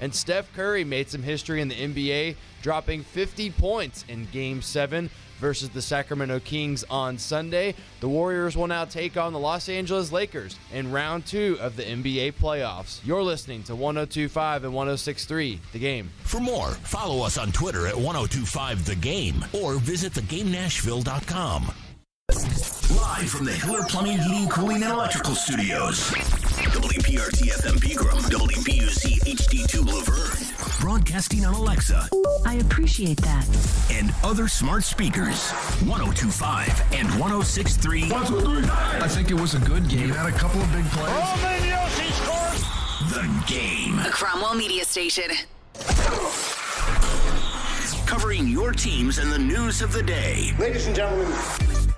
And Steph Curry made some history in the NBA, dropping 50 points in Game 7 versus the Sacramento Kings on Sunday. The Warriors will now take on the Los Angeles Lakers in round 2 of the NBA playoffs. You're listening to 102.5 and 106.3 The Game. For more, follow us on Twitter at 1025 The Game or visit thegamenashville.com. Live from the Hiller Plumbing, Heating, Cooling, and Electrical Studios. WPRT-FM Pegram, WPUC HD2 Laverne. Broadcasting on Alexa. I appreciate that. And other smart speakers. 1025 and 106.3. 1, 2, 3. I think it was a good game. You had a couple of big plays. Oh, man, yes, he scores! The Game. A Cromwell Media Station. Covering your teams and the news of the day. Ladies and gentlemen.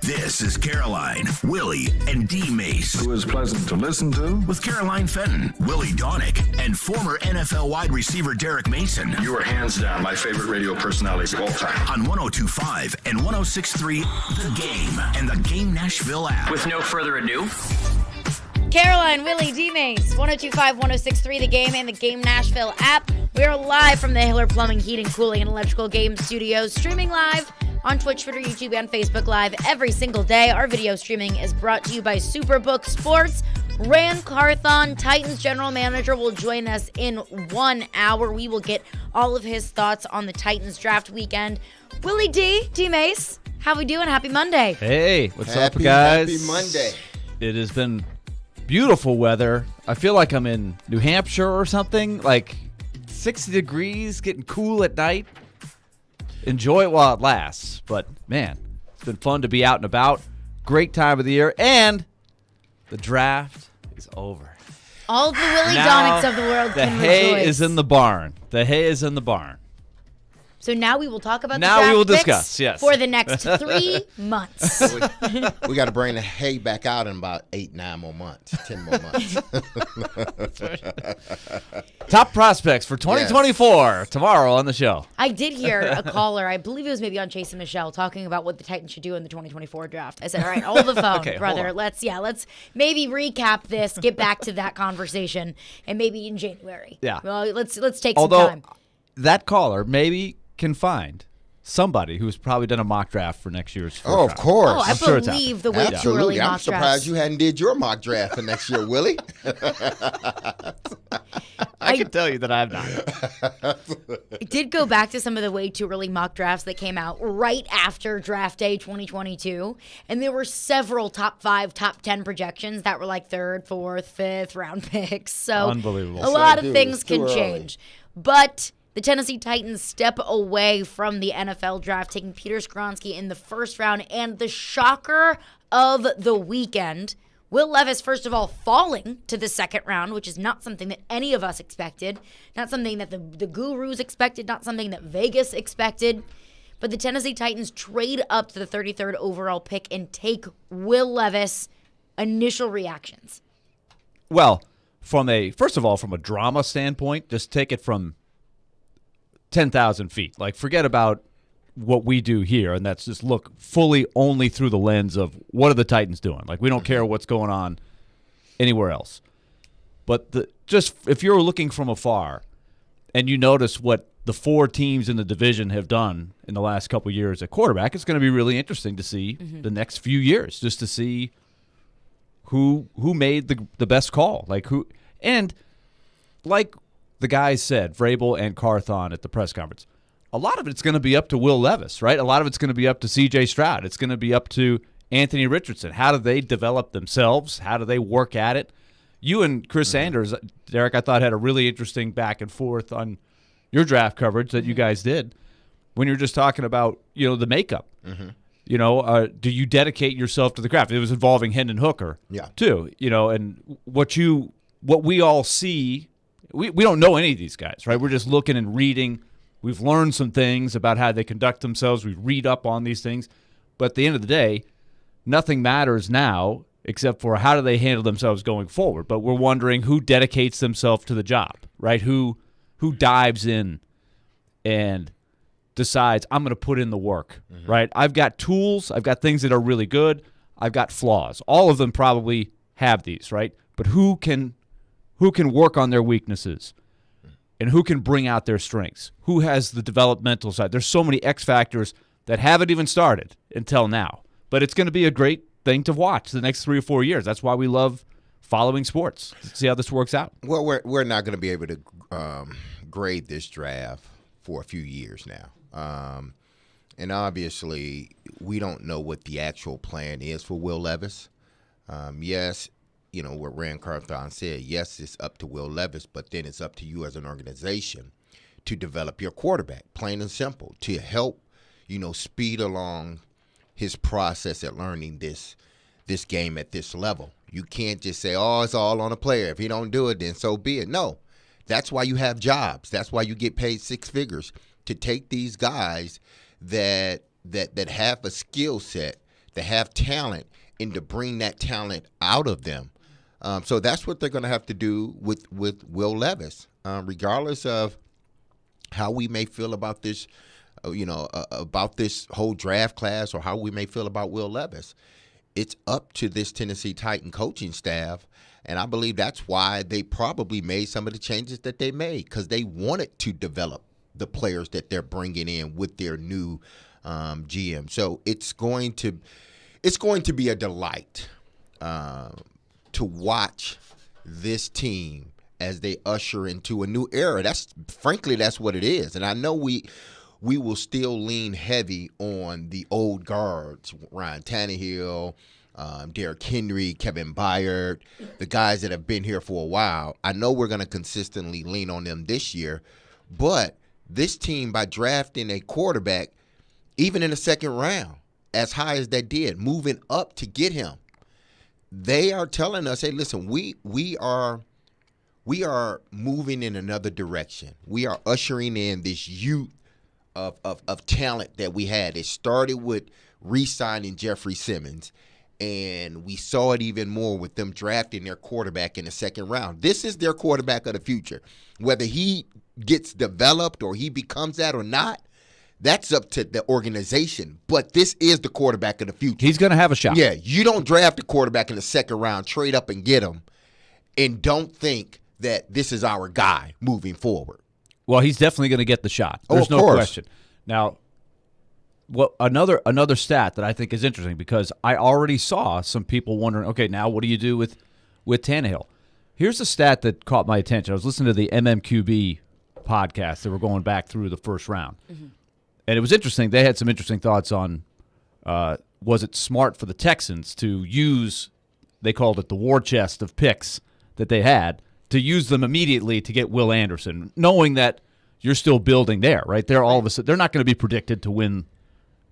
This is Caroline, Willy, and D-Mase. Who is pleasant to listen to. With Caroline Fenton, Willy Donick, and former NFL wide receiver Derek Mason. You are hands down my favorite radio personalities of all time. On 102.5 and 106.3 The Game and the Game Nashville app. With no further ado, Caroline, Willy, D-Mase, 102.5, 106.3 The Game and the Game Nashville app. We are live from the Hiller Plumbing, Heating, Cooling, and Electrical Game Studios, streaming live on Twitch, Twitter, YouTube, and Facebook Live every single day. Our video streaming is brought to you by Superbook Sports. Rand Carthon, Titans general manager, will join us in 1 hour. We will get all of his thoughts on the Titans draft weekend. Willy D-Mase, how we doing? Happy Monday. Hey, what's up, guys? Happy Monday. It has been beautiful weather. I feel like I'm in New Hampshire or something, like 60 degrees, getting cool at night. Enjoy it while it lasts. But, man, it's been fun to be out and about. Great time of the year. And the draft is over. All the Willy Donicks of the world can rejoice. The hay is in the barn. The hay is in the barn. So now we will talk about now the draft we will picks discuss, yes. for the next 3 months. We got to bring the hay back out in about 8-9 more months, 10 more months. Top prospects for 2024 tomorrow on the show. I did hear a caller, I believe it was maybe on Chase and Michelle, talking about what the Titans should do in the 2024 draft. I said, all right, hold the phone, Okay, brother. hold on. Let's maybe recap this, get back to that conversation, and maybe in January. Yeah. Well, let's take Although, some time. that caller maybe can find somebody who's probably done a mock draft for next year's first Oh, of round. course. Oh, I I'm sure it's believe the way too Absolutely. early I'm mock surprised drafts. you hadn't did your mock draft for next year, Willie. I can tell you that I have not. I did go back to some of the way too early mock drafts that came out right after draft day 2022, and there were several top 5, top 10 projections that were like 3rd, 4th, 5th round picks. So Unbelievable. a lot of Dude, things it's too can early. change. But the Tennessee Titans step away from the NFL draft, taking Peter Skoronski in the first round, and the shocker of the weekend, Will Levis, first of all, falling to the second round, which is not something that any of us expected, not something that the gurus expected, not something that Vegas expected. But the Tennessee Titans trade up to the 33rd overall pick and take Will Levis. Initial reactions. Well, first of all, from a drama standpoint, just take it from 10,000 feet. Like, forget about what we do here, and that's just look fully only through the lens of what are the Titans doing. Like, we don't care what's going on anywhere else. But just if you're looking from afar and you notice what the 4 teams in the division have done in the last couple of years at quarterback, it's going to be really interesting to see the next few years, just to see who made the best call. Like who, and like the guys said, Vrabel and Carthon at the press conference, a lot of it's going to be up to Will Levis, right? A lot of it's going to be up to C.J. Stroud. It's going to be up to Anthony Richardson. How do they develop themselves? How do they work at it? You and Chris Sanders, Derek, I thought had a really interesting back and forth on your draft coverage that you guys did when you're just talking about, the makeup. You know, do you dedicate yourself to the craft? It was involving Hendon Hooker, too. And what we all see, we don't know any of these guys, right? We're just looking and reading. We've learned some things about how they conduct themselves. We read up on these things. But at the end of the day, nothing matters now except for how do they handle themselves going forward. But we're wondering who dedicates themselves to the job, right? Who dives in and decides, I'm going to put in the work, right? I've got tools. I've got things that are really good. I've got flaws. All of them probably have these, right? But who can work on their weaknesses? and who can bring out their strengths, who has the developmental side. There's so many X factors that haven't even started until now. But it's going to be a great thing to watch the next 3 or 4 years. That's why we love following sports. See how this works out. Well, we're not going to be able to grade this draft for a few years now. And obviously, we don't know what the actual plan is for Will Levis. Yes, what Rand Carthon said, yes, it's up to Will Levis, but then it's up to you as an organization to develop your quarterback, plain and simple, to help, speed along his process at learning this game at this level. You can't just say, oh, it's all on a player. If he don't do it, then so be it. No, that's why you have jobs. That's why you get paid 6 figures to take these guys that have a skill set, that have talent, and to bring that talent out of them. So that's what they're going to have to do with Will Levis, regardless of how we may feel about this, about this whole draft class, or how we may feel about Will Levis. It's up to this Tennessee Titan coaching staff, and I believe that's why they probably made some of the changes that they made, because they wanted to develop the players that they're bringing in with their new GM. So it's going to be a delight to watch this team as they usher into a new era. That's what it is. And I know we will still lean heavy on the old guards, Ryan Tannehill, Derrick Henry, Kevin Byard, the guys that have been here for a while. I know we're going to consistently lean on them this year, but this team, by drafting a quarterback, even in the second round, as high as they did, moving up to get him, they are telling us, hey, listen, we are moving in another direction. We are ushering in this youth of talent that we had. It started with re-signing Jeffrey Simmons, and we saw it even more with them drafting their quarterback in the second round. This is their quarterback of the future. Whether he gets developed or he becomes that or not, that's up to the organization. But this is the quarterback of the future. He's going to have a shot. Yeah, you don't draft a quarterback in the second round, trade up and get him, and don't think that this is our guy moving forward. Well, he's definitely going to get the shot. There's no question. Now, another stat that I think is interesting, because I already saw some people wondering, okay, now what do you do with Tannehill? Here's a stat that caught my attention. I was listening to the MMQB podcast. They were going back through the first round. Mm-hmm. And it was interesting. They had some interesting thoughts on, was it smart for the Texans to use, they called it the war chest of picks that they had, to use them immediately to get Will Anderson, knowing that you're still building there, right? They're all of a sudden, they're not going to be predicted to win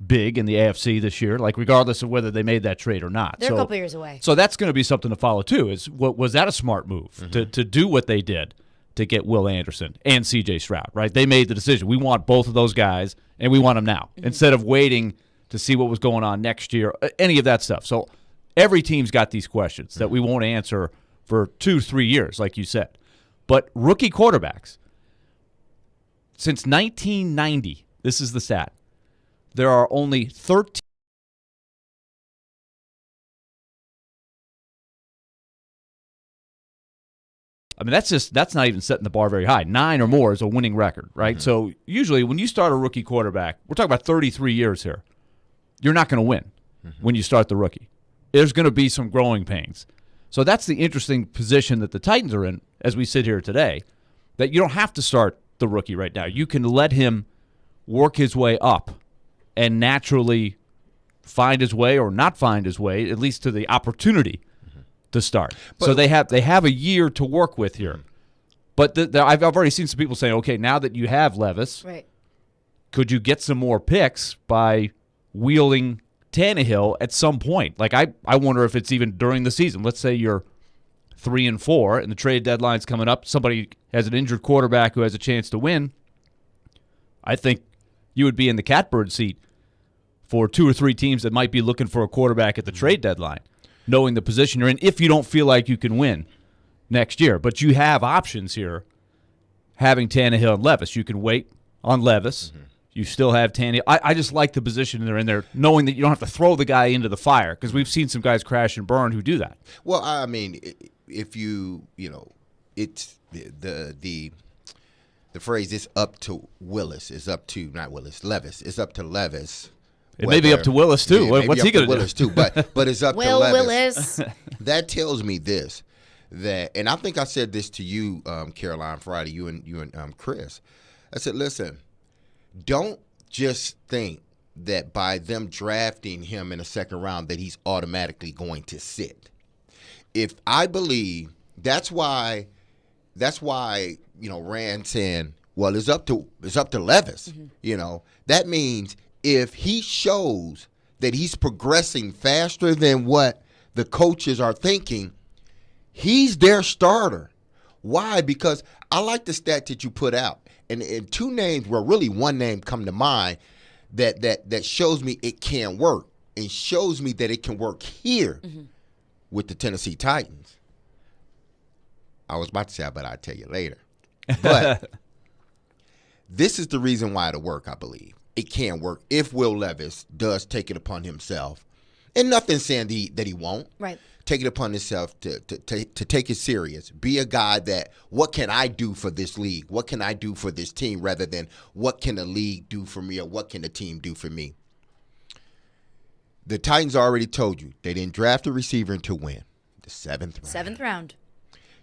big in the AFC this year, like regardless of whether they made that trade or not. They're a couple years away. So that's going to be something to follow too. Was that a smart move to do what they did to get Will Anderson and C.J. Stroud, right? They made the decision. We want both of those guys, and we want them now, instead of waiting to see what was going on next year, any of that stuff. So every team's got these questions that we won't answer for 2-3 years, like you said. But rookie quarterbacks, since 1990, this is the stat, there are only 13. I mean, that's not even setting the bar very high. 9 or more is a winning record, right? Mm-hmm. So usually when you start a rookie quarterback, we're talking about 33 years here, you're not going to win when you start the rookie. There's going to be some growing pains. So that's the interesting position that the Titans are in as we sit here today, that you don't have to start the rookie right now. You can let him work his way up and naturally find his way or not find his way, at least to the opportunity to start. But, so they have a year to work with here. But I've already seen some people saying, okay, now that you have Levis, right, could you get some more picks by wheeling Tannehill at some point? Like I wonder if it's even during the season. Let's say you're 3-4 and the trade deadline's coming up. Somebody has an injured quarterback who has a chance to win. I think you would be in the catbird seat for 2 or 3 teams that might be looking for a quarterback at the trade deadline, knowing the position you're in, if you don't feel like you can win next year. But you have options here, having Tannehill and Levis. You can wait on Levis. Mm-hmm. You still have Tannehill. I just like the position they're in there, knowing that you don't have to throw the guy into the fire, because we've seen some guys crash and burn who do that. Well, I mean, if it's the phrase "it's up to Willis" is up to not Willis, Levis. It's up to Levis. It may be up to Willis too. Yeah, What's he going to do? Willis too, but it's up to Willis. That tells me this, and I think I said this to you, Caroline, Friday. You and Chris. I said, listen, don't just think that by them drafting him in the second round that he's automatically going to sit. If I believe that's why Rand saying, well, it's up to Levis. That means if he shows that he's progressing faster than what the coaches are thinking, he's their starter. Why? Because I like the stat that you put out, and two names, well, really one name come to mind that shows me it can work and shows me that it can work here with the Tennessee Titans. I was about to say, but I'll tell you later. But this is the reason why it'll work, I believe. It can work if Will Levis does take it upon himself. And nothing's saying that he won't. Right. Take it upon himself to take it serious. Be a guy that, what can I do for this league? What can I do for this team rather than what can the league do for me or what can the team do for me? The Titans already told you they didn't draft a receiver until when? The 7th round. 7th round.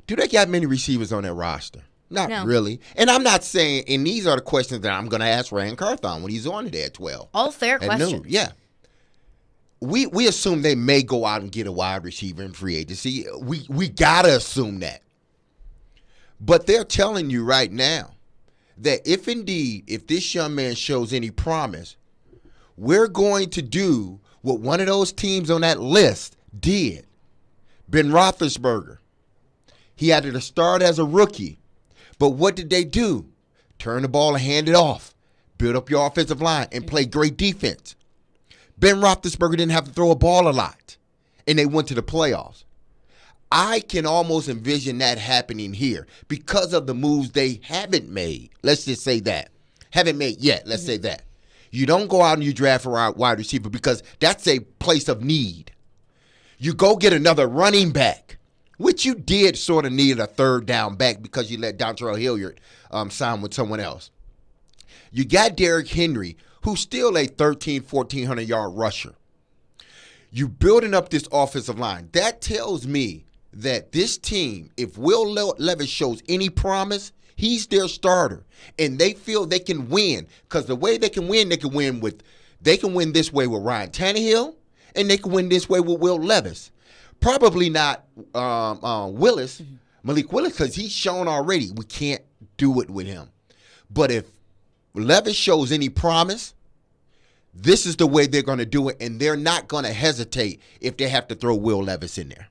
Do they got many receivers on their roster? Not really. And I'm not saying, and these are the questions that I'm going to ask Rand Carthon when he's on today at 12. All fair questions. Yeah. We assume they may go out and get a wide receiver in free agency. We got to assume that. But they're telling you right now that if this young man shows any promise, we're going to do what one of those teams on that list did. Ben Roethlisberger. He had to start as a rookie. But what did they do? Turn the ball and hand it off. Build up your offensive line and play great defense. Ben Roethlisberger didn't have to throw a ball a lot, and they went to the playoffs. I can almost envision that happening here because of the moves they haven't made. Let's just say that. Haven't made yet. Let's say that. You don't go out and you draft a wide receiver because that's a place of need. You go get another running back, which you did sort of need a third down back because you let Dontrell Hilliard sign with someone else. You got Derrick Henry, who's still a 1,400-yard rusher. You building up this offensive line. That tells me that this team, if Will Levis shows any promise, he's their starter. And they feel they can win. Because the way they can win this way with Ryan Tannehill, and they can win this way with Will Levis. Probably not Willis, Malik Willis, because he's shown already we can't do it with him. But if Levis shows any promise, this is the way they're going to do it, and they're not going to hesitate if they have to throw Will Levis in there.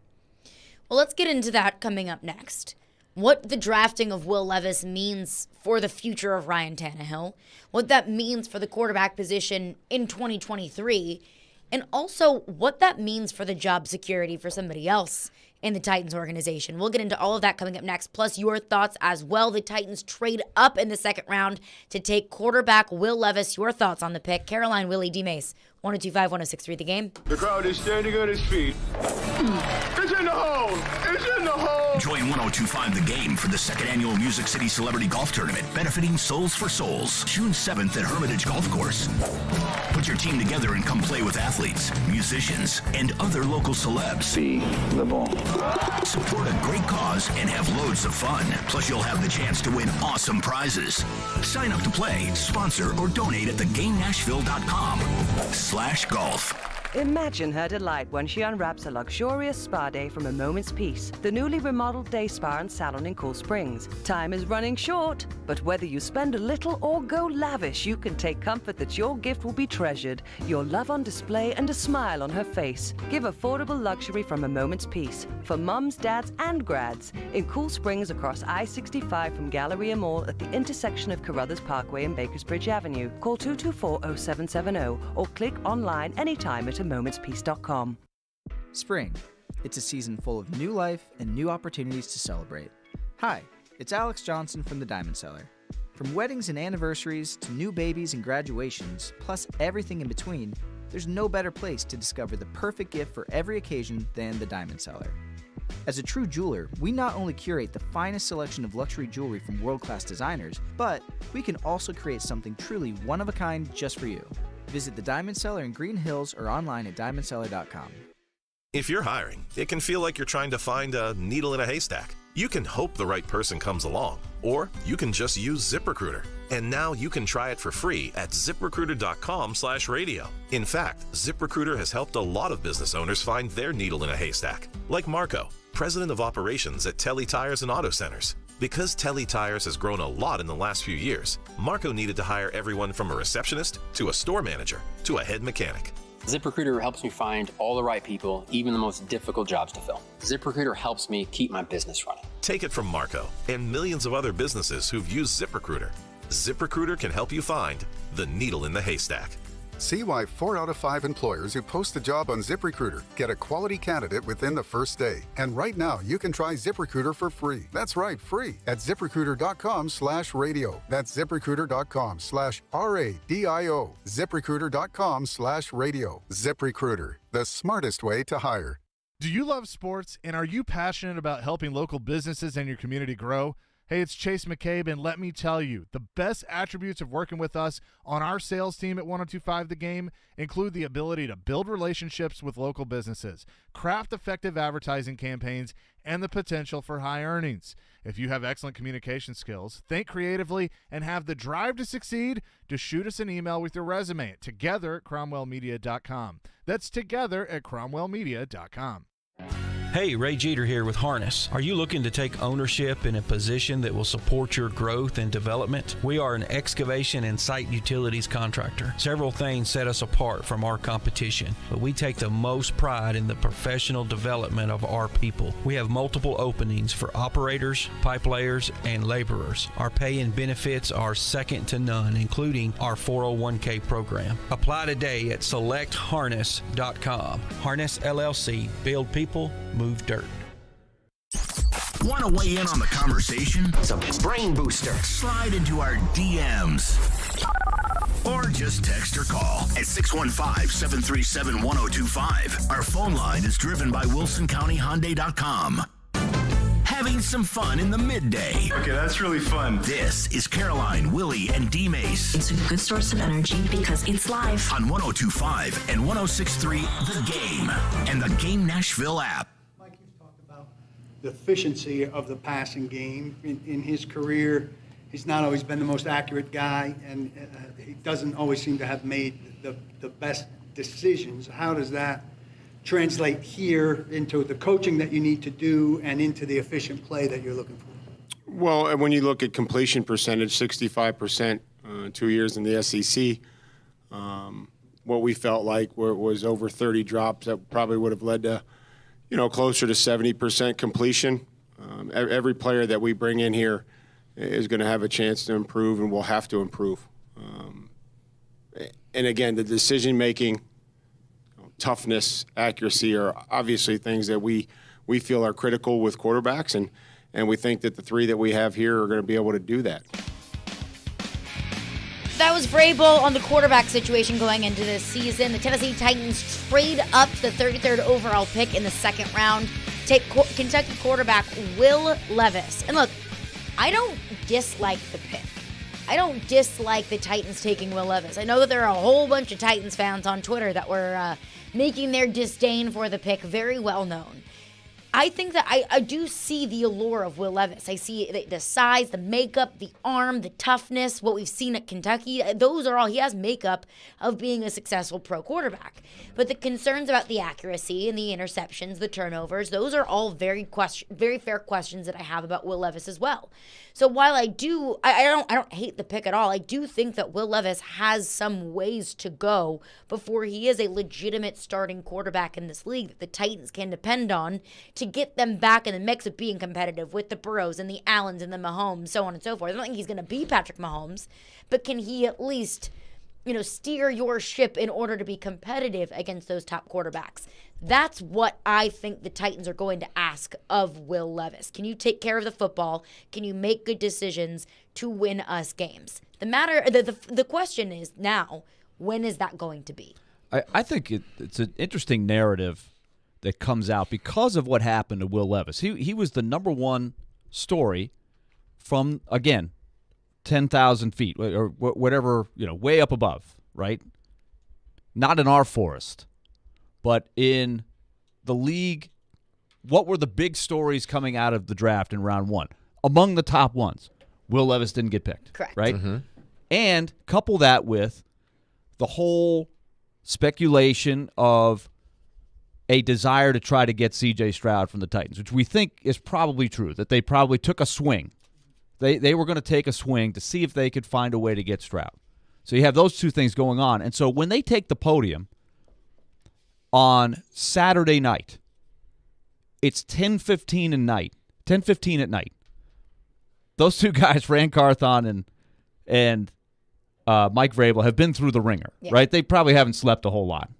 Well, let's get into that coming up next. What the drafting of Will Levis means for the future of Ryan Tannehill, what that means for the quarterback position in 2023, and also what that means for the job security for somebody else in the Titans organization. We'll get into all of that coming up next, plus your thoughts as well. The Titans trade up in the second round to take quarterback Will Levis. Your thoughts on the pick. Caroline, Willy, D-Mase, 102.5, 106.3 The Game. The crowd is standing on its feet. It's in the hole! It's in the hole! Join 102.5 The Game for the second annual Music City Celebrity Golf Tournament, benefiting Souls for Souls, June 7th at Hermitage Golf Course. Put your team together and come play with athletes, musicians, and other local celebs. See the ball. Support a great cause and have loads of fun. Plus, you'll have the chance to win awesome prizes. Sign up to play, sponsor, or donate at thegamenashville.com/golf. Imagine her delight when she unwraps a luxurious spa day from A Moment's Peace, the newly remodeled day spa and salon in Cool Springs. Time is running short, but whether you spend a little or go lavish, you can take comfort that your gift will be treasured, your love on display, and a smile on her face. Give affordable luxury from A Moment's Peace for mums, dads, and grads in Cool Springs across I-65 from Galleria Mall at the intersection of Carruthers Parkway and Bakersbridge Avenue. Call 224-0770 or click online anytime at AMomentsPeace.com. Spring. It's a season full of new life and new opportunities to celebrate. Hi, it's Alex Johnson from the Diamond Cellar. From weddings and anniversaries to new babies and graduations, plus everything in between, there's no better place to discover the perfect gift for every occasion than the Diamond Cellar. As a true jeweler, we not only curate the finest selection of luxury jewelry from world-class designers, but we can also create something truly one of a kind just for you. Visit the Diamond Cellar in Green Hills or online at diamondcellar.com. If you're hiring, it can feel like you're trying to find a needle in a haystack. You can hope the right person comes along, or you can just use ZipRecruiter. And now you can try it for free at ZipRecruiter.com/radio. In fact, ZipRecruiter has helped a lot of business owners find their needle in a haystack, like Marco, president of operations at Telly Tires and Auto Centers. Because Telly Tires has grown a lot in the last few years, Marco needed to hire everyone from a receptionist to a store manager to a head mechanic. ZipRecruiter helps me find all the right people, even the most difficult jobs to fill. ZipRecruiter helps me keep my business running. Take it from Marco and millions of other businesses who've used ZipRecruiter. ZipRecruiter can help you find the needle in the haystack. See why 4 out of 5 employers who post a job on ZipRecruiter get a quality candidate within the first day. And right now, you can try ZipRecruiter for free. That's right, free at ZipRecruiter.com/radio. That's ZipRecruiter.com/RADIO. ZipRecruiter.com/radio. ZipRecruiter, the smartest way to hire. Do you love sports, and are you passionate about helping local businesses and your community grow? Hey, it's Chase McCabe, and let me tell you, the best attributes of working with us on our sales team at 102.5 The Game include the ability to build relationships with local businesses, craft effective advertising campaigns, and the potential for high earnings. If you have excellent communication skills, think creatively, and have the drive to succeed, just shoot us an email with your resume at together@cromwellmedia.com. That's together@cromwellmedia.com. Hey, Ray Jeter here with Harness. Are you looking to take ownership in a position that will support your growth and development? We are an excavation and site utilities contractor. Several things set us apart from our competition, but we take the most pride in the professional development of our people. We have multiple openings for operators, pipe layers, and laborers. Our pay and benefits are second to none, including our 401k program. Apply today at selectharness.com. Harness LLC. Build people, move dirt. Want to weigh in on the conversation? It's a brain booster. Slide into our DMs. Or just text or call at 615-737-1025. Our phone line is driven by WilsonCountyHyundai.com. Having some fun in the midday. Okay, that's really fun. This is Caroline, Willy, and D-Mase. It's a good source of energy because it's live. On 102.5 and 106.3 The Game and the Game Nashville app. The efficiency of the passing game. In his career, he's not always been the most accurate guy, and he doesn't always seem to have made the best decisions. How does that translate here into the coaching that you need to do and into the efficient play that you're looking for? Well, when you look at completion percentage, 65%, 2 years in the SEC, what we felt like was over 30 drops that probably would have led to closer to 70% completion. Every player that we bring in here is going to have a chance to improve and will have to improve. And again, the decision-making, toughness, accuracy are obviously things that we feel are critical with quarterbacks, and we think that the three that we have here are going to be able to do that. That was Vrabel on the quarterback situation going into this season. The Tennessee Titans trade up the 33rd overall pick in the second round. Take Kentucky quarterback Will Levis. And look, I don't dislike the pick. I don't dislike the Titans taking Will Levis. I know that there are a whole bunch of Titans fans on Twitter that were making their disdain for the pick very well known. I think that I do see the allure of Will Levis. I see the size, the makeup, the arm, the toughness, what we've seen at Kentucky. Those are all, he has makeup of being a successful pro quarterback. But the concerns about the accuracy and the interceptions, the turnovers, those are all very fair questions that I have about Will Levis as well. So while I don't hate the pick at all, I do think that Will Levis has some ways to go before he is a legitimate starting quarterback in this league that the Titans can depend on to get them back in the mix of being competitive with the Burrows and the Allens and the Mahomes, so on and so forth. I don't think he's going to be Patrick Mahomes, but can he at least, steer your ship in order to be competitive against those top quarterbacks? That's what I think the Titans are going to ask of Will Levis. Can you take care of the football? Can you make good decisions to win us games? The question is now, when is that going to be? I think it's an interesting narrative that comes out because of what happened to Will Levis. He was the number one story from, again, 10,000 feet or whatever, way up above, right? Not in our forest, but in the league. What were the big stories coming out of the draft in round one? Among the top ones, Will Levis didn't get picked. Correct. Right? And couple that with the whole speculation of a desire to try to get C.J. Stroud from the Titans, which we think is probably true, that they probably took a swing. They were going to take a swing to see if they could find a way to get Stroud. So you have those two things going on. And so when they take the podium on Saturday night, it's 10:15 at night. Those two guys, Rand Carthon and Mike Vrabel, have been through the ringer, right? They probably haven't slept a whole lot.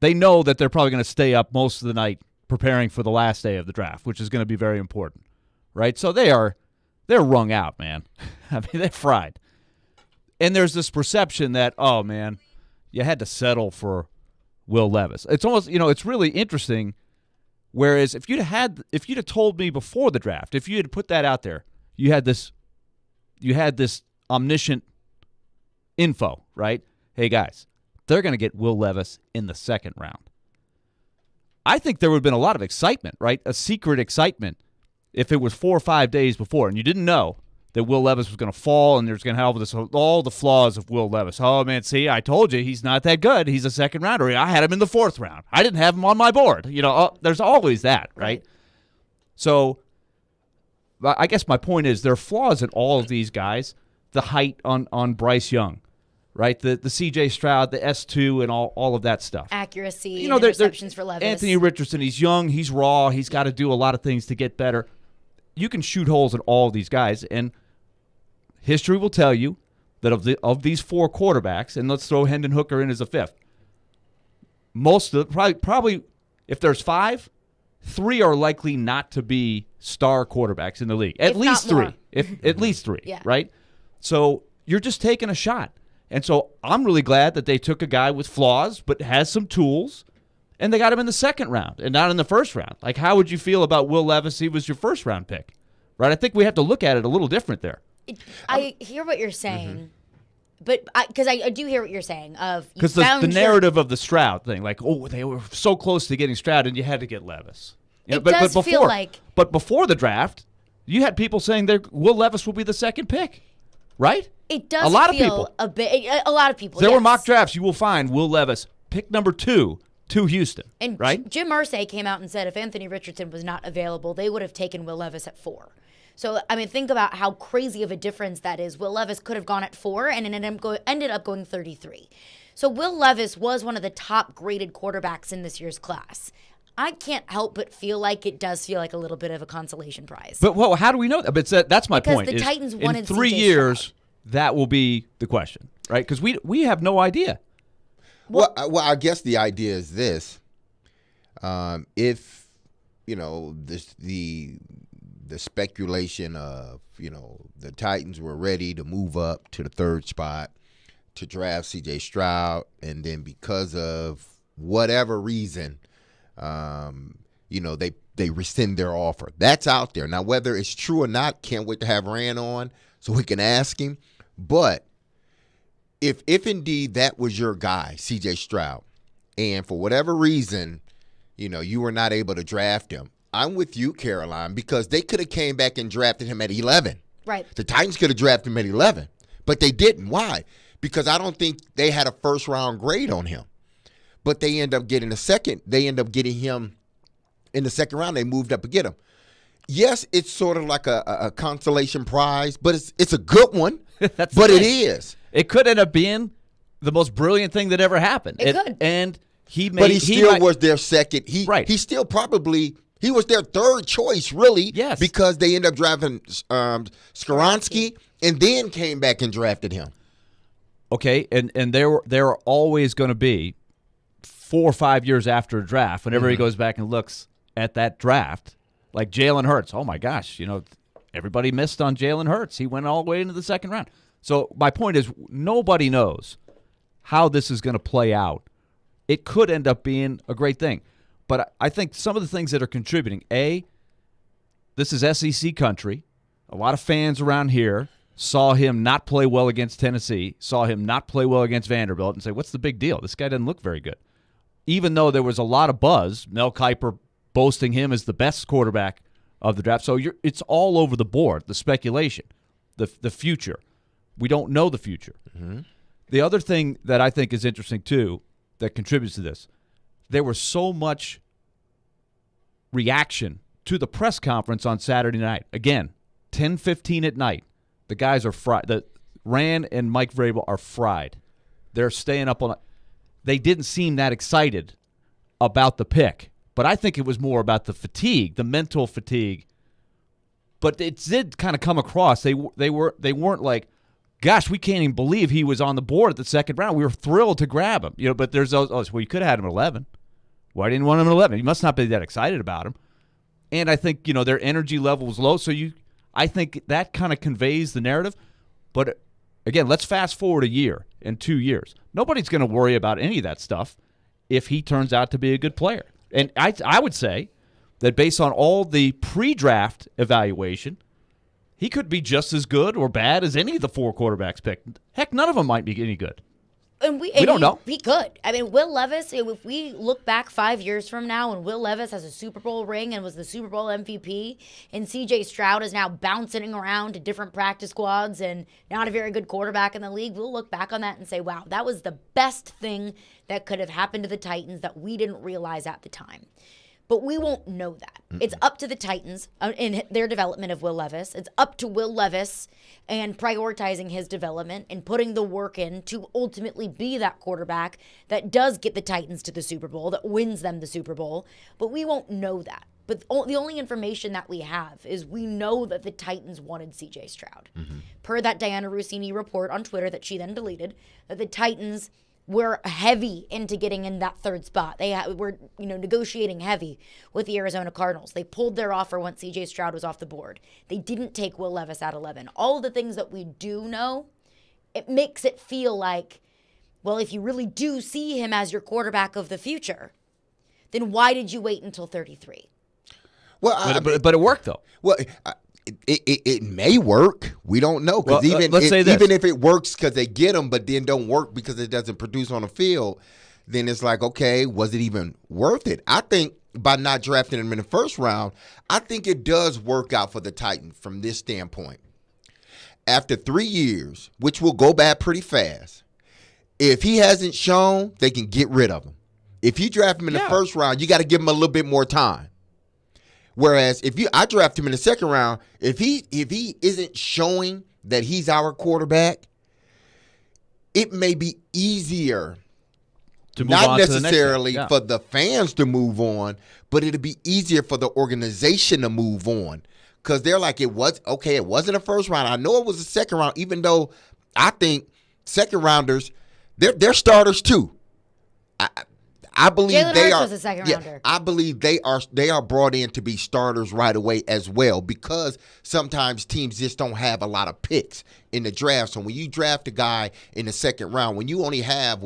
They know that they're probably going to stay up most of the night preparing for the last day of the draft, which is going to be very important, right? So they're wrung out, man. I mean, they're fried. And there's this perception that, oh, man, you had to settle for Will Levis. It's almost, it's really interesting. Whereas if you'd have told me before the draft, if you had put that out there, you had this omniscient info, right? Hey, guys, they're going to get Will Levis in the second round. I think there would have been a lot of excitement, right? A secret excitement if it was 4 or 5 days before and you didn't know that Will Levis was going to fall and there's going to have all the flaws of Will Levis. Oh, man, see, I told you he's not that good. He's a second rounder. I had him in the fourth round. I didn't have him on my board. There's always that, right? So I guess my point is there are flaws in all of these guys. The height on Bryce Young, right? The C.J. Stroud, the S2, and all of that stuff. Accuracy, interceptions for Levis. Anthony Richardson, he's young, he's raw, he's got to do a lot of things to get better. You can shoot holes in all of these guys, and history will tell you that of these four quarterbacks, and let's throw Hendon Hooker in as a fifth, most of probably if there's 5, 3 are likely not to be star quarterbacks in the league. At least 3. At least 3, yeah. Right? So you're just taking a shot. And so I'm really glad that they took a guy with flaws but has some tools, and they got him in the second round and not in the first round. Like, how would you feel about Will Levis? He was your first round pick, right? I think we have to look at it a little different there. I hear what you're saying, but because I do hear what you're saying. Because the narrative of the Stroud thing, like, oh, they were so close to getting Stroud, and you had to get Levis. It does feel like. But before the draft, you had people saying that Will Levis will be the second pick, right? It does a lot feel of people. A lot of people. There were mock drafts. You will find Will Levis pick number 2 to Houston, and right? Jim Irsay came out and said if Anthony Richardson was not available, they would have taken Will Levis at 4. So, I mean, think about how crazy of a difference that is. Will Levis could have gone at 4 and ended up going 33. So Will Levis was one of the top graded quarterbacks in this year's class. I can't help but feel like it does feel like a little bit of a consolation prize. But how do we know that? But that's my point. Because the Titans wanted in 3 years, that will be the question, right? Because we have no idea. Well, I guess the idea is this: if the speculation of the Titans were ready to move up to the 3rd spot to draft C.J. Stroud, and then because of whatever reason, they rescind their offer. That's out there now. Whether it's true or not, can't wait to have Rand on so we can ask him. But if indeed that was your guy, C.J. Stroud, and for whatever reason, you were not able to draft him, I'm with you, Caroline, because they could have came back and drafted him at 11. Right. The Titans could have drafted him at 11, but they didn't. Why? Because I don't think they had a first-round grade on him. But they end up getting a second. They end up getting him in the second round. They moved up to get him. Yes, it's sort of like a consolation prize, but it's a good one. But it is. It could end up being the most brilliant thing that ever happened. It could. And he was their second. He still probably he was their 3rd choice, really. Yes. Because they ended up drafting Skoronski and then came back and drafted him. Okay, and there are always going to be 4 or 5 years after a draft, whenever he goes back and looks at that draft, like Jalen Hurts. Oh my gosh, everybody missed on Jalen Hurts. He went all the way into the second round. So my point is, nobody knows how this is going to play out. It could end up being a great thing. But I think some of the things that are contributing, this is SEC country. A lot of fans around here saw him not play well against Tennessee, saw him not play well against Vanderbilt, and say, what's the big deal? This guy doesn't look very good. Even though there was a lot of buzz, Mel Kiper boasting him as the best quarterback of the draft. So it's all over the board, the speculation, the future. We don't know the future. Mm-hmm. The other thing that I think is interesting, too, that contributes to this, there was so much reaction to the press conference on Saturday night. Again, 10:15 at night. The guys are fried. Rand and Mike Vrabel are fried. They're staying up on. They didn't seem that excited about the pick, but I think it was more about the fatigue, the mental fatigue. But it did kind of come across. They weren't like, gosh, we can't even believe he was on the board at the second round. We were thrilled to grab him. But there's those. Well, you could have had him at 11. Why didn't you want him at 11? You must not be that excited about him. And I think their energy level was low, so I think that kind of conveys the narrative. But, again, let's fast forward a year and 2 years. Nobody's going to worry about any of that stuff if he turns out to be a good player. And I would say that based on all the pre-draft evaluation, he could be just as good or bad as any of the 4 quarterbacks picked. Heck, none of them might be any good. And we don't know. He could. I mean, Will Levis, if we look back 5 years from now and Will Levis has a Super Bowl ring and was the Super Bowl MVP, and C.J. Stroud is now bouncing around to different practice squads and not a very good quarterback in the league, we'll look back on that and say, wow, that was the best thing that could have happened to the Titans that we didn't realize at the time. But we won't know that. It's up to the Titans in their development of Will Levis. It's up to Will Levis and prioritizing his development and putting the work in to ultimately be that quarterback that does get the Titans to the Super Bowl, that wins them the Super Bowl. But we won't know that. But the only information that we have is we know that the Titans wanted C.J. Stroud. Mm-hmm. Per that Diana Rossini report on Twitter that she then deleted, that the Titans were heavy into getting in that third spot. They were, negotiating heavy with the Arizona Cardinals. They pulled their offer once C.J. Stroud was off the board. They didn't take Will Levis at 11. All of the things that we do know, it makes it feel like, well, if you really do see him as your quarterback of the future, then why did you wait until 33? Well, but it worked, though. Well, it may work. We don't know. Because let's say this. Even if it works because they get him, but then don't work because it doesn't produce on the field, then it's like, okay, was it even worth it? I think by not drafting him in the first round, I think it does work out for the Titans from this standpoint. After 3 years, which will go by pretty fast, if he hasn't shown, they can get rid of him. If you draft him in the first round, you got to give him a little bit more time. Whereas I draft him in the second round, if he isn't showing that he's our quarterback, it may be easier to move not on necessarily to the next for the fans to move on, but it'll be easier for the organization to move on. Because they're like, it wasn't a first round. I know it was a second round, even though I think second rounders, they're starters too. I believe Jalen they Hurts are. was a second rounder. I believe they are brought in to be starters right away as well, because sometimes teams just don't have a lot of picks in the draft. So when you draft a guy in the second round, when you only have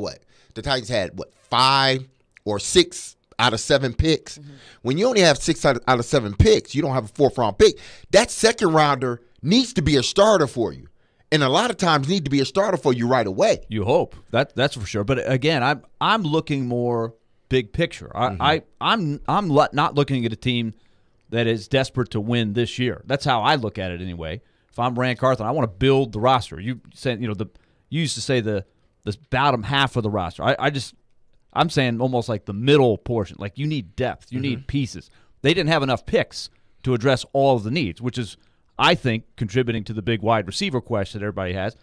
the Titans had 5 or 6 out of 7 picks. Mm-hmm. When you only have 6 out of 7 picks, you don't have a 4th round pick. That second rounder needs to be a starter for you. And a lot of times need to be a starter for you right away. You hope. That's for sure. But again, I'm looking more big picture. I'm not looking at a team that is desperate to win this year. That's how I look at it anyway. If I'm Rand Carthon, I want to build the roster. You said, you used to say the bottom half of the roster. I'm saying almost like the middle portion. Like, you need depth. You need pieces. They didn't have enough picks to address all of the needs, which is, I think, contributing to the big wide receiver question that everybody has.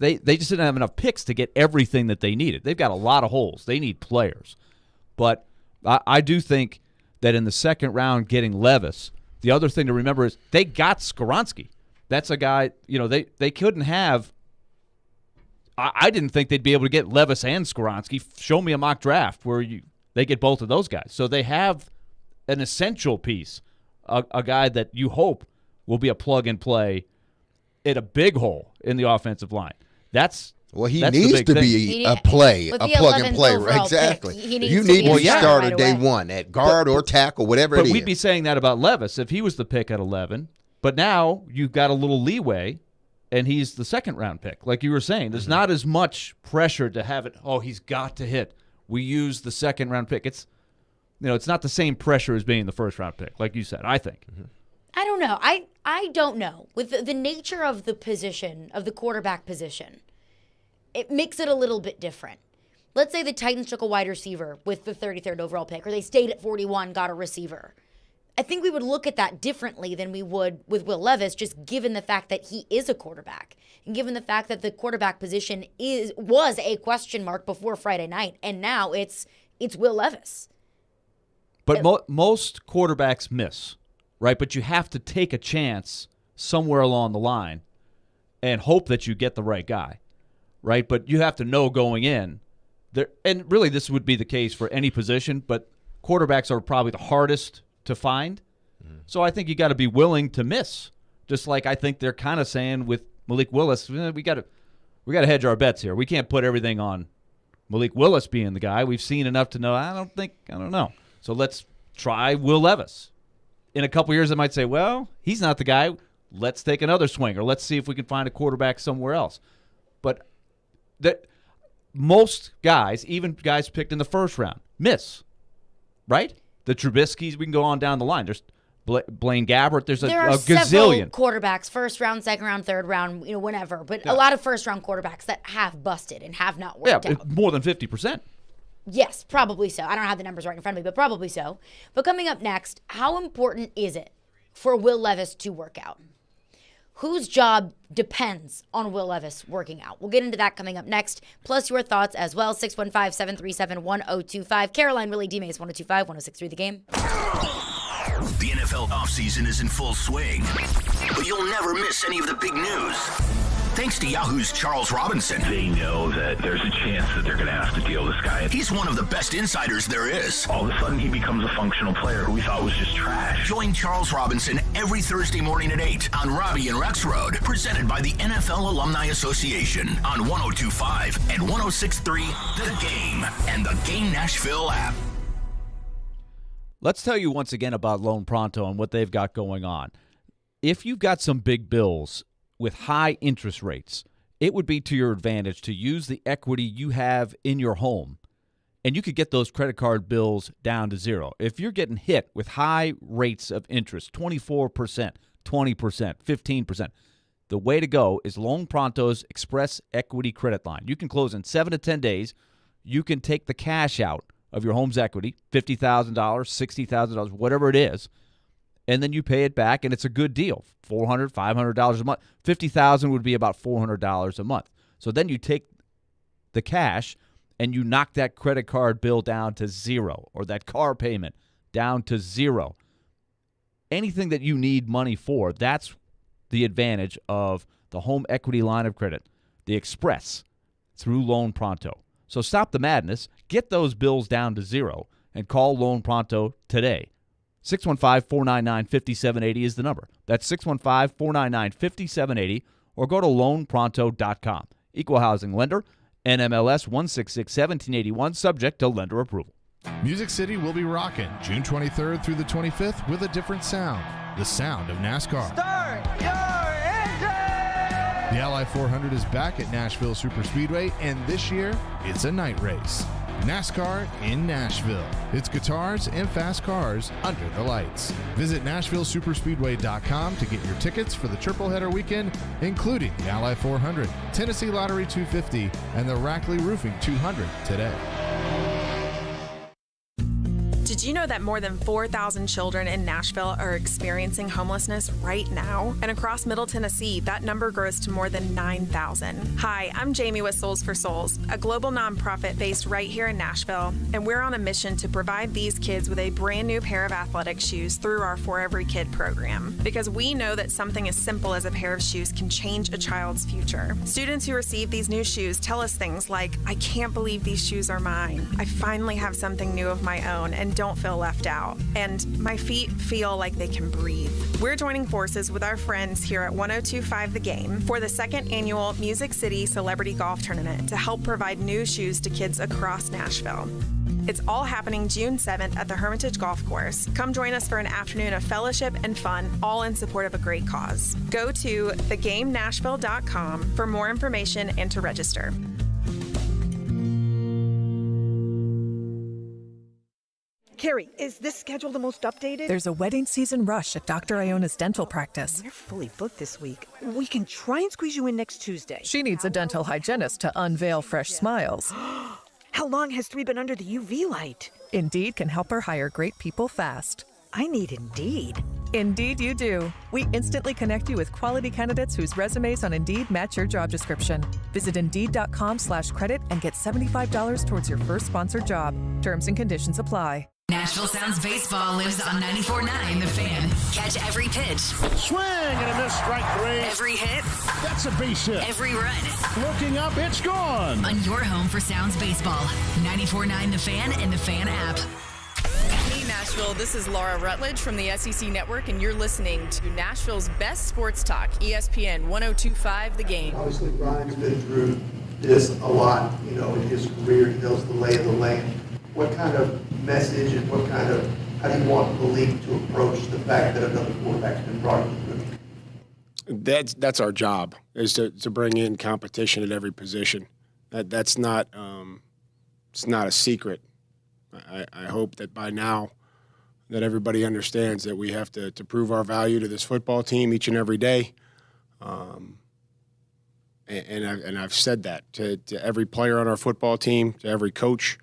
They just didn't have enough picks to get everything that they needed. They've got a lot of holes. They need players. But I do think that in the second round getting Levis, the other thing to remember is they got Skoronski. That's a guy, they couldn't have. I didn't think they'd be able to get Levis and Skoronski. Show me a mock draft where they get both of those guys. So they have an essential piece, a guy that you hope will be a plug-and-play at a big hole in the offensive line. That's Well, he That's the needs big to thing. be a plug-and-play. Exactly. You need to be starter day one at guard or tackle, whatever it is. But we'd be saying that about Levis if he was the pick at 11. But now you've got a little leeway, and he's the second-round pick. Like you were saying, there's not as much pressure to have it, he's got to hit. We use the second-round pick. It's not the same pressure as being the first-round pick, like you said, I think. I don't know. I don't know. With the nature of the position, of the quarterback position, it makes it a little bit different. Let's say the Titans took a wide receiver with the 33rd overall pick, or they stayed at 41, got a receiver. I think we would look at that differently than we would with Will Levis, just given the fact that he is a quarterback, and given the fact that the quarterback position was a question mark before Friday night, and now it's Will Levis. But most quarterbacks miss, right? But you have to take a chance somewhere along the line and hope that you get the right guy, right? But you have to know going in there, and really this would be the case for any position, but quarterbacks are probably the hardest to find. So I think you got to be willing to miss. Just like I think they're kind of saying with Malik Willis, we got to hedge our bets here. We can't put everything on Malik Willis being the guy. We've seen enough to know. I don't know. So let's try Will Levis. In a couple years, I might say, well, he's not the guy. Let's take another swing, or let's see if we can find a quarterback somewhere else. But that most guys, even guys picked in the first round, miss, right? The Trubiskys, we can go on down the line. There's Blaine Gabbert. There's there a are gazillion several quarterbacks, first round, second round, third round, whenever. But a lot of first round quarterbacks that have busted and have not worked out. More than 50%. Yes, probably so. I don't have the numbers right in front of me, but probably so. But coming up next, how important is it for Will Levis to work out? Whose job depends on Will Levis working out? We'll get into that coming up next, plus your thoughts as well. 615-737-1025. Caroline, Willy, D-Mase, 1025, 1063 The Game. The NFL offseason is in full swing, but you'll never miss any of the big news. Thanks to Yahoo's Charles Robinson. They know that there's a chance that they're going to have to deal this guy. He's one of the best insiders there is. All of a sudden, he becomes a functional player who we thought was just trash. Join Charles Robinson every Thursday morning at 8 on Robby and Rex Road, presented by the NFL Alumni Association on 102.5 and 106.3 The Game and the Game Nashville app. Let's tell you once again about Loan Pronto and what they've got going on. If you've got some big bills with high interest rates, it would be to your advantage to use the equity you have in your home, and you could get those credit card bills down to zero. If you're getting hit with high rates of interest, 24%, 20%, 15%, the way to go is Loan Pronto's Express Equity Credit Line. You can close in 7 to 10 days. You can take the cash out of your home's equity, $50,000, $60,000, whatever it is, and then you pay it back, and it's a good deal, $400, $500 a month. $50,000 would be about $400 a month. So then you take the cash and you knock that credit card bill down to zero, or that car payment down to zero. Anything that you need money for, that's the advantage of the home equity line of credit, the Express, through Loan Pronto. So stop the madness, get those bills down to zero, and call Loan Pronto today. 615-499-5780 is the number. That's 615-499-5780, or go to loanpronto.com. Equal housing lender, NMLS 166-1781, subject to lender approval. Music City will be rocking June 23rd through the 25th with a different sound, the sound of NASCAR. Start your engine! The Ally 400 is back at Nashville Superspeedway, and this year, it's a night race. NASCAR in Nashville. It's guitars and fast cars under the lights. Visit NashvilleSuperspeedway.com to get your tickets for the triple header weekend, including the Ally 400, Tennessee Lottery 250, and the Rackley Roofing 200 today. Did you know that more than 4,000 children in Nashville are experiencing homelessness right now? And across Middle Tennessee, that number grows to more than 9,000. Hi, I'm Jamie with Souls for Souls, a global nonprofit based right here in Nashville, and we're on a mission to provide these kids with a brand new pair of athletic shoes through our For Every Kid program. Because we know that something as simple as a pair of shoes can change a child's future. Students who receive these new shoes tell us things like, I can't believe these shoes are mine. I finally have something new of my own and don't don't feel left out, and my feet feel like they can breathe. We're joining forces with our friends here at 1025 The Game for the second annual Music City Celebrity Golf Tournament to help provide new shoes to kids across Nashville. It's all happening June 7th at the Hermitage Golf Course. Come join us for an afternoon of fellowship and fun, all in support of a great cause. Go to thegamenashville.com for more information and to register. Carrie, is this schedule the most updated? There's a wedding season rush at Dr. Iona's dental practice. We're fully booked this week. We can try and squeeze you in next Tuesday. She needs a dental hygienist to unveil fresh smiles. How long has 3 been under the UV light? Indeed can help her hire great people fast. I need Indeed. Indeed you do. We instantly connect you with quality candidates whose resumes on Indeed match your job description. Visit Indeed.com/credit and get $75 towards your first sponsored job. Terms and conditions apply. Nashville Sounds Baseball lives on 94.9 The Fan. Catch every pitch. Swing and a miss, strike 3. Every hit. That's a base hit. Every run. Looking up, it's gone. On your home for Sounds Baseball. 94.9 The Fan and The Fan app. Hey Nashville, this is Laura Rutledge from the SEC Network, and you're listening to Nashville's best sports talk, ESPN 1025 The Game. Obviously, Brian's been through this a lot, in his career. He knows the lay of the land. What kind of message and how do you want the league to approach the fact that another quarterback's been brought into the league? That's our job, is to bring in competition at every position. That's not it's not a secret. I hope that by now that everybody understands that we have to prove our value to this football team each and every day. And I've said that to every player on our football team, to every coach.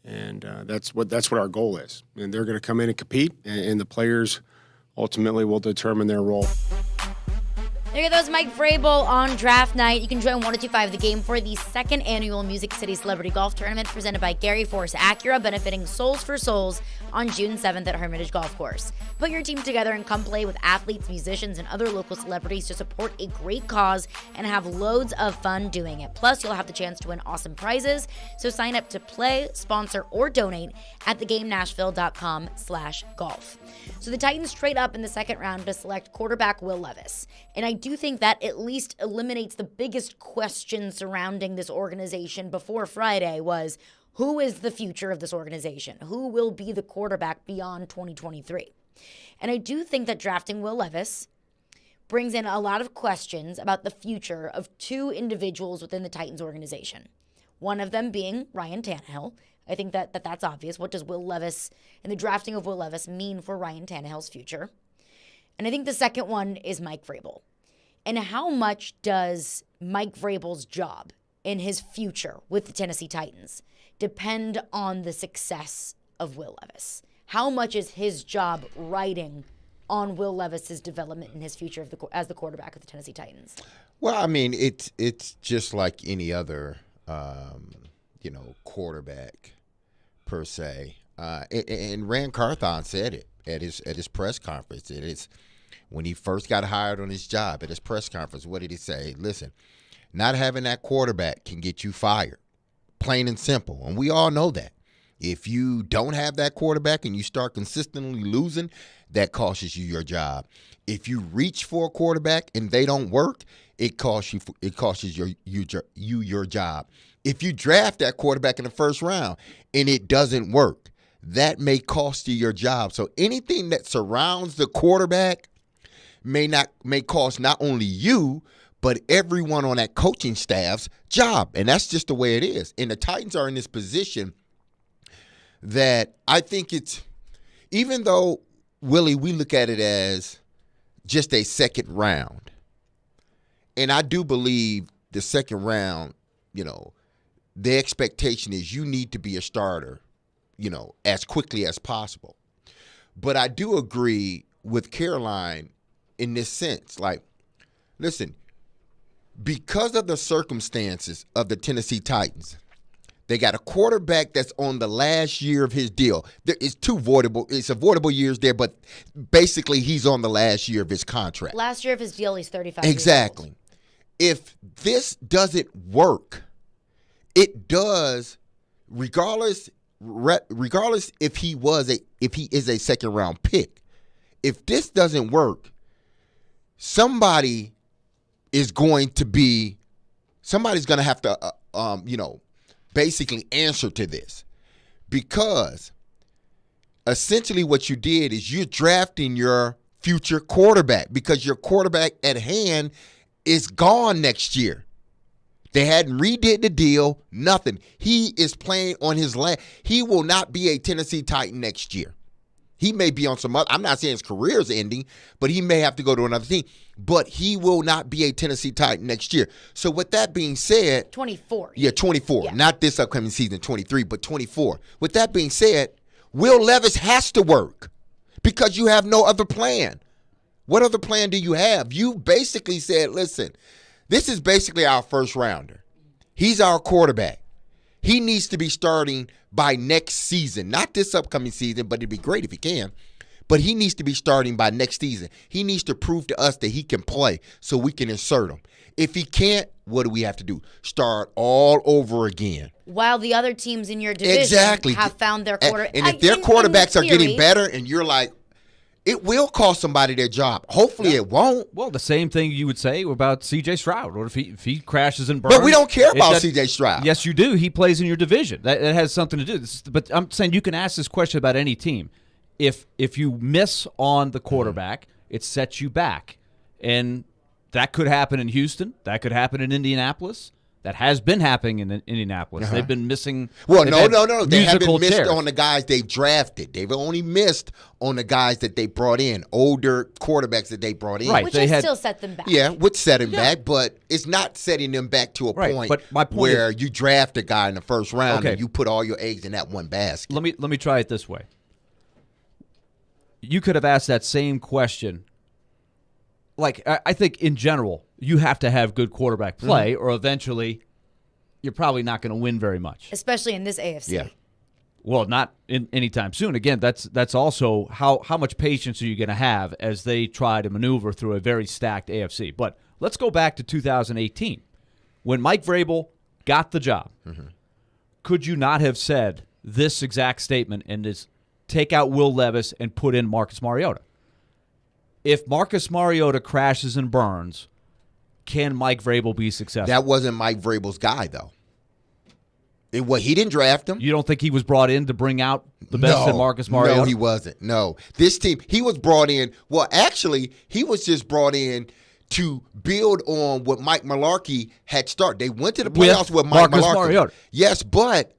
And that's what our goal is. And they're going to come in and compete, and the players ultimately will determine their role. There goes Mike Vrabel on draft night. You can join 1025 The Game for the second annual Music City Celebrity Golf Tournament presented by Gary Force Acura, benefiting Souls for Souls on June 7th at Hermitage Golf Course. Put your team together and come play with athletes, musicians, and other local celebrities to support a great cause and have loads of fun doing it. Plus, you'll have the chance to win awesome prizes. So sign up to play, sponsor, or donate at thegamenashville.com/golf. So the Titans trade up in the second round to select quarterback Will Levis. And I do think that at least eliminates the biggest question surrounding this organization before Friday was, who is the future of this organization? Who will be the quarterback beyond 2023? And I do think that drafting Will Levis brings in a lot of questions about the future of two individuals within the Titans organization. One of them being Ryan Tannehill. I think that's obvious. What does Will Levis and the drafting of Will Levis mean for Ryan Tannehill's future? And I think the second one is Mike Vrabel. And how much does Mike Vrabel's job in his future with the Tennessee Titans depend on the success of Will Levis? How much is his job riding on Will Levis's development in his future as the quarterback of the Tennessee Titans? Well, I mean, it's just like any other, quarterback per se. And Rand Carthon said it at his press conference. It is when he first got hired on his job at his press conference. What did he say? Listen, not having that quarterback can get you fired, plain and simple. And we all know that. If you don't have that quarterback and you start consistently losing, that costs you your job. If you reach for a quarterback and they don't work, it costs you your job. If you draft that quarterback in the first round and it doesn't work, that may cost you your job. So anything that surrounds the quarterback may cost not only you, but everyone on that coaching staff's job. And that's just the way it is. And the Titans are in this position that I think it's, even though, Willie, we look at it as just a second round. And I do believe the second round, the expectation is you need to be a starter, as quickly as possible. But I do agree with Caroline in this sense. Like, listen, because of the circumstances of the Tennessee Titans, they got a quarterback that's on the last year of his deal. There is it's avoidable years there, but basically he's on the last year of his contract. Last year of his deal, he's 35 Exactly. years old. If this doesn't work, it does, regardless if he was if he is a second-round pick. If this doesn't work, somebody's going to have to, basically answer to this, because essentially what you did is you're drafting your future quarterback, because your quarterback at hand is gone next year. They hadn't redid the deal, nothing. He is playing on his land. He will not be a Tennessee Titan next year. He may be on some other, I'm not saying his career is ending, but he may have to go to another team. But he will not be a Tennessee Titan next year. So with that being said. 24. Yeah, 24. Yeah. Not this upcoming season, 23, but 24. With that being said, Will Levis has to work because you have no other plan. What other plan do you have? You basically said, listen, this is basically our first rounder. He's our quarterback. He needs to be starting by next season. Not this upcoming season, but it'd be great if he can. But he needs to be starting by next season. He needs to prove to us that he can play so we can insert him. If he can't, what do we have to do? Start all over again. While the other teams in your division have found their quarterback. And if their quarterbacks are getting better and you're like, it will cost somebody their job. Hopefully it won't. Well, the same thing you would say about C.J. Stroud. Or if he crashes and burns. But we don't care about C.J. Stroud. Yes, you do. He plays in your division. That has something to do. But I'm saying you can ask this question about any team. If you miss on the quarterback, it sets you back. And that could happen in Houston. That could happen in Indianapolis. That has been happening in Indianapolis. They've been missing. Well, no. They haven't missed on the guys they've drafted. They've only missed on the guys that they brought in, older quarterbacks that they brought in. Right. Which has still set them back. Yeah, would set them back, but it's not setting them back to a point, but my point where is, you draft a guy in the first round and you put all your eggs in that one basket. Let me try it this way. You could have asked that same question. Like, I think in general, you have to have good quarterback play, or eventually you're probably not going to win very much. Especially in this AFC. Yeah. Well, not anytime soon. Again, that's also how much patience are you going to have as they try to maneuver through a very stacked AFC. But let's go back to 2018. When Mike Vrabel got the job, could you not have said this exact statement and is take out Will Levis and put in Marcus Mariota? If Marcus Mariota crashes and burns, can Mike Vrabel be successful? That wasn't Mike Vrabel's guy, though. He didn't draft him. You don't think he was brought in to bring out the best in Marcus Mariota? No, he wasn't. No. This team, he was brought in. Well, actually, he was just brought in to build on what Mike Mularkey had started. They went to the playoffs with Mike Mularkey. Yes, but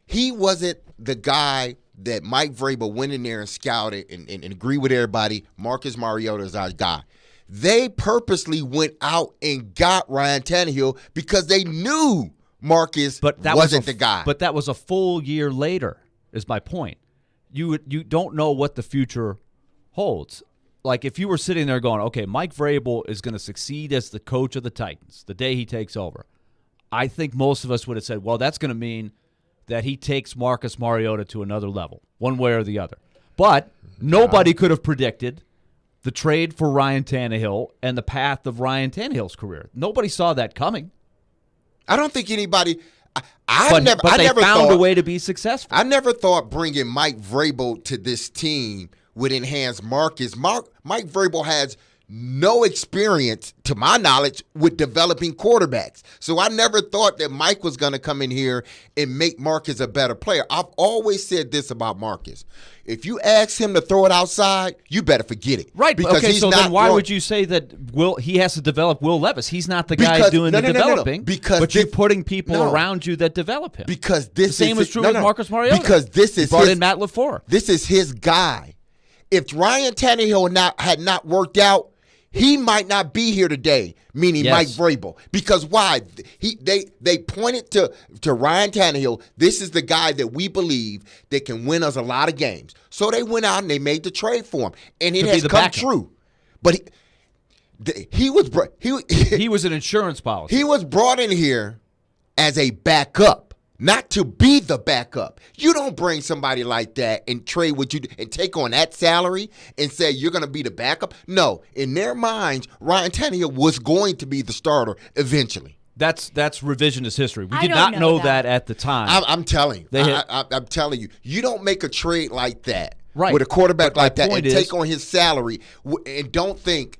he wasn't the guy that Mike Vrabel went in there and scouted and agreed with everybody. Marcus Mariota is our guy. They purposely went out and got Ryan Tannehill because they knew Marcus wasn't the guy. But that was a full year later, is my point. You don't know what the future holds. Like, if you were sitting there going, okay, Mike Vrabel is going to succeed as the coach of the Titans the day he takes over, I think most of us would have said, well, that's going to mean that he takes Marcus Mariota to another level, one way or the other. But nobody could have predicted the trade for Ryan Tannehill and the path of Ryan Tannehill's career. Nobody saw that coming. I don't think anybody. But they found a way to be successful. I never thought bringing Mike Vrabel to this team would enhance Marcus. Mike Vrabel has no experience, to my knowledge, with developing quarterbacks. So I never thought that Mike was going to come in here and make Marcus a better player. I've always said this about Marcus. If you ask him to throw it outside, you better forget it. Right. Because okay, so then why would you say that he has to develop Will Levis? He's not the guy doing the developing. But you're putting people around you that develop him. Because this the same is true with Marcus Mariota. Because this is brought in Matt LaFleur. This is his guy. If Ryan Tannehill had not worked out, he might not be here today, meaning Mike Vrabel. Because why? They pointed to Ryan Tannehill. This is the guy that we believe that can win us a lot of games. So they went out and they made the trade for him, and it has come true. But he was an insurance policy. He was brought in here as a backup. Not to be the backup. You don't bring somebody like that and trade with you and take on that salary and say you're going to be the backup. No, in their minds, Ryan Tannehill was going to be the starter eventually. That's revisionist history. We did not know that at the time. I'm telling you. I'm telling you. You don't make a trade like that with a quarterback like that and take on his salary and don't think,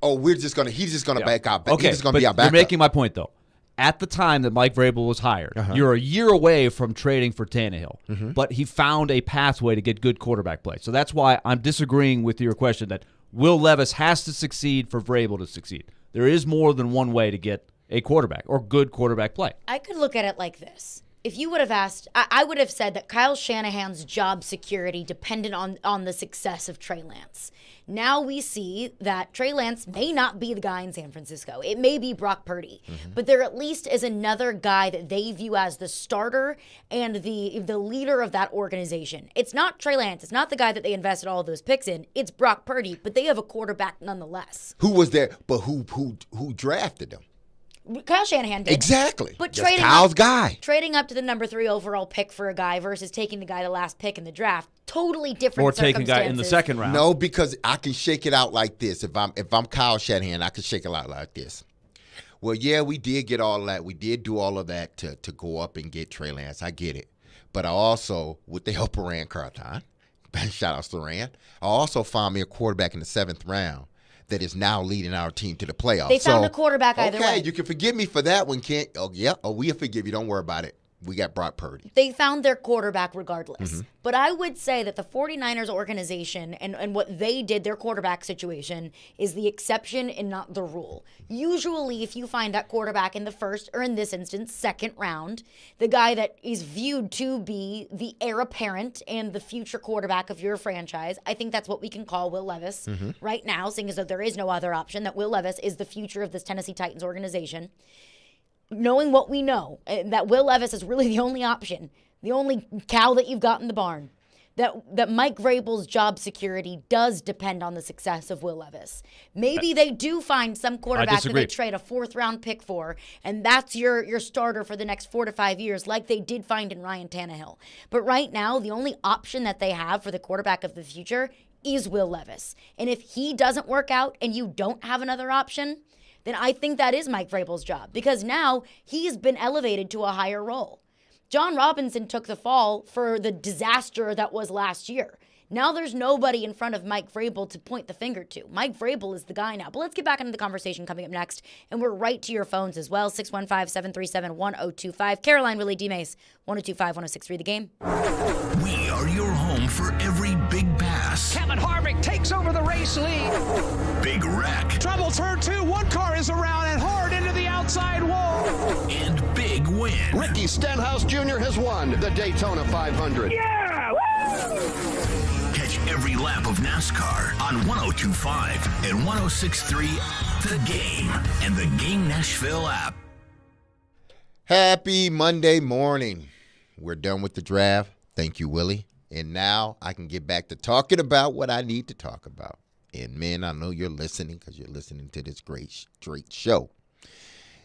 oh, he's just gonna back out. Okay, he's just gonna be our backup. You're making my point though. At the time that Mike Vrabel was hired, you're a year away from trading for Tannehill, but he found a pathway to get good quarterback play. So that's why I'm disagreeing with your question that Will Levis has to succeed for Vrabel to succeed. There is more than one way to get a quarterback or good quarterback play. I could look at it like this. If you would have asked, I would have said that Kyle Shanahan's job security depended on the success of Trey Lance. Now we see that Trey Lance may not be the guy in San Francisco. It may be Brock Purdy. But there at least is another guy that they view as the starter and the leader of that organization. It's not Trey Lance. It's not the guy that they invested all of those picks in. It's Brock Purdy. But they have a quarterback nonetheless. Who was there? But who drafted him? Kyle Shanahan did. Exactly. But that's Kyle's guy. Trading up to the number 3 overall pick for a guy versus taking the guy the last pick in the draft, totally different or taking a guy in the second round. No, because I can shake it out like this. If I'm Kyle Shanahan, I can shake it out like this. Well, yeah, we did get all of that. We did do all of that to go up and get Trey Lance. I get it. But I also, with the help of Rand Carthon, shout out to Rand, I also found me a quarterback in the 7th round that is now leading our team to the playoffs. They found a quarterback either way. Okay, you can forgive me for that one, Kent. Oh, yeah. Oh, we'll forgive you. Don't worry about it. We got Brock Purdy. They found their quarterback regardless. But I would say that the 49ers organization and what they did, their quarterback situation, is the exception and not the rule. Usually, if you find that quarterback in the first, or in this instance, second round, the guy that is viewed to be the heir apparent and the future quarterback of your franchise, I think that's what we can call Will Levis right now, seeing as though there is no other option, that Will Levis is the future of this Tennessee Titans organization. Knowing what we know, that Will Levis is really the only option, the only cow that you've got in the barn, that Mike Vrabel's job security does depend on the success of Will Levis. Maybe they do find some quarterback that they trade a 4th-round pick for, and that's your starter for the next 4 to 5 years, like they did find in Ryan Tannehill. But right now, the only option that they have for the quarterback of the future is Will Levis. And if he doesn't work out and you don't have another option, then I think that is Mike Vrabel's job, because now he's been elevated to a higher role. John Robinson took the fall for the disaster that was last year. Now there's nobody in front of Mike Vrabel to point the finger to. Mike Vrabel is the guy now. But let's get back into the conversation coming up next, and we're right to your phones as well, 615-737-1025. Caroline, Willy, D-Mase, 102.5, 106.3 The Game. We are your home for every big pass. Kevin Harvick takes over the race lead. Big wreck. Trouble turn 2. One car is around and hard into the outside wall. And big win. Ricky Stenhouse Jr. has won the Daytona 500. Yeah! Woo! Catch every lap of NASCAR on 102.5 and 106.3 The Game and the Game Nashville app. Happy Monday morning. We're done with the draft. Thank you, Willie. And now I can get back to talking about what I need to talk about. And, men, I know you're listening because you're listening to this great show.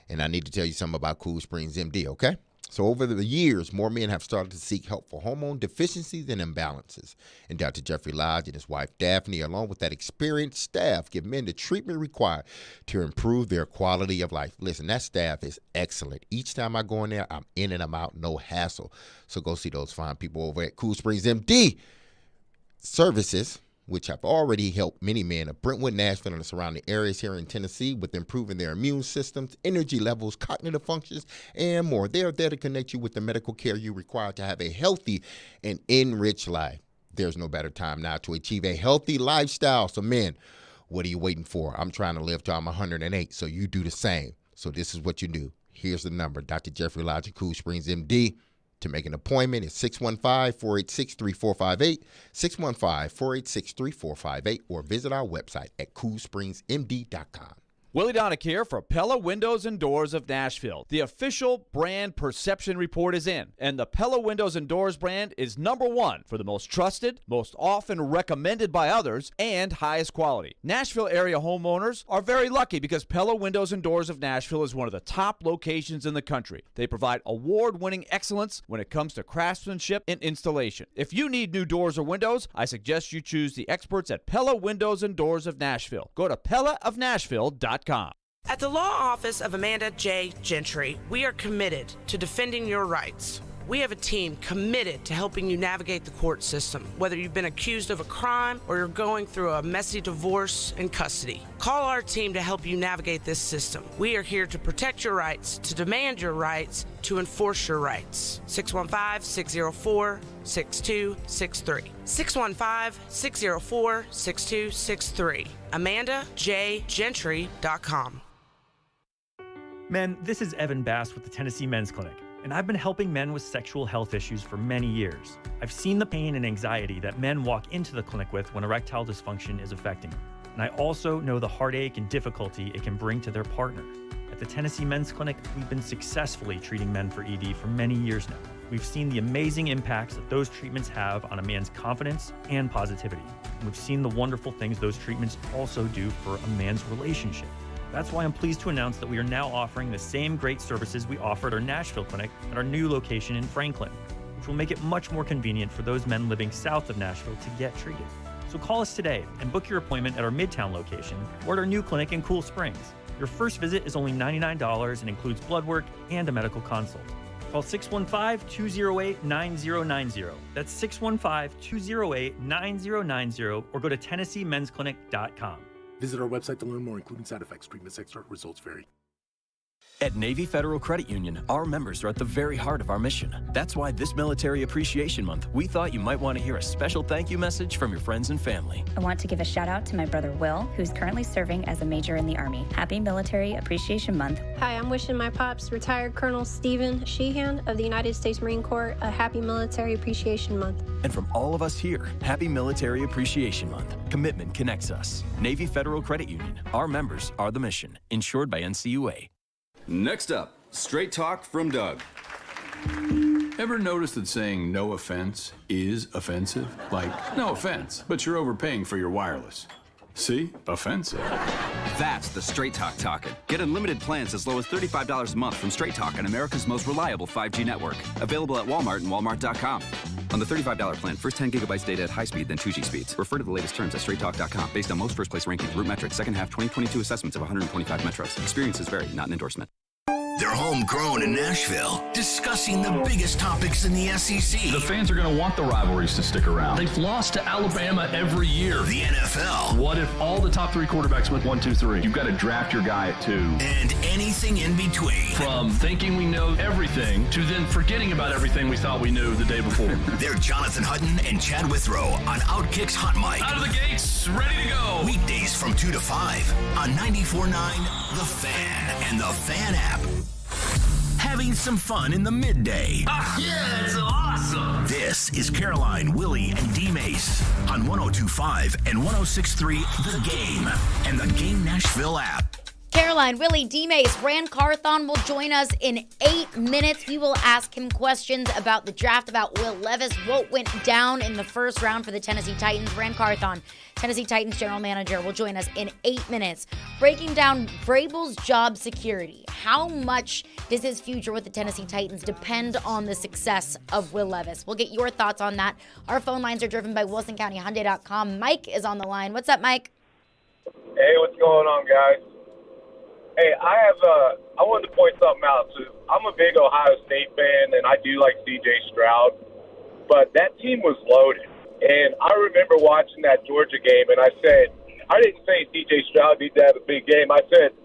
And I need to tell you something about Cool Springs MD, okay? So over the years, more men have started to seek help for hormone deficiencies and imbalances. And Dr. Jeffrey Lodge and his wife, Daphne, along with that experienced staff, give men the treatment required to improve their quality of life. Listen, that staff is excellent. Each time I go in there, I'm in and I'm out, no hassle. So go see those fine people over at Cool Springs MD Services, which have already helped many men of Brentwood, Nashville, and the surrounding areas here in Tennessee with improving their immune systems, energy levels, cognitive functions, and more. They are there to connect you with the medical care you require to have a healthy and enriched life. There's no better time now to achieve a healthy lifestyle. So, men, what are you waiting for? I'm trying to live till I'm 108, so you do the same. So this is what you do. Here's the number. Dr. Jeffrey Lodge, Cool Springs, MD. To make an appointment, it's 615-486-3458, 615-486-3458, or visit our website at coolspringsmd.com. Willie Donick here for Pella Windows and Doors of Nashville. The official brand perception report is in, and the Pella Windows and Doors brand is #1 for the most trusted, most often recommended by others, and highest quality. Nashville area homeowners are very lucky because Pella Windows and Doors of Nashville is one of the top locations in the country. They provide award-winning excellence when it comes to craftsmanship and installation. If you need new doors or windows, I suggest you choose the experts at Pella Windows and Doors of Nashville. Go to PellaofNashville.com. At the law office of Amanda J. Gentry, we are committed to defending your rights. We have a team committed to helping you navigate the court system, whether you've been accused of a crime or you're going through a messy divorce and custody. Call our team to help you navigate this system. We are here to protect your rights, to demand your rights, to enforce your rights. 615-604-6263. 615-604-6263. AmandaJGentry.com. Men, this is Evan Bass with the Tennessee Men's Clinic, and I've been helping men with sexual health issues for many years. I've seen the pain and anxiety that men walk into the clinic with when erectile dysfunction is affecting them. And I also know the heartache and difficulty it can bring to their partner. At the Tennessee Men's Clinic, we've been successfully treating men for ED for many years now. We've seen the amazing impacts that those treatments have on a man's confidence and positivity. And we've seen the wonderful things those treatments also do for a man's relationship. That's why I'm pleased to announce that we are now offering the same great services we offer at our Nashville clinic at our new location in Franklin, which will make it much more convenient for those men living south of Nashville to get treated. So call us today and book your appointment at our Midtown location or at our new clinic in Cool Springs. Your first visit is only $99 and includes blood work and a medical consult. Call 615-208-9090. That's 615-208-9090 or go to TennesseeMen'sClinic.com. Visit our website to learn more, including side effects, treatments, extra results vary. At Navy Federal Credit Union, our members are at the very heart of our mission. That's why this Military Appreciation Month, we thought you might want to hear a special thank you message from your friends and family. I want to give a shout out to my brother Will, who's currently serving as a major in the Army. Happy Military Appreciation Month. Hi, I'm wishing my pops, retired Colonel Stephen Sheehan of the United States Marine Corps, a happy Military Appreciation Month. And from all of us here, happy Military Appreciation Month. Commitment connects us. Navy Federal Credit Union. Our members are the mission. Insured by NCUA. Next up, straight talk from Doug. Ever notice that saying no offense is offensive? Like, no offense, but you're overpaying for your wireless. See? Offensive. That's the Straight Talk talking. Get unlimited plans as low as $35 a month from Straight Talk on America's most reliable 5G network. Available at Walmart and Walmart.com. On the $35 plan, first 10 gigabytes data at high speed, then 2G speeds. Refer to the latest terms at straighttalk.com. Based on most first place rankings, root metrics, second half 2022 assessments of 125 metros. Experiences vary, not an endorsement. They're homegrown in Nashville, discussing the biggest topics in the SEC. The fans are going to want the rivalries to stick around. They've lost to Alabama every year. The NFL. What if all the top 3 quarterbacks went 1, 2, 3? You've got to draft your guy at 2. And anything in between. From thinking we know everything to then forgetting about everything we thought we knew the day before. They're Jonathan Hutton and Chad Withrow on Outkick's Hot Mic. Out of the gates, ready to go. Weekdays from 2 to 5 on 94.9 The Fan and The Fan app. Having some fun in the midday. Yeah, it's awesome. This is Caroline, Willy, and D-Mase on 102.5 and 106.3 The Game and the Game Nashville app. Caroline, Willy, D-Mase, Rand Carthon will join us in 8 minutes. We will ask him questions about the draft, about Will Levis, what went down in the first round for the Tennessee Titans. Rand Carthon, Tennessee Titans general manager, will join us in 8 minutes, breaking down Vrabel's job security. How much does his future with the Tennessee Titans depend on the success of Will Levis? We'll get your thoughts on that. Our phone lines are driven by WilsonCountyHyundai.com. Mike is on the line. What's up, Mike? Hey, what's going on, guys? Hey, I wanted to point something out. So I'm a big Ohio State fan, and I do like C.J. Stroud, but that team was loaded. And I remember watching that Georgia game, and I didn't say C.J. Stroud needs to have a big game. I said,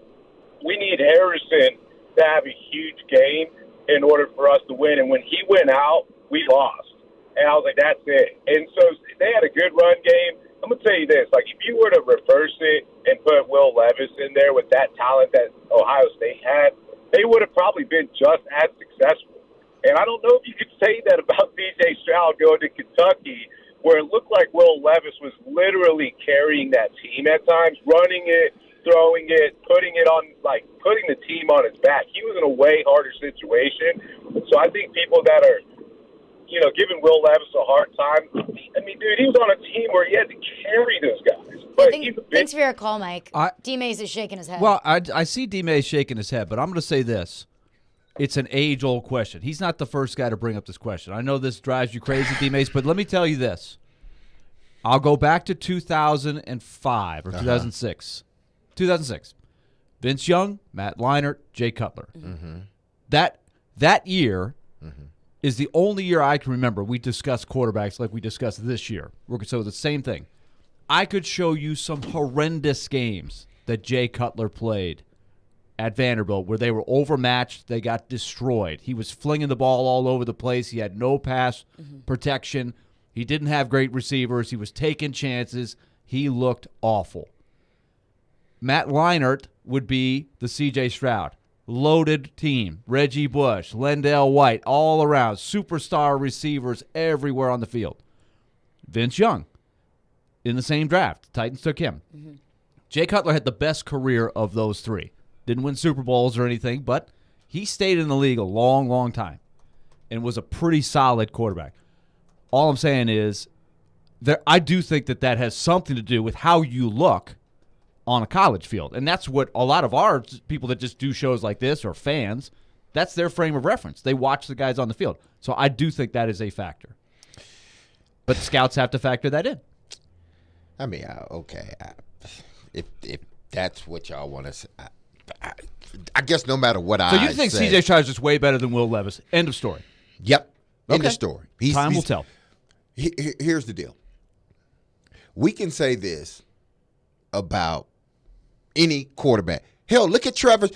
we need Harrison to have a huge game in order for us to win. And when he went out, we lost. And I was like, that's it. And so they had a good run game. I'm going to tell you this, like if you were to reverse it and put Will Levis in there with that talent that Ohio State had, they would have probably been just as successful. And I don't know if you could say that about C.J. Stroud going to Kentucky, where it looked like Will Levis was literally carrying that team at times, running it, throwing it, putting the team on his back. He was in a way harder situation. So I think people that are, giving Will Levis a hard time, I mean, dude, he was on a team where he had to carry those guys. But thanks for your call, Mike. D-Mase is shaking his head. Well, I see D-Mase shaking his head, but I'm going to say this. It's an age-old question. He's not the first guy to bring up this question. I know this drives you crazy, D-Mase, but let me tell you this. I'll go back to 2005 or 2006. 2006. Vince Young, Matt Leinart, Jay Cutler. Mm-hmm. That year is the only year I can remember we discussed quarterbacks like we discussed this year. So the same thing. I could show you some horrendous games that Jay Cutler played at Vanderbilt where they were overmatched. They got destroyed. He was flinging the ball all over the place. He had no pass protection. He didn't have great receivers. He was taking chances. He looked awful. Matt Leinart would be the C.J. Stroud. Loaded team. Reggie Bush, Lendell White, all around. Superstar receivers everywhere on the field. Vince Young in the same draft. The Titans took him. Jay Cutler had the best career of those three. Didn't win Super Bowls or anything, but he stayed in the league a long, long time and was a pretty solid quarterback. All I'm saying is I do think that has something to do with how you look on a college field. And that's what a lot of our people that just do shows like this or fans, that's their frame of reference. They watch the guys on the field. So I do think that is a factor. But the scouts have to factor that in. I mean, okay. If that's what y'all want to say, I guess no matter what So you think C.J. Stroud is just way better than Will Levis? End of story. Yep. Okay. End of story. Time will tell. Here's the deal. We can say this about any quarterback. Hell, look at Trevor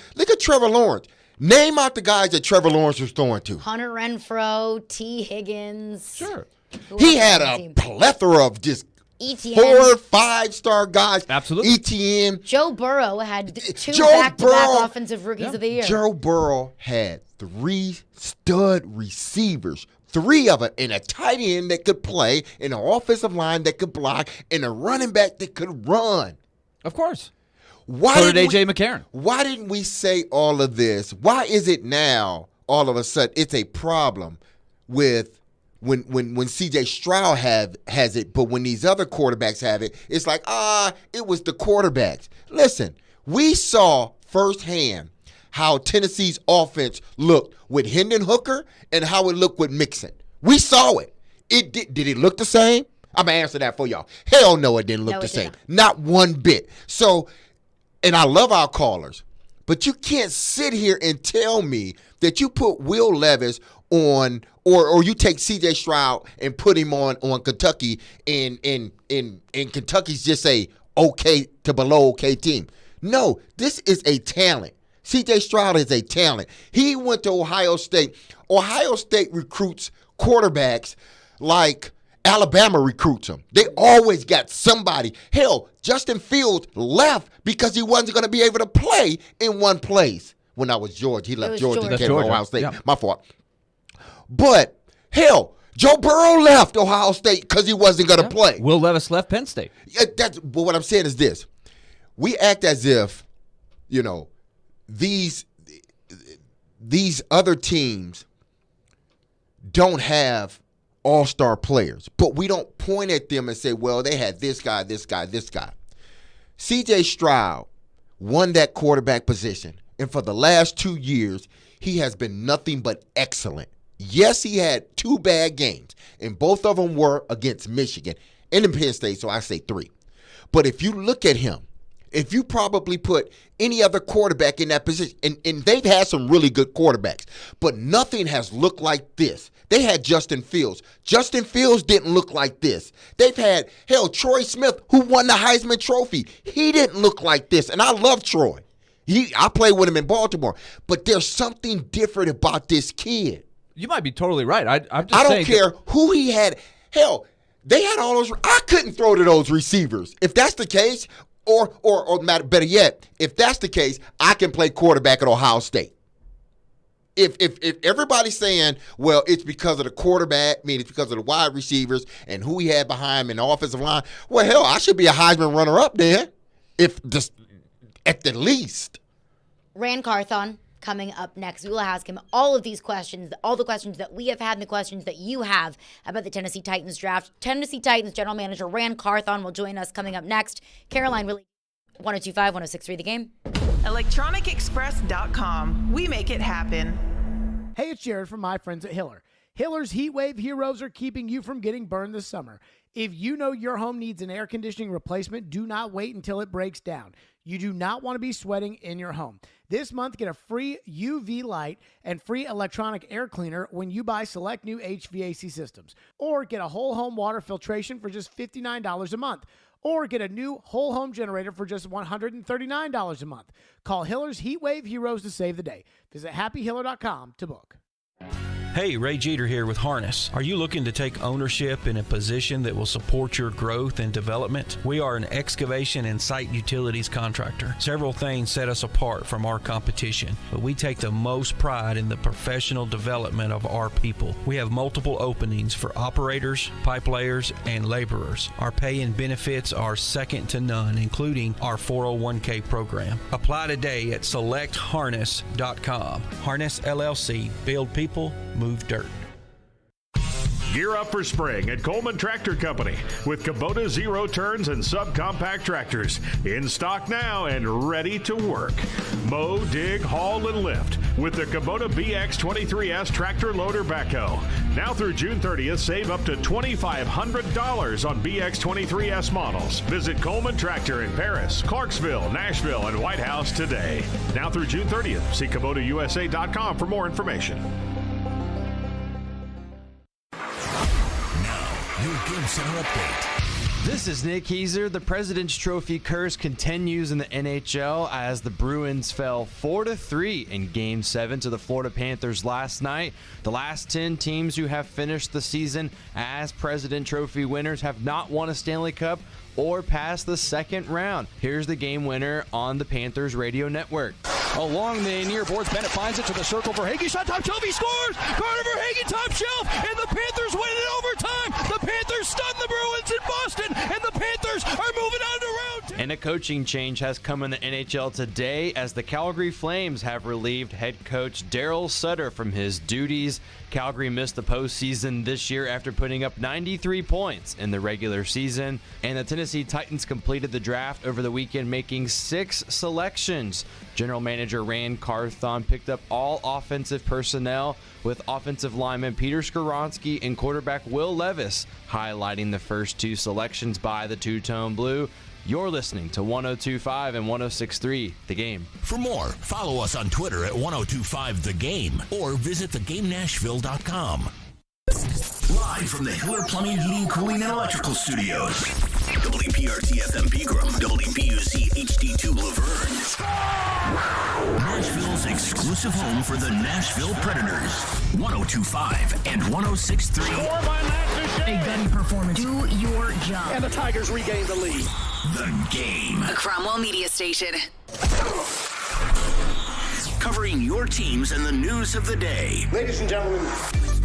Lawrence. Name out the guys that Trevor Lawrence was throwing to. Hunter Renfrow, T. Higgins. Sure. He had a plethora of just ETN. 4- or 5-star guys. Absolutely. ETN. Joe Burrow had two back-to-back offensive rookies of the year. Joe Burrow had 3 stud receivers. 3 of them, and a tight end that could play, and an offensive line that could block, and a running back that could run. Of course. So did A.J. McCarron. Why didn't we say all of this? Why is it now, all of a sudden, it's a problem with when C.J. Stroud has it, but when these other quarterbacks have it, it's like, it was the quarterbacks. Listen, we saw firsthand how Tennessee's offense looked with Hendon Hooker and how it looked with Mixon. We saw it. Did it look the same? I'm going to answer that for y'all. Hell no, it didn't look the same. Not one bit. So, and I love our callers, but you can't sit here and tell me that you put Will Levis on or you take C.J. Stroud and put him on Kentucky and Kentucky's just a okay to below okay team. No, this is a talent. C.J. Stroud is a talent. He went to Ohio State. Ohio State recruits quarterbacks like Alabama recruits them. They always got somebody. Hell, Justin Fields left because he wasn't going to be able to play in one place. When I was Georgia, he left Georgia to Ohio State. Yeah. My fault. But, hell, Joe Burrow left Ohio State because he wasn't going to play. Will Levis left Penn State. Yeah, but what I'm saying is this. We act as if, these other teams don't have all-star players, but we don't point at them and say, well, they had this guy, this guy, this guy. C.J. Stroud won that quarterback position, and for the last 2 years, he has been nothing but excellent. Yes, he had 2 bad games, and both of them were against Michigan and in Penn State, so I say 3. But if you look at him, if you probably put any other quarterback in that position, and they've had some really good quarterbacks, but nothing has looked like this. They had Justin Fields. Justin Fields didn't look like this. They've had, Troy Smith, who won the Heisman Trophy. He didn't look like this, and I love Troy. I played with him in Baltimore, but there's something different about this kid. You might be totally right. I don't care who he had. Hell, they had all those. I couldn't throw to those receivers. If that's the case, or better yet, if that's the case, I can play quarterback at Ohio State. If everybody's saying, well, it's because of the quarterback, it's because of the wide receivers and who he had behind him in the offensive line, well, hell, I should be a Heisman runner-up there, if just at the least. Rand Carthon coming up next. We will ask him all of these questions, all the questions that we have had and the questions that you have about the Tennessee Titans draft. Tennessee Titans General Manager Rand Carthon will join us coming up next. Caroline, Willy, 102.5, 106.3 The Game. ElectronicExpress.com. We make it happen. Hey, it's Jared from my friends at Hiller. Hiller's Heat Wave Heroes are keeping you from getting burned this summer. If you know your home needs an air conditioning replacement, do not wait until it breaks down. You do not want to be sweating in your home. This month, get a free UV light and free electronic air cleaner when you buy select new HVAC systems. Or get a whole home water filtration for just $59 a month. Or get a new whole home generator for just $139 a month. Call Hiller's Heatwave Heroes to save the day. Visit happyhiller.com to book. Hey, Ray Jeter here with Harness. Are you looking to take ownership in a position that will support your growth and development? We are an excavation and site utilities contractor. Several things set us apart from our competition, but we take the most pride in the professional development of our people. We have multiple openings for operators, pipe layers, and laborers. Our pay and benefits are second to none, including our 401k program. Apply today at selectharness.com. Harness LLC. Build people, move dirt. Gear up for spring at Coleman Tractor Company with Kubota zero turns and subcompact tractors in stock now and ready to work. Mow, dig, haul, and lift with the Kubota BX23S tractor loader backhoe. Now through June 30th, save up to $2,500 on BX23S models. Visit Coleman Tractor in Paris, Clarksville, Nashville, and White House today. Now through June 30th. See KubotaUSA.com for more information. Your Game Center update. This is Nick Heiser. The President's Trophy curse continues in the NHL as the Bruins fell 4-3 in Game 7 to the Florida Panthers last night. The last 10 teams who have finished the season as President Trophy winners have not won a Stanley Cup or passed the second round. Here's the game winner on the Panthers radio network. Along the near boards, Bennett finds it to the circle. Verhaeghe shot top shelf. He scores. Carter Verhaeghe top shelf, and the Panthers win it in overtime. The Panthers stun the Bruins in Boston, and the Panthers are moving on to round 2. And a coaching change has come in the NHL today as the Calgary Flames have relieved head coach Daryl Sutter from his duties. Calgary missed the postseason this year after putting up 93 points in the regular season. And the Tennessee Titans completed the draft over the weekend, making 6 selections. General manager Rand Carthon picked up all offensive personnel, with offensive lineman Peter Skoronski and quarterback Will Levis highlighting the first 2 selections by the Two-Tone Blue. You're listening to 102.5 and 106.3 The Game. For more, follow us on Twitter at 102.5 The Game or visit thegamenashville.com. Live from the Hiller Plumbing, Heating, Cooling, and Electrical Studios. WPRT-FM Pegram, WPUC HD2 Laverne. Nashville's exclusive home for the Nashville Predators. 102.5 and 106.3. A gunny performance. Do your job. And the Tigers regain the lead. The Game. A Cromwell Media Station. Covering your teams and the news of the day. Ladies and gentlemen.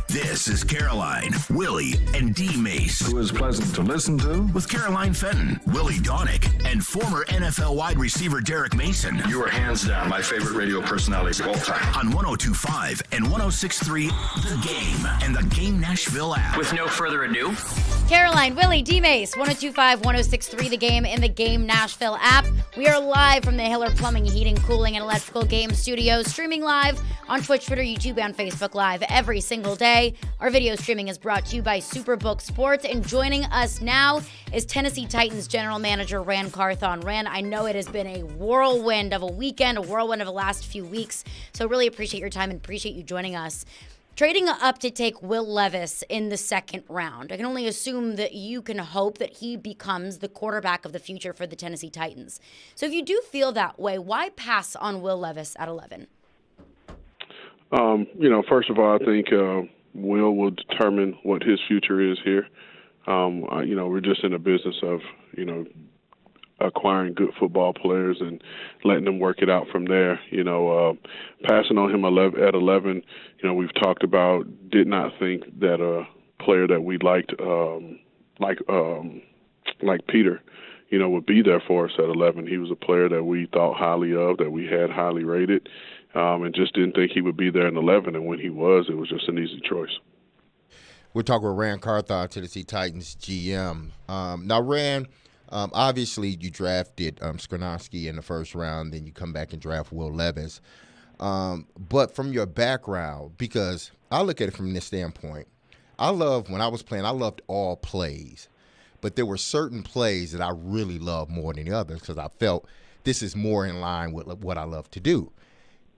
This is Caroline, Willy, and D-Mase. Who is pleasant to listen to. With Caroline Fenton, Willie Donick, and former NFL wide receiver Derek Mason. You are hands down my favorite radio personalities of all time. On 102.5 and 106.3 The Game and the Game Nashville app. With no further ado, Caroline, Willy, D-Mase, 102.5, 106.3 The Game and the Game Nashville app. We are live from the Hiller Plumbing, Heating, Cooling, and Electrical Game Studios, streaming live on Twitch, Twitter, YouTube, and Facebook Live every single day. Our video streaming is brought to you by Superbook Sports, and joining us now is Tennessee Titans General Manager Rand Carthon. Rand, I know it has been a whirlwind of a weekend, a whirlwind of the last few weeks, so really appreciate your time and appreciate you joining us. Trading up to take Will Levis in the second round, I can only assume that you can hope that he becomes the quarterback of the future for the Tennessee Titans. So if you do feel that way, why pass on Will Levis at 11? First of all, I think Will determine what his future is here. We're just in the business of, acquiring good football players and letting them work it out from there. Passing on him at 11, we've talked about, did not think that a player that we liked, like Peter, would be there for us at 11. He was a player that we thought highly of, that we had highly rated, and just didn't think he would be there in 11. And when he was, it was just an easy choice. We're talking with Rand Carthon, Tennessee Titans GM. Now, Rand, obviously you drafted Skoronski in the first round, then you come back and draft Will Levis. But from your background, because I look at it from this standpoint, when I was playing, I loved all plays. But there were certain plays that I really loved more than the others because I felt this is more in line with what I love to do.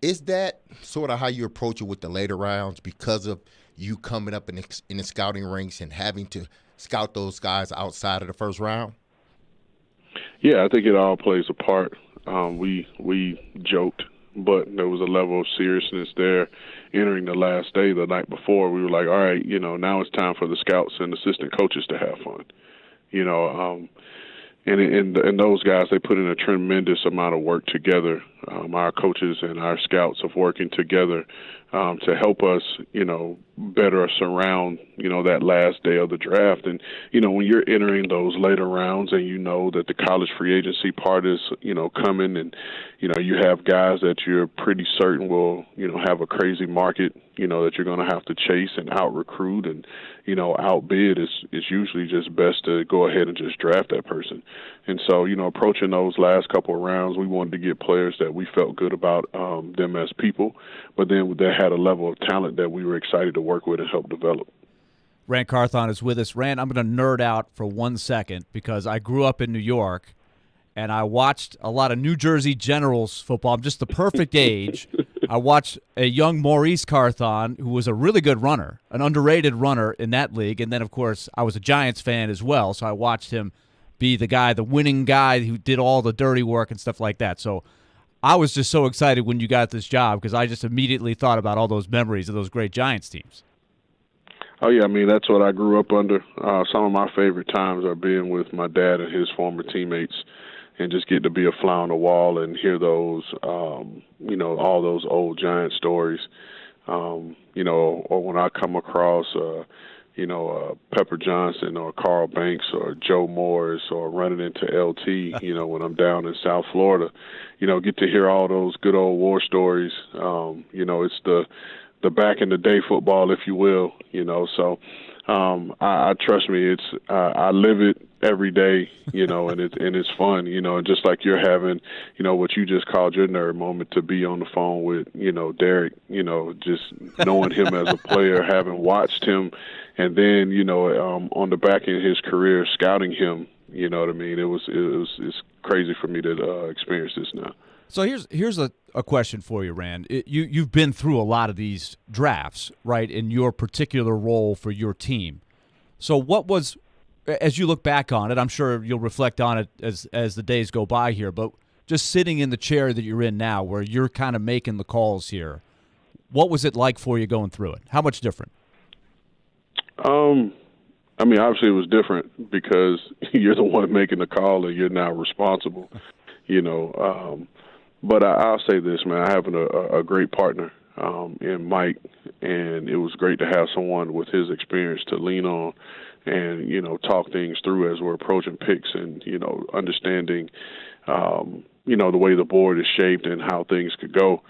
Is that sort of how you approach it with the later rounds because of you coming up in the scouting ranks and having to scout those guys outside of the first round? Yeah, I think it all plays a part. We joked, but there was a level of seriousness there entering the last day. The night before, we were like, all right, now it's time for the scouts and assistant coaches to have fun. And those guys, they put in a tremendous amount of work together. Our coaches and our scouts of working together to help us, better us around, that last day of the draft. And, when you're entering those later rounds and you know that the college free agency part is, coming and, you have guys that you're pretty certain will, have a crazy market, that you're going to have to chase and out-recruit and, outbid, it's usually just best to go ahead and just draft that person. And so, approaching those last couple of rounds, we wanted to get players that we felt good about them as people, but then they had a level of talent that we were excited to work with and help develop. Ran Carthon is with us. Ran, I'm going to nerd out for 1 second because I grew up in New York, and I watched a lot of New Jersey Generals football. I'm just the perfect age. I watched a young Maurice Carthon, who was a really good runner, an underrated runner in that league. And then, of course, I was a Giants fan as well, so I watched him be the guy, the winning guy who did all the dirty work and stuff like that. So I was just so excited when you got this job because I just immediately thought about all those memories of those great Giants teams. Oh, yeah, that's what I grew up under. Some of my favorite times are being with my dad and his former teammates and just get to be a fly on the wall and hear those, all those old Giant stories, or when I come across, Pepper Johnson or Carl Banks or Joe Morris or running into LT, when I'm down in South Florida, get to hear all those good old war stories. It's the back in the day football, if you will, so I trust me, I live it every day, and it's fun, and just like you're having, what you just called your nerd moment to be on the phone with, Derek, just knowing him as a player, having watched him, and then, on the back end of his career, scouting him, you know what I mean? It's crazy for me to experience this now. So here's a question for you, Rand. You've been through a lot of these drafts, right, in your particular role for your team. So what was, as you look back on it, I'm sure you'll reflect on it as the days go by here, but just sitting in the chair that you're in now where you're kind of making the calls here, what was it like for you going through it? How much different? Obviously it was different because you're the one making the call and you're now responsible, But I'll say this, man, I have a great partner in Mike, and it was great to have someone with his experience to lean on and, talk things through as we're approaching picks and, understanding, the way the board is shaped and how things could go.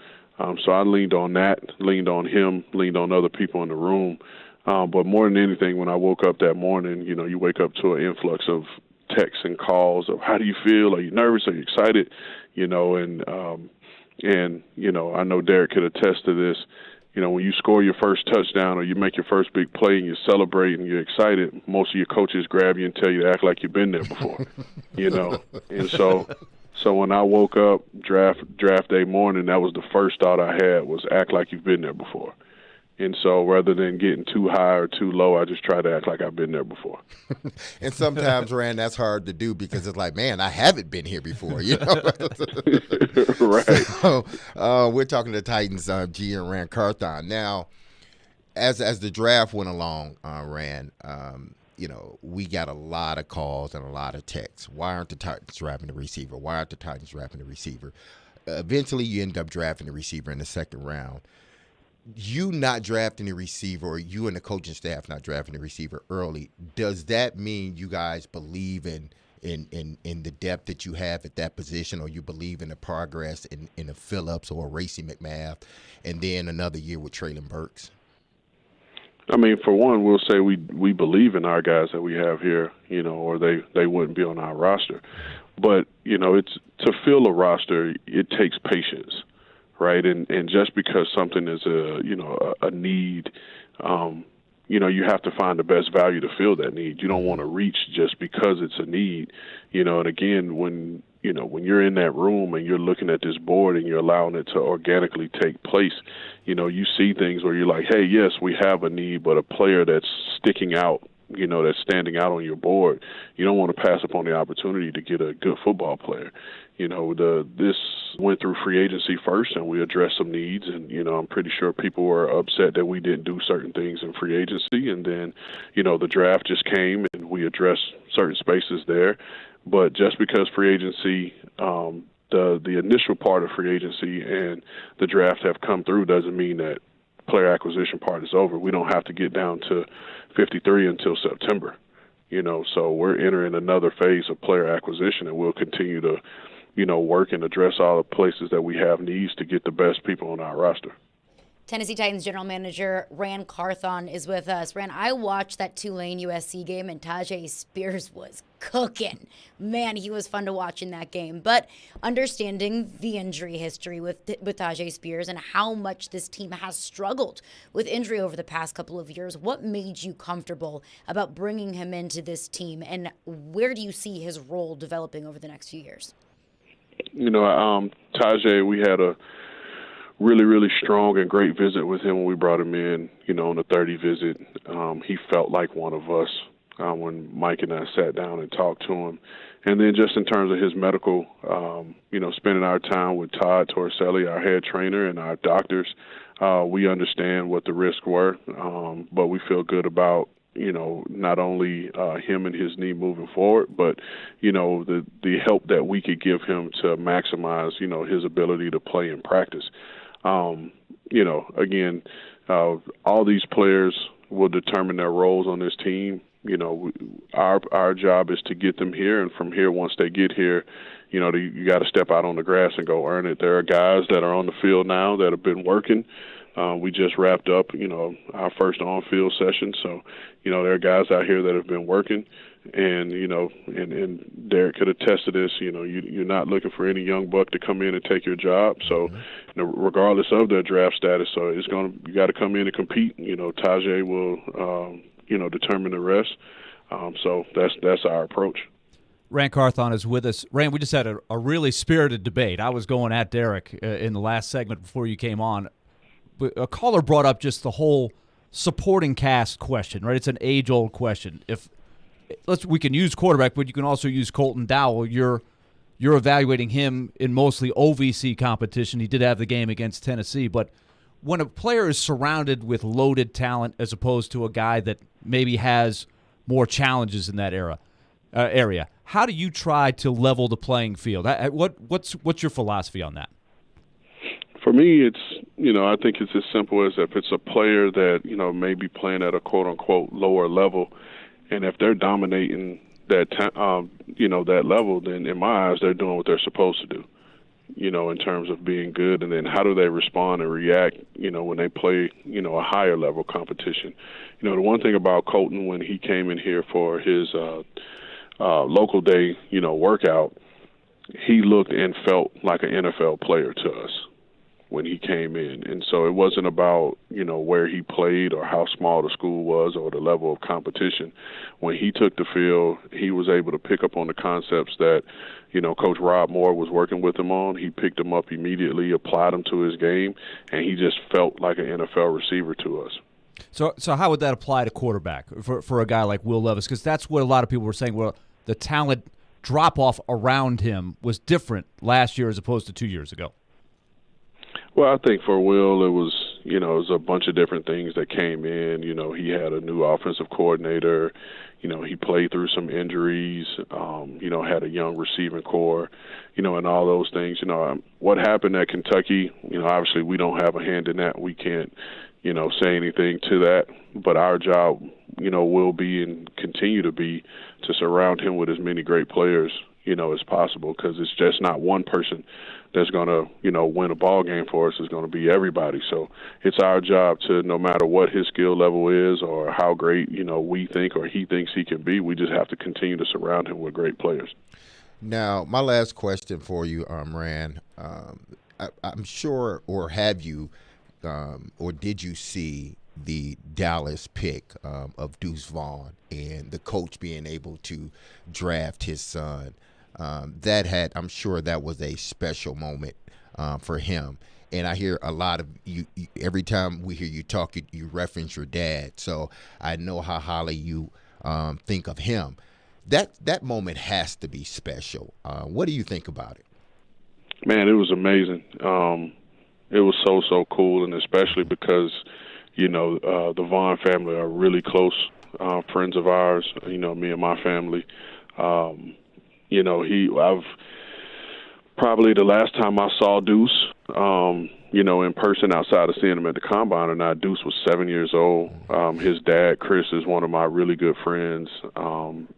So I leaned on that, leaned on him, leaned on other people in the room. But more than anything, when I woke up that morning, you wake up to an influx of texts and calls of how do you feel? Are you nervous? Are you excited? I know Derek could attest to this. When you score your first touchdown or you make your first big play and you celebrate and you're excited, most of your coaches grab you and tell you to act like you've been there before, And so when I woke up draft day morning, that was the first thought I had was act like you've been there before. And so rather than getting too high or too low, I just try to act like I've been there before. And sometimes, Rand, that's hard to do because it's like, man, I haven't been here before, Right. So we're talking to Titans GM Ran Carthon. Now, as the draft went along, Rand, we got a lot of calls and a lot of texts. Why aren't the Titans drafting the receiver? Why aren't the Titans drafting the receiver? Eventually, you end up drafting the receiver in the second round. You not drafting the receiver or you and the coaching staff not drafting the receiver early, does that mean you guys believe in the depth that you have at that position, or you believe in the progress in a Phillips or a Racy McMath and then another year with Traylon Burks? For one, we'll say we believe in our guys that we have here, or they wouldn't be on our roster. But, it's to fill a roster, it takes patience. Right, and just because something is a need, you have to find the best value to fill that need. You don't want to reach just because it's a need, And again, when when you're in that room and you're looking at this board and you're allowing it to organically take place, you see things where you're like, hey, yes, we have a need, but a player that's sticking out, that's standing out on your board, you don't want to pass up on the opportunity to get a good football player. This went through free agency first, and we addressed some needs, and I'm pretty sure people were upset that we didn't do certain things in free agency, and then the draft just came and we addressed certain spaces there. But just because free agency, the initial part of free agency and the draft have come through doesn't mean that player acquisition part is over. We don't have to get down to 53 until September, so we're entering another phase of player acquisition, and we'll continue to, work and address all the places that we have needs to get the best people on our roster. Tennessee Titans general manager Ran Carthon is with us. Ran, I watched that Tulane USC game, and Tyjae Spears was cooking. Man, he was fun to watch in that game. But understanding the injury history with Tyjae Spears and how much this team has struggled with injury over the past couple of years, what made you comfortable about bringing him into this team, and where do you see his role developing over the next few years? Tyjae, we had a really, really strong and great visit with him when we brought him in, on the 30 visit. He felt like one of us when Mike and I sat down and talked to him. And then just in terms of his medical, spending our time with Todd Torricelli, our head trainer, and our doctors, we understand what the risks were, but we feel good about, not only him and his knee moving forward, but, the help that we could give him to maximize, his ability to play in practice. Again, all these players will determine their roles on this team. Our job is to get them here, and from here, once they get here, you got to step out on the grass and go earn it. There are guys that are on the field now that have been working. We just wrapped up, our first on-field session. So, there are guys out here that have been working, and, and Derek could attest to this, you're not looking for any young buck to come in and take your job. So, regardless of their draft status, you got to come in and compete. Tyjae will, determine the rest. So that's our approach. Ran Carthon is with us. Ran, we just had a really spirited debate. I was going at Derek in the last segment before you came on. A caller brought up just the whole supporting cast question, right? It's an age-old question. We can use quarterback, but you can also use Colton Dowell. You're evaluating him in mostly OVC competition. He did have the game against Tennessee, but when a player is surrounded with loaded talent as opposed to a guy that maybe has more challenges in that area, how do you try to level the playing field? What's your philosophy on that? For me, it's, I think it's as simple as if it's a player that, may be playing at a quote-unquote lower level, and if they're dominating that, that level, then in my eyes, they're doing what they're supposed to do, in terms of being good. And then how do they respond and react, when they play, a higher level competition? The one thing about Colton, when he came in here for his local day, workout, he looked and felt like an NFL player to us when he came in. And so it wasn't about, where he played or how small the school was or the level of competition. When he took the field, he was able to pick up on the concepts that, Coach Rob Moore was working with him on. He picked them up immediately, applied them to his game, and he just felt like an NFL receiver to us. So how would that apply to quarterback for a guy like Will Levis? Because that's what a lot of people were saying. Well, the talent drop-off around him was different last year as opposed to 2 years ago. Well, I think for Will, it was a bunch of different things that came in. He had a new offensive coordinator. He played through some injuries, had a young receiving core, and all those things. What happened at Kentucky, obviously we don't have a hand in that. We can't, say anything to that. But our job, will be and continue to be to surround him with as many great players, as possible, because it's just not one person that's going to, win a ball game for us. It's going to be everybody. So it's our job to, no matter what his skill level is or how great, we think or he thinks he can be, we just have to continue to surround him with great players. Now, my last question for you, Ran, I'm sure, or have you, or did you see the Dallas pick of Deuce Vaughn and the coach being able to draft his son I'm sure that was a special moment for him. And I hear a lot of you every time we hear you talk, you reference your dad. So I know how highly you think of him. That moment has to be special. What do you think about it? Man, it was amazing. It was so cool, and especially because, the Vaughn family are really close friends of ours, me and my family. I've probably the last time I saw Deuce, in person outside of seeing him at the combine or not, Deuce was 7 years old. His dad, Chris, is one of my really good friends.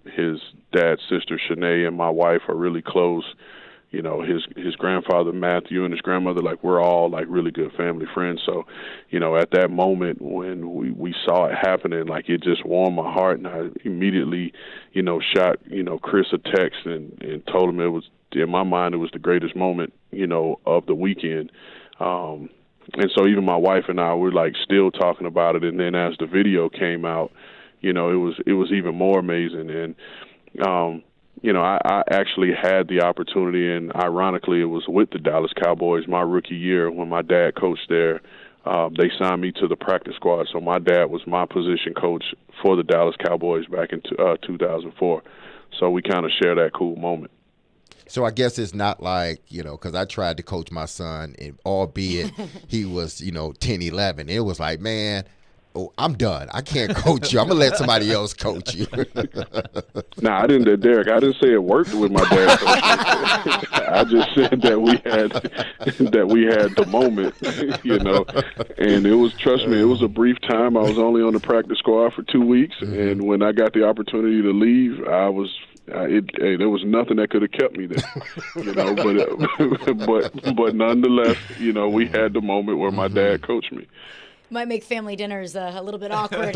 His dad's sister, Shanae, and my wife are really close. His grandfather, Matthew, and his grandmother, we're all, really good family friends. So, at that moment when we saw it happening, it just warmed my heart. And I immediately, shot, Chris a text and told him it was, in my mind, it was the greatest moment, of the weekend. And so even my wife and I were still talking about it. And then as the video came out, it was even more amazing. And, I actually had the opportunity, and ironically, it was with the Dallas Cowboys my rookie year when my dad coached there. They signed me to the practice squad. So my dad was my position coach for the Dallas Cowboys back in 2004. So we kind of share that cool moment. So I guess it's not because I tried to coach my son, and albeit he was, 10, 11, it was like, man, I'm done. I can't coach you. I'm going to let somebody else coach you. Nah, I didn't, Derek. I didn't say it worked with my dad. I just said that we had the moment, and it was, trust me, it was a brief time. I was only on the practice squad for 2 weeks, and when I got the opportunity to leave, there was nothing that could have kept me there, but nonetheless, we had the moment where my dad coached me. Might make family dinners a little bit awkward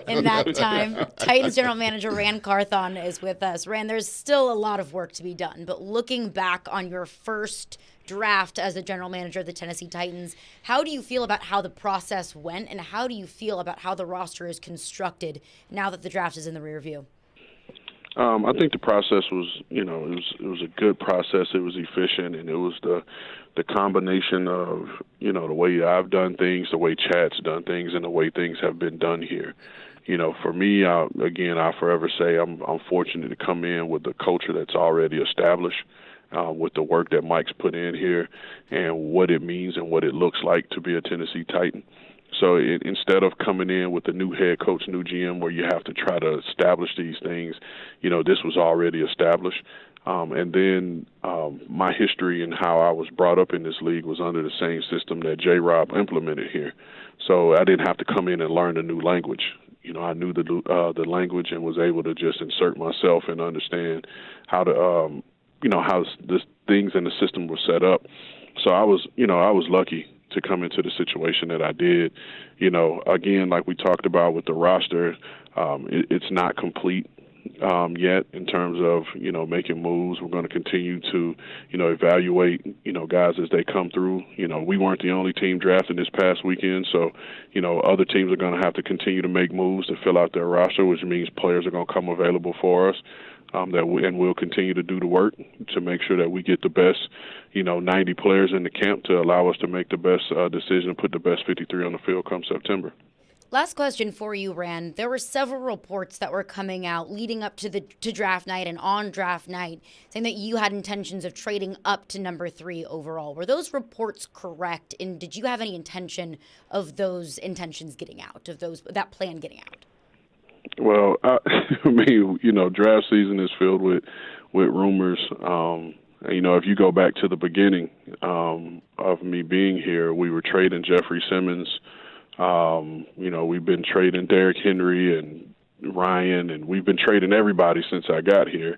in that time. Titans general manager Ran Carthon is with us. Ran, there's still a lot of work to be done, but looking back on your first draft as the general manager of the Tennessee Titans, how do you feel about how the process went, and how do you feel about how the roster is constructed now that the draft is in the rear view? I think the process was, it was a good process. It was efficient, and it was the combination of, the way I've done things, the way Chad's done things, and the way things have been done here. For me, I'll forever say I'm fortunate to come in with the culture that's already established, with the work that Mike's put in here and what it means and what it looks like to be a Tennessee Titan. So instead of coming in with a new head coach, new GM, where you have to try to establish these things, this was already established. And then my history and how I was brought up in this league was under the same system that J-Rob implemented here. So I didn't have to come in and learn a new language. I knew the language and was able to just insert myself and understand how to, how the things in the system were set up. So I was lucky to come into the situation that I did. Again, like we talked about with the roster, it's not complete yet in terms of, making moves. We're going to continue to, evaluate, guys as they come through. We weren't the only team drafted this past weekend, so, other teams are going to have to continue to make moves to fill out their roster, which means players are going to come available for us. And we'll continue to do the work to make sure that we get the best, 90 players in the camp to allow us to make the best decision and put the best 53 on the field come September. Last question for you, Ran. There were several reports that were coming out leading up to draft night and on draft night saying that you had intentions of trading up to number 3 overall. Were those reports correct? And did you have any intention of those intentions getting out, of that plan getting out? Well, draft season is filled with rumors. If you go back to the beginning of me being here, we were trading Jeffrey Simmons. We've been trading Derrick Henry and Ryan, and we've been trading everybody since I got here.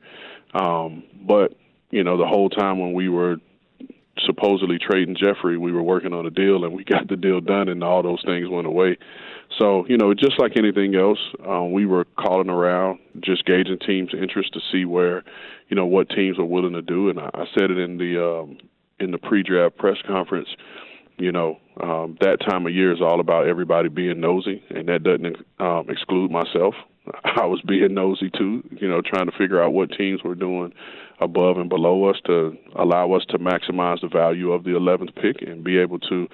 But the whole time when we were supposedly trading Jeffrey, we were working on a deal, and we got the deal done, and all those things went away. So, just like anything else, we were calling around, just gauging teams' interest to see where, what teams are willing to do. And I said it in the pre-draft press conference. That time of year is all about everybody being nosy, and that doesn't exclude myself. I was being nosy too, trying to figure out what teams were doing above and below us to allow us to maximize the value of the 11th pick and be able to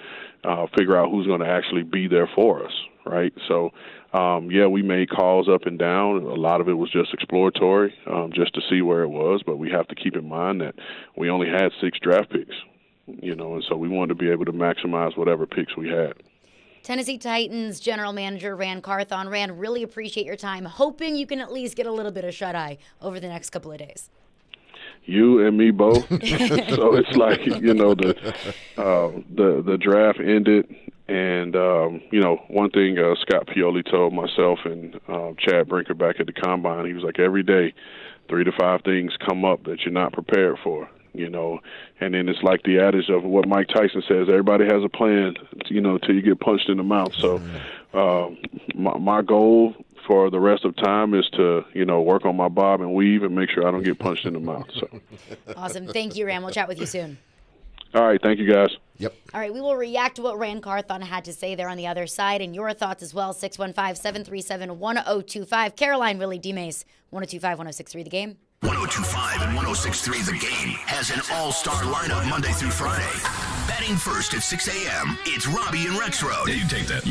figure out who's going to actually be there for us, right? So, we made calls up and down. A lot of it was just exploratory, just to see where it was, but we have to keep in mind that we only had 6 draft picks, and so we wanted to be able to maximize whatever picks we had. Tennessee Titans General Manager Ran Carthon. Ran, really appreciate your time. Hoping you can at least get a little bit of shut-eye over the next couple of days. You and me both. So it's like, the draft ended, and one thing Scott Pioli told myself and Chad Brinker back at the Combine, he was like, every day 3 to 5 things come up that you're not prepared for. And then it's like the adage of what Mike Tyson says, everybody has a plan, until you get punched in the mouth. So my goal for the rest of time is to, work on my bob and weave and make sure I don't get punched in the mouth. So Awesome. Thank you, Ram. We'll chat with you soon. All right. Thank you, guys. Yep. All right. We will react to what Ran Carthon had to say there on the other side and your thoughts as well. 615-737-1025. Caroline, Willy, D-Mase, 1025-1063 The Game. 1025 and 1063 The Game has an all-star lineup Monday through Friday. Batting first at 6 a.m., it's Robby and Rexroad. Yeah, you take that.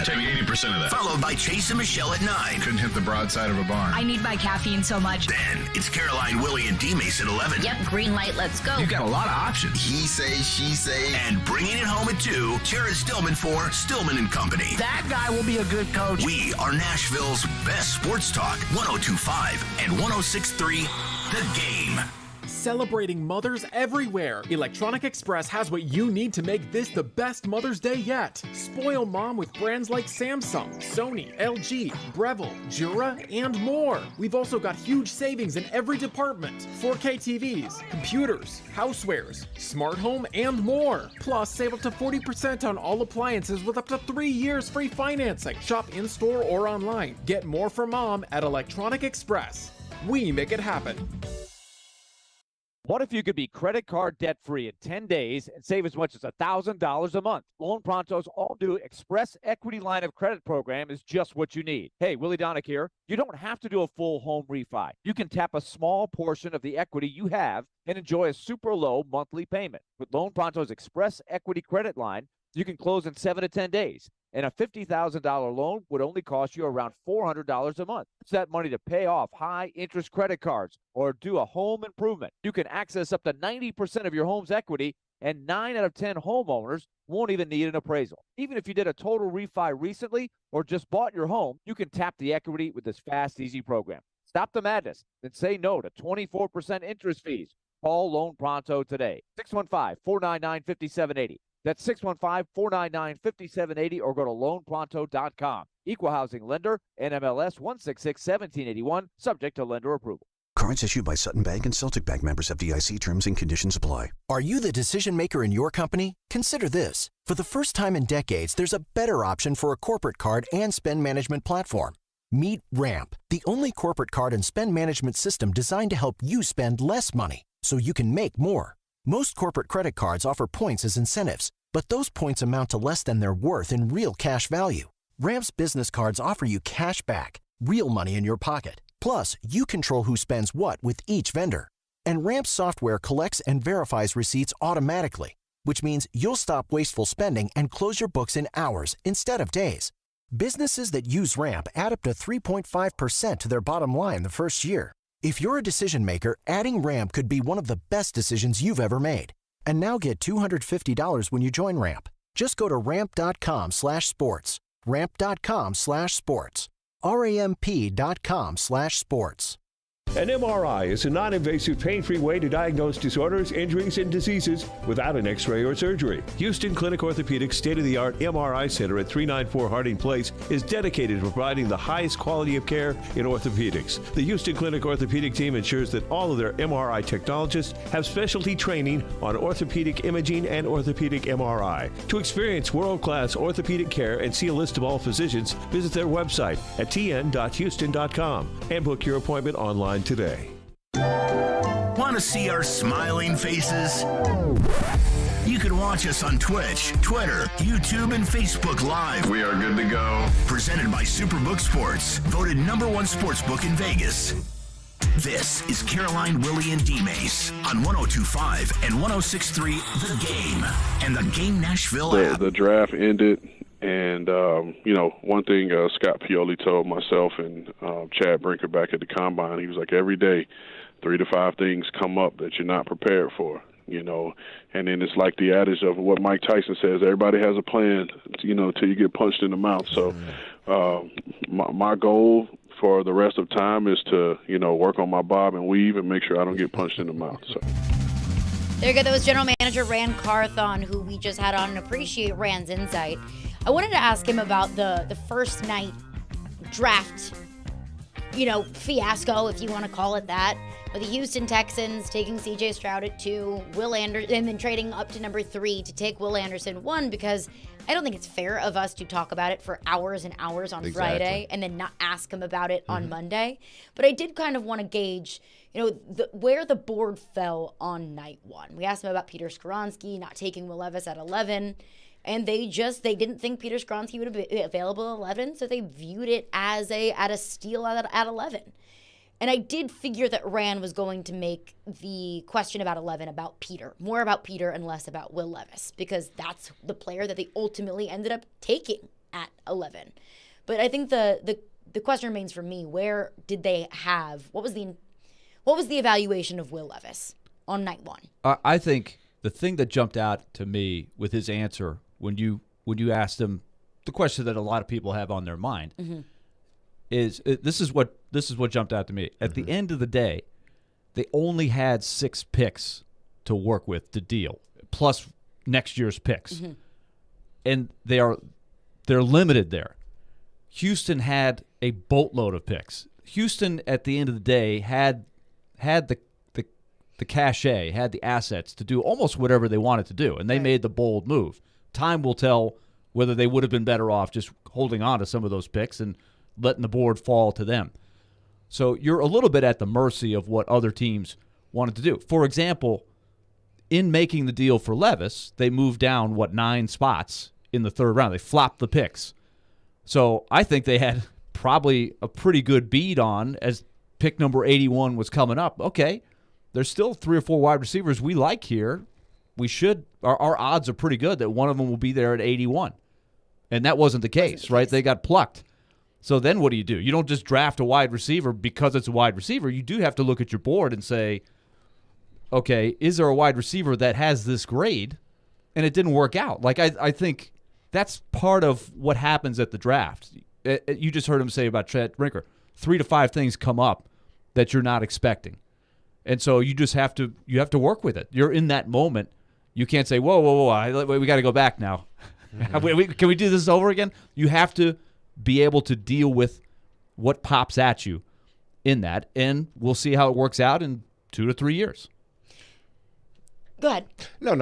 Take me 80% of that. Followed by Chase and Michelle at 9. Couldn't hit the broadside of a barn. I need my caffeine so much. Then it's Caroline, Willy, and D-Mase at 11. Yep, green light, let's go. You've got a lot of options. He say, she say. And bringing it home at 2, Jared Stillman for Stillman and Company. That guy will be a good coach. We are Nashville's best sports talk, 1025 and 1063 The Game. Celebrating mothers everywhere. Electronic Express has what you need to make this the best Mother's Day yet. Spoil mom with brands like Samsung, Sony, LG, Breville, Jura, and more. We've also got huge savings in every department. 4K TVs, computers, housewares, smart home, and more. Plus, save up to 40% on all appliances with up to 3 years free financing. Shop in-store or online. Get more for mom at Electronic Express. We make it happen. What if you could be credit card debt-free in 10 days and save as much as $1,000 a month? Loan Pronto's all-new Express Equity Line of Credit program is just what you need. Hey, Willie Donick here. You don't have to do a full home refi. You can tap a small portion of the equity you have and enjoy a super low monthly payment. With Loan Pronto's Express Equity Credit Line, you can close in 7 to 10 days. And a $50,000 loan would only cost you around $400 a month. Use that money to pay off high-interest credit cards or do a home improvement. You can access up to 90% of your home's equity, and 9 out of 10 homeowners won't even need an appraisal. Even if you did a total refi recently or just bought your home, you can tap the equity with this fast, easy program. Stop the madness and say no to 24% interest fees. Call Loan Pronto today. 615-499-5780. That's 615-499-5780 or go to loanpronto.com. Equal housing lender, NMLS 166-1781, subject to lender approval. Cards issued by Sutton Bank and Celtic Bank, members of FDIC. Terms and conditions apply. Are you the decision maker in your company? Consider this. For the first time in decades, there's a better option for a corporate card and spend management platform. Meet Ramp, the only corporate card and spend management system designed to help you spend less money so you can make more. Most corporate credit cards offer points as incentives, but those points amount to less than their worth in real cash value. Ramp's business cards offer you cash back, real money in your pocket. Plus, you control who spends what with each vendor. And Ramp's software collects and verifies receipts automatically, which means you'll stop wasteful spending and close your books in hours instead of days. Businesses that use Ramp add up to 3.5% to their bottom line the first year. If you're a decision maker, adding Ramp could be one of the best decisions you've ever made. And now get $250 when you join Ramp. Just go to ramp.com/sports. Ramp.com/sports. RAMP.com/sports. An MRI is a non-invasive, pain-free way to diagnose disorders, injuries, and diseases without an x-ray or surgery. Houston Clinic Orthopedics' state-of-the-art MRI Center at 394 Harding Place is dedicated to providing the highest quality of care in orthopedics. The Houston Clinic Orthopedic team ensures that all of their MRI technologists have specialty training on orthopedic imaging and orthopedic MRI. To experience world-class orthopedic care and see a list of all physicians, visit their website at tn.houston.com and book your appointment online today. Want to see our smiling faces? You can can watch us on Twitch, Twitter, YouTube, and Facebook Live. We are good to go. Presented by Superbook Sports, voted #1 sportsbook in Vegas. This is Caroline, Willy, and D-Mase on 102.5 and 106.3 The Game and the Game Nashville app. The draft ended, and, one thing Scott Pioli told myself and Chad Brinker back at the Combine, he was like, every day 3 to 5 things come up that you're not prepared for, and then it's like the adage of what Mike Tyson says, everybody has a plan, until you get punched in the mouth. So my goal for the rest of time is to, work on my bob and weave and make sure I don't get punched in the mouth. So. There you go. That was General Manager Rand Carthon, who we just had on, and appreciate Rand's insight. I wanted to ask him about the first night draft, fiasco, if you want to call it that, with the Houston Texans taking C.J. Stroud at 2, Will Anderson, and then trading up to number 3 to take Will Anderson 1, because I don't think it's fair of us to talk about it for hours and hours on Friday and then not ask him about it on Monday. But I did kind of want to gauge, where the board fell on night 1. We asked him about Peter Skoronski not taking Will Levis at 11, and they didn't think Peter Skoronski would be available at 11, so they viewed it as at a steal at 11. And I did figure that Rand was going to make the question about 11 about Peter, more about Peter and less about Will Levis, because that's the player that they ultimately ended up taking at 11. But I think the question remains for me, where did they have, what was the evaluation of Will Levis on night 1? I think the thing that jumped out to me with his answer when you asked him the question that a lot of people have on their mind is this is what jumped out to me. At the end of the day, they only had 6 picks to work with to deal, plus next year's picks. And they're limited there. Houston had a boatload of picks. Houston, at the end of the day, had the cachet, had the assets to do almost whatever they wanted to do, and they made the bold move. Time will tell whether they would have been better off just holding on to some of those picks and letting the board fall to them. So you're a little bit at the mercy of what other teams wanted to do. For example, in making the deal for Levis, they moved down, 9 spots in the 3rd round. They flopped the picks. So I think they had probably a pretty good bead on as pick number 81 was coming up. Okay, there's still 3 or 4 wide receivers we like here. Our odds are pretty good that one of them will be there at 81. And that wasn't the case, right? They got plucked. So then what do? You don't just draft a wide receiver because it's a wide receiver. You do have to look at your board and say, okay, is there a wide receiver that has this grade? And it didn't work out. Like, I think that's part of what happens at the draft. You just heard him say about Chad Brinker. 3 to 5 things come up that you're not expecting. And so you just have to work with it. You're in that moment. You can't say, whoa, we got to go back now. Can we do this over again? You have to be able to deal with what pops at you in that, and we'll see how it works out in 2 to 3 years. Go ahead. No,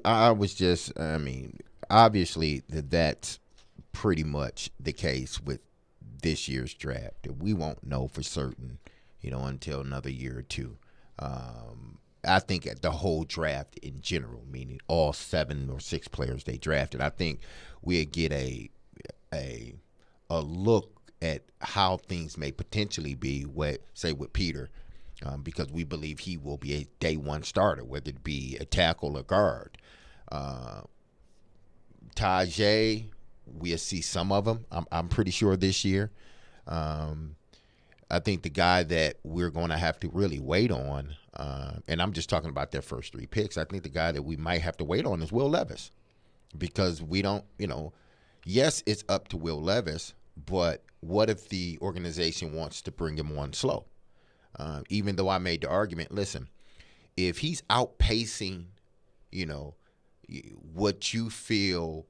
I was just, obviously that's pretty much the case with this year's draft. We won't know for certain, until another year or two. I think at the whole draft in general, meaning all 7 or 6 players they drafted, I think we'll get a look at how things may potentially be, with Peter, because we believe he will be a day 1 starter, whether it be a tackle or guard. Tajay, we'll see some of them, I'm pretty sure, this year. I think the guy that we're going to have to really wait on, and I'm just talking about their first 3 picks, I think the guy that we might have to wait on is Will Levis, because we don't, yes, it's up to Will Levis, but what if the organization wants to bring him on slow? Even though I made the argument, listen, if he's outpacing, what you feel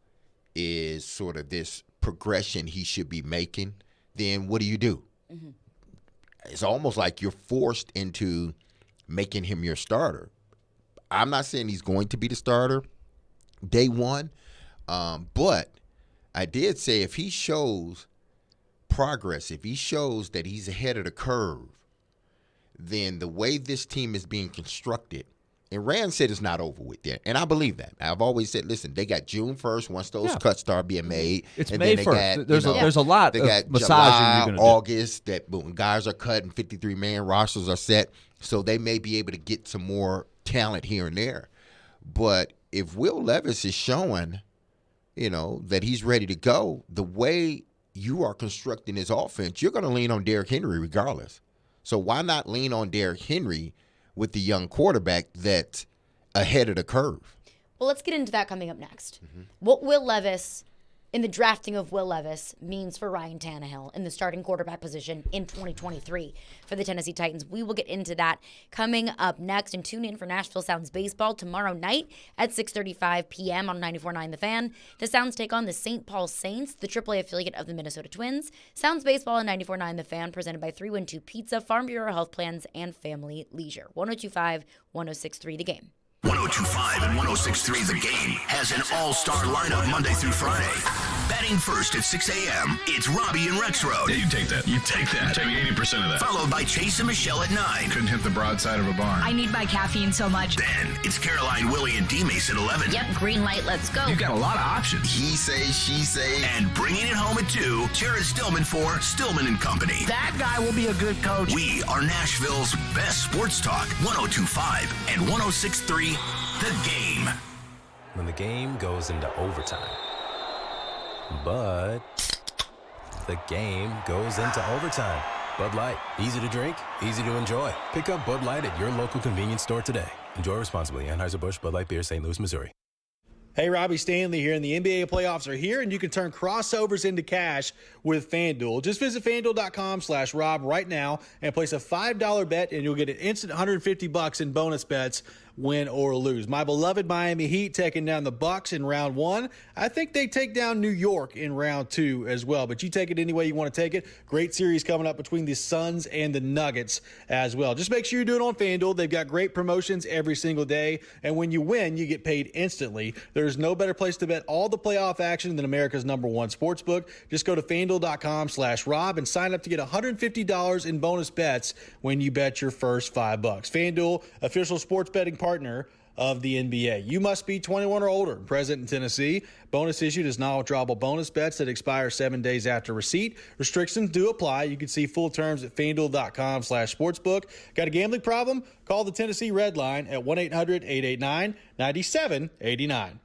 is sort of this progression he should be making, then what do? It's almost like you're forced into making him your starter. I'm not saying he's going to be the starter day 1, but I did say if he shows progress, if he shows that he's ahead of the curve, then the way this team is being constructed, And Rand said it's not over with yet. And I believe that. I've always said, listen, they got June 1st once those cuts start being made. It's and May then 1st. They got, there's a lot they of got massaging July, August, that boom, guys are cut and 53-man rosters are set. So they may be able to get some more talent here and there. But if Will Levis is showing, that he's ready to go, the way you are constructing his offense, you're going to lean on Derrick Henry regardless. So why not lean on Derrick Henry with the young quarterback that's ahead of the curve? Well, let's get into that coming up next. What Will Levis, in the drafting of Will Levis, means for Ryan Tannehill in the starting quarterback position in 2023 for the Tennessee Titans. We will get into that coming up next. And tune in for Nashville Sounds Baseball tomorrow night at 6:35 p.m. on 94.9 The Fan. The Sounds take on the St. Paul Saints, the AAA affiliate of the Minnesota Twins. Sounds Baseball on 94.9 The Fan, presented by 312 Pizza, Farm Bureau Health Plans, and Family Leisure. 102.5, 106.3 The Game. 102.5 and 106.3 The Game has an all-star lineup Monday through Friday. Batting first at 6 a.m., it's Robby and Rexroad. Yeah, you take that. You take that. Take 80% of that. Followed by Chase and Michelle at 9. Couldn't hit the broadside of a barn. I need my caffeine so much. Then it's Caroline, Willy, and D-Mase at 11. Yep, green light, let's go. You've got a lot of options. He say, she say. And bringing it home at 2, Jared Stillman for Stillman and Company. That guy will be a good coach. We are Nashville's best sports talk, 102.5 and 106.3 The Game. When the game goes into overtime. But the game goes into overtime. Bud Light, easy to drink, easy to enjoy. Pick up Bud Light at your local convenience store today. Enjoy responsibly. Anheuser-Busch, Bud Light Beer, St. Louis, Missouri. Hey, Robby, Stanley here, and the NBA playoffs are here, and you can turn crossovers into cash with FanDuel. Just visit FanDuel.com/Rob right now and place a $5 bet, and you'll get an instant $150 in bonus bets, win or lose. My beloved Miami Heat taking down the Bucks in round 1. I think they take down New York in round 2 as well, but you take it any way you want to take it. Great series coming up between the Suns and the Nuggets as well. Just make sure you do it on FanDuel. They've got great promotions every single day, and when you win, you get paid instantly. There's no better place to bet all the playoff action than America's #1 sportsbook. Just go to FanDuel.com/Rob and sign up to get $150 in bonus bets when you bet your first $5. FanDuel, official sports betting partner of the NBA. You must be 21 or older, present in Tennessee. Bonus issued is non-withdrawable bonus bets that expire 7 days after receipt. Restrictions do apply. You can see full terms at FanDuel.com/sportsbook. Got a gambling problem? Call the Tennessee Red Line at 1-800-889-9789.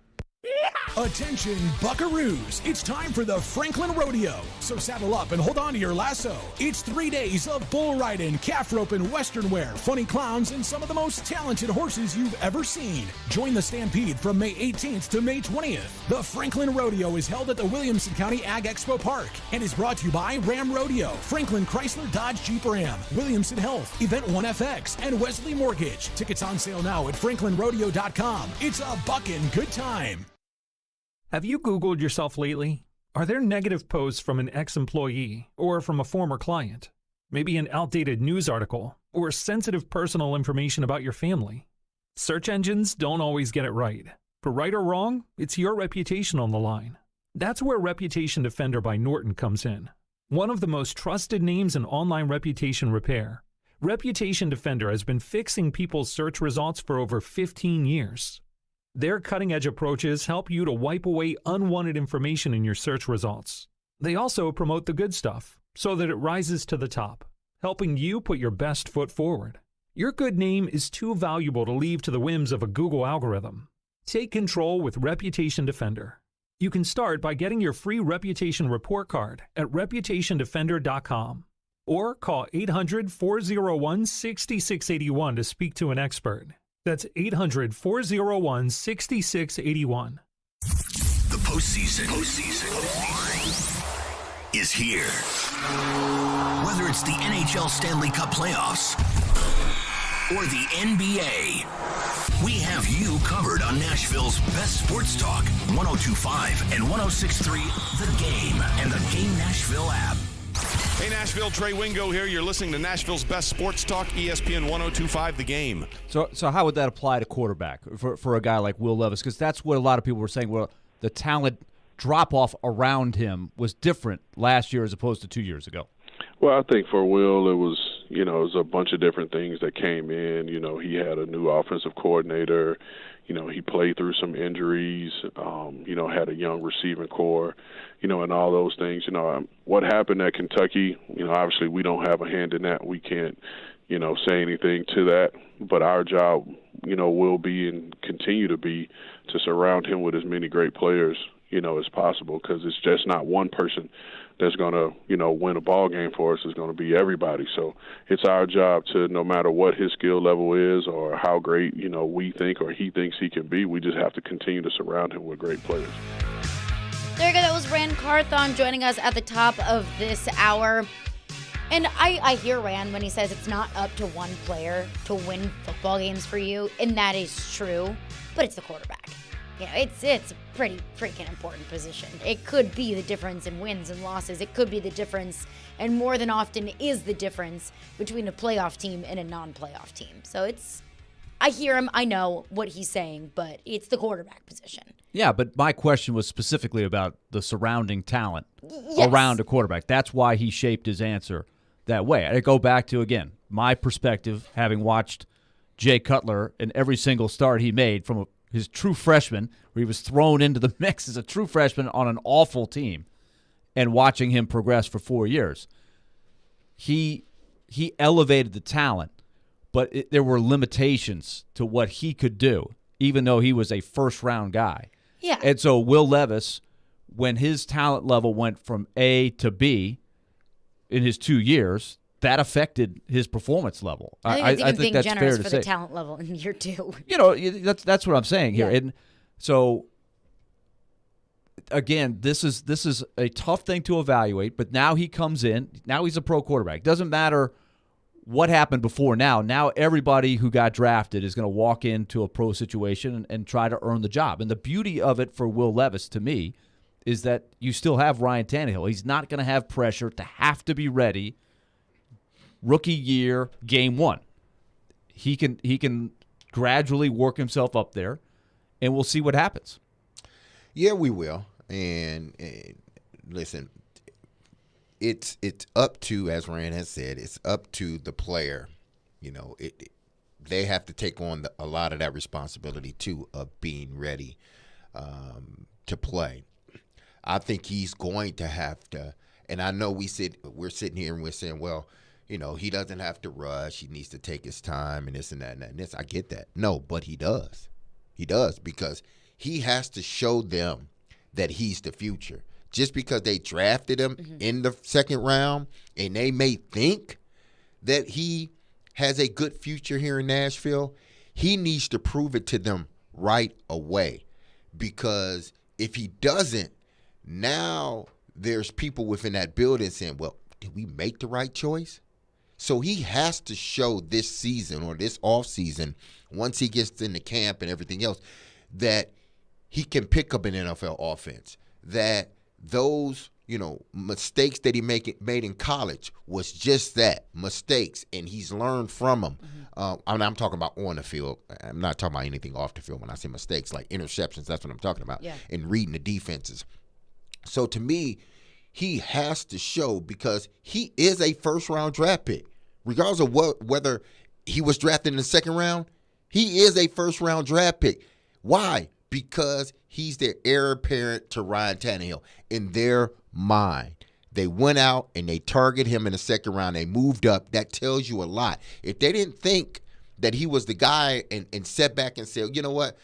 Attention buckaroos, it's time for the Franklin Rodeo. So saddle up and hold on to your lasso. It's 3 days of bull riding, calf roping, western wear, funny clowns, and some of the most talented horses you've ever seen. Join the Stampede from May 18th to May 20th. The Franklin Rodeo is held at the Williamson County Ag Expo Park and is brought to you by Ram Rodeo, Franklin Chrysler Dodge Jeep Ram, Williamson Health, Event 1FX, and Wesley Mortgage. Tickets on sale now at franklinrodeo.com. It's a buckin' good time. Have you Googled yourself lately? Are there negative posts from an ex-employee or from a former client? Maybe an outdated news article or sensitive personal information about your family? Search engines don't always get it right. For right or wrong, it's your reputation on the line. That's where Reputation Defender by Norton comes in. One of the most trusted names in online reputation repair, Reputation Defender has been fixing people's search results for over 15 years. Their cutting-edge approaches help you to wipe away unwanted information in your search results. They also promote the good stuff so that it rises to the top, helping you put your best foot forward. Your good name is too valuable to leave to the whims of a Google algorithm. Take control with Reputation Defender. You can start by getting your free reputation report card at reputationdefender.com or call 800-401-6681 to speak to an expert. That's 800-401-6681. The postseason is here. Whether it's the NHL Stanley Cup playoffs or the NBA, we have you covered on Nashville's best sports talk, 102.5 and 106.3 The Game and the Game Nashville app. Hey Nashville, Trey Wingo here. You're listening to Nashville's best sports talk, ESPN 102.5 The Game. So how would that apply to quarterback for a guy like Will Levis? Because that's what a lot of people were saying. Well, the talent drop-off around him was different last year as opposed to 2 years ago. Well, I think for Will, it was, you know, it was a bunch of different things that came in. You know, he had a new offensive coordinator. You know, he played through some injuries, you know, had a young receiving core, you know, and all those things. You know, what happened at Kentucky, you know, obviously we don't have a hand in that. We can't, you know, say anything to that. But our job, you know, will be and continue to be to surround him with as many great players, you know, as possible, because it's just not one person that's going to, you know, win a ball game for us. It's going to be everybody. So it's our job to, no matter what his skill level is or how great, you know, we think or he thinks he can be, we just have to continue to surround him with great players. There you go. That was Rand Carthon joining us at the top of this hour. And I hear Rand when he says it's not up to one player to win football games for you, and that is true, but it's the quarterback. You know, it's a pretty freaking important position. It could be the difference in wins and losses. It could be the difference, and more than often is the difference between a playoff team and a non-playoff team. So I hear him, I know what he's saying, but it's the quarterback position. Yeah, but my question was specifically about the surrounding talent around a quarterback. That's why he shaped his answer that way. I go back to, again, my perspective, having watched Jay Cutler in every single start he made from his true freshman, where he was thrown into the mix as a true freshman on an awful team, and watching him progress for 4 years. He elevated the talent, but there were limitations to what he could do, even though he was a first-round guy. Yeah. And so Will Levis, when his talent level went from A to B in his 2 years, that affected his performance level. I think being that's generous fair to for say. the talent level in year 2. You know, that's what I'm saying here. Yeah. And so, again, this is a tough thing to evaluate, but now he comes in. Now he's a pro quarterback. Doesn't matter what happened before now. Now everybody who got drafted is going to walk into a pro situation and try to earn the job. And the beauty of it for Will Levis, to me, is that you still have Ryan Tannehill. He's not going to have pressure to have to be ready rookie year, game 1. He can gradually work himself up there, and we'll see what happens. Yeah, we will. And listen, it's up to, as Rand has said, it's up to the player. You know, they have to take on a lot of that responsibility too of being ready to play. I think he's going to have to, and I know we're sitting here and we're saying, well, you know, he doesn't have to rush. He needs to take his time and this and that and that and this. I get that. No, but he does. He does, because he has to show them that he's the future. Just because they drafted him in the second round and they may think that he has a good future here in Nashville, he needs to prove it to them right away. Because if he doesn't, now there's people within that building saying, well, did we make the right choice? So he has to show this season or this offseason, once he gets into camp and everything else, that he can pick up an NFL offense, that those, you know, mistakes that he made in college was just that, mistakes, and he's learned from them. I'm talking about on the field. I'm not talking about anything off the field when I say mistakes, like interceptions. That's what I'm talking about, and reading the defenses. So to me, he has to show, because he is a first-round draft pick. Regardless of whether he was drafted in the second round, he is a first-round draft pick. Why? Because he's the heir apparent to Ryan Tannehill. In their mind, they went out and they targeted him in the second round. They moved up. That tells you a lot. If they didn't think that he was the guy and sat back and said, you know what,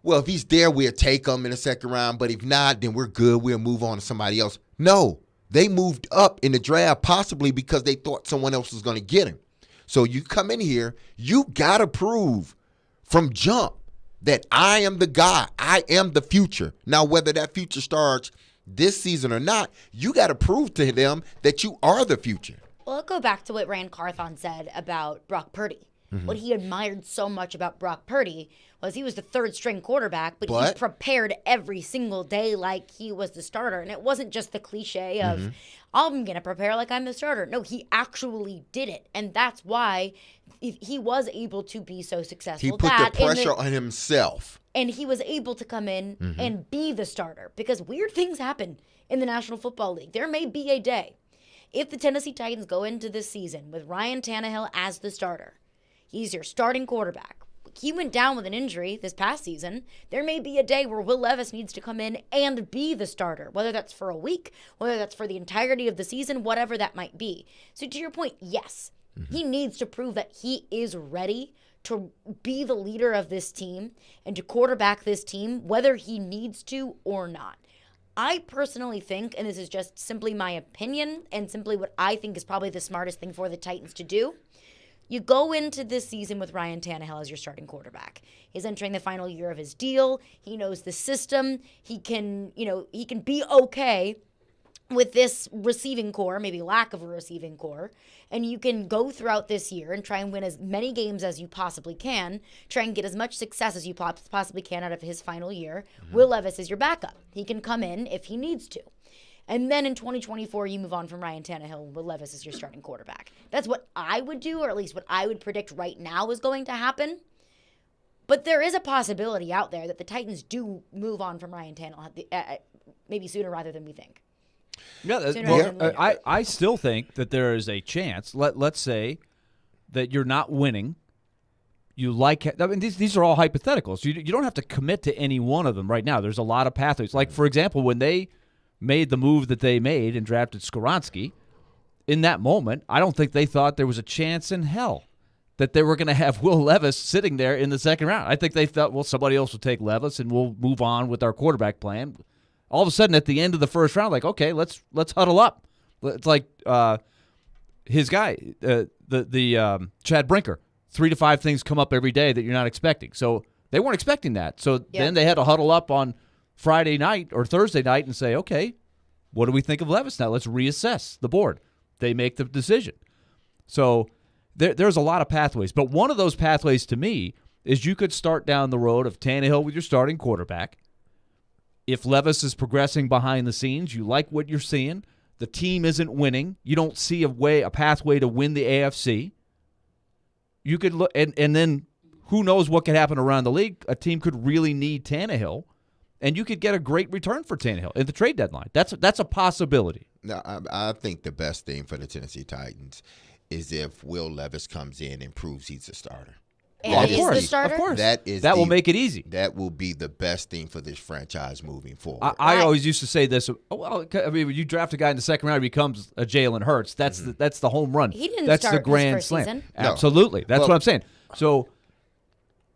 well, if he's there, we'll take him in the second round. But if not, then we're good. We'll move on to somebody else. No, they moved up in the draft possibly because they thought someone else was going to get him. So you come in here, you got to prove from jump that I am the guy. I am the future. Now, whether that future starts this season or not, you got to prove to them that you are the future. Well, I'll go back to what Rand Carthon said about Brock Purdy. What he admired so much about Brock Purdy was he was the third-string quarterback, but he prepared every single day like he was the starter. And it wasn't just the cliche of, I'm going to prepare like I'm the starter. No, he actually did it. And that's why he was able to be so successful. He put the pressure on himself. And he was able to come in and be the starter, because weird things happen in the National Football League. There may be a day If the Tennessee Titans go into this season with Ryan Tannehill as the starter, he's your starting quarterback. He went down with an injury this past season. There may be a day where Will Levis needs to come in and be the starter, whether that's for a week, whether that's for the entirety of the season, whatever that might be. So to your point, yes, he needs to prove that he is ready to be the leader of this team and to quarterback this team, whether he needs to or not. I personally think, and this is just simply my opinion and simply what I think is probably the smartest thing for the Titans to do, you go into this season with Ryan Tannehill as your starting quarterback. He's entering the final year of his deal. He knows the system. He can be okay with this receiving core, maybe lack of a receiving core, and you can go throughout this year and try and win as many games as you possibly can, try and get as much success as you possibly can out of his final year. Will Levis is your backup. He can come in if he needs to. And then in 2024, you move on from Ryan Tannehill and Will Levis as your starting quarterback. That's what I would do, or at least what I would predict right now is going to happen. But there is a possibility out there that the Titans do move on from Ryan Tannehill, maybe sooner rather than we think. I still think that there is a chance. Let's say that you're not winning. You these are all hypotheticals. You don't have to commit to any one of them right now. There's a lot of pathways. Like, for example, when they made the move that they made and drafted Skoronski, in that moment, I don't think they thought there was a chance in hell that they were going to have Will Levis sitting there in the second round. I think they thought, well, somebody else will take Levis and we'll move on with our quarterback plan. All of a sudden, at the end of the first round, like, okay, let's huddle up. It's like his guy, the Chad Brinker. 3 to 5 things come up every day that you're not expecting. So they weren't expecting that. So then they had to huddle up on Friday night or Thursday night and say, okay, what do we think of Levis now? Let's reassess the board. They make the decision. So there's a lot of pathways. But one of those pathways to me is you could start down the road of Tannehill with your starting quarterback. If Levis is progressing behind the scenes, you like what you're seeing. The team isn't winning. You don't see a pathway to win the AFC. You could look, and then who knows what could happen around the league. A team could really need Tannehill, and you could get a great return for Tannehill at the trade deadline. That's a possibility. No, I think the best thing for the Tennessee Titans is if Will Levis comes in and proves he's a starter. And is the starter? Of course. That will make it easy. That will be the best thing for this franchise moving forward. I always used to say this. Well, I mean, when you draft a guy in the second round, he becomes a Jalen Hurts. That's the home run. He didn't That's start the grand his first slam. season. No. Absolutely. That's what I'm saying. So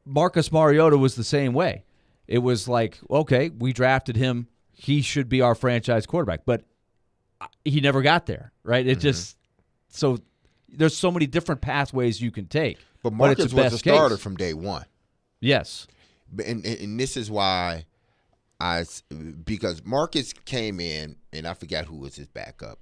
Marcus Mariota was the same way. It was like, okay, we drafted him. He should be our franchise quarterback. But he never got there, right? It just – so there's so many different pathways you can take. But Marcus it's was a starter case. from day one. Yes. And this is why because Marcus came in, and I forgot who was his backup.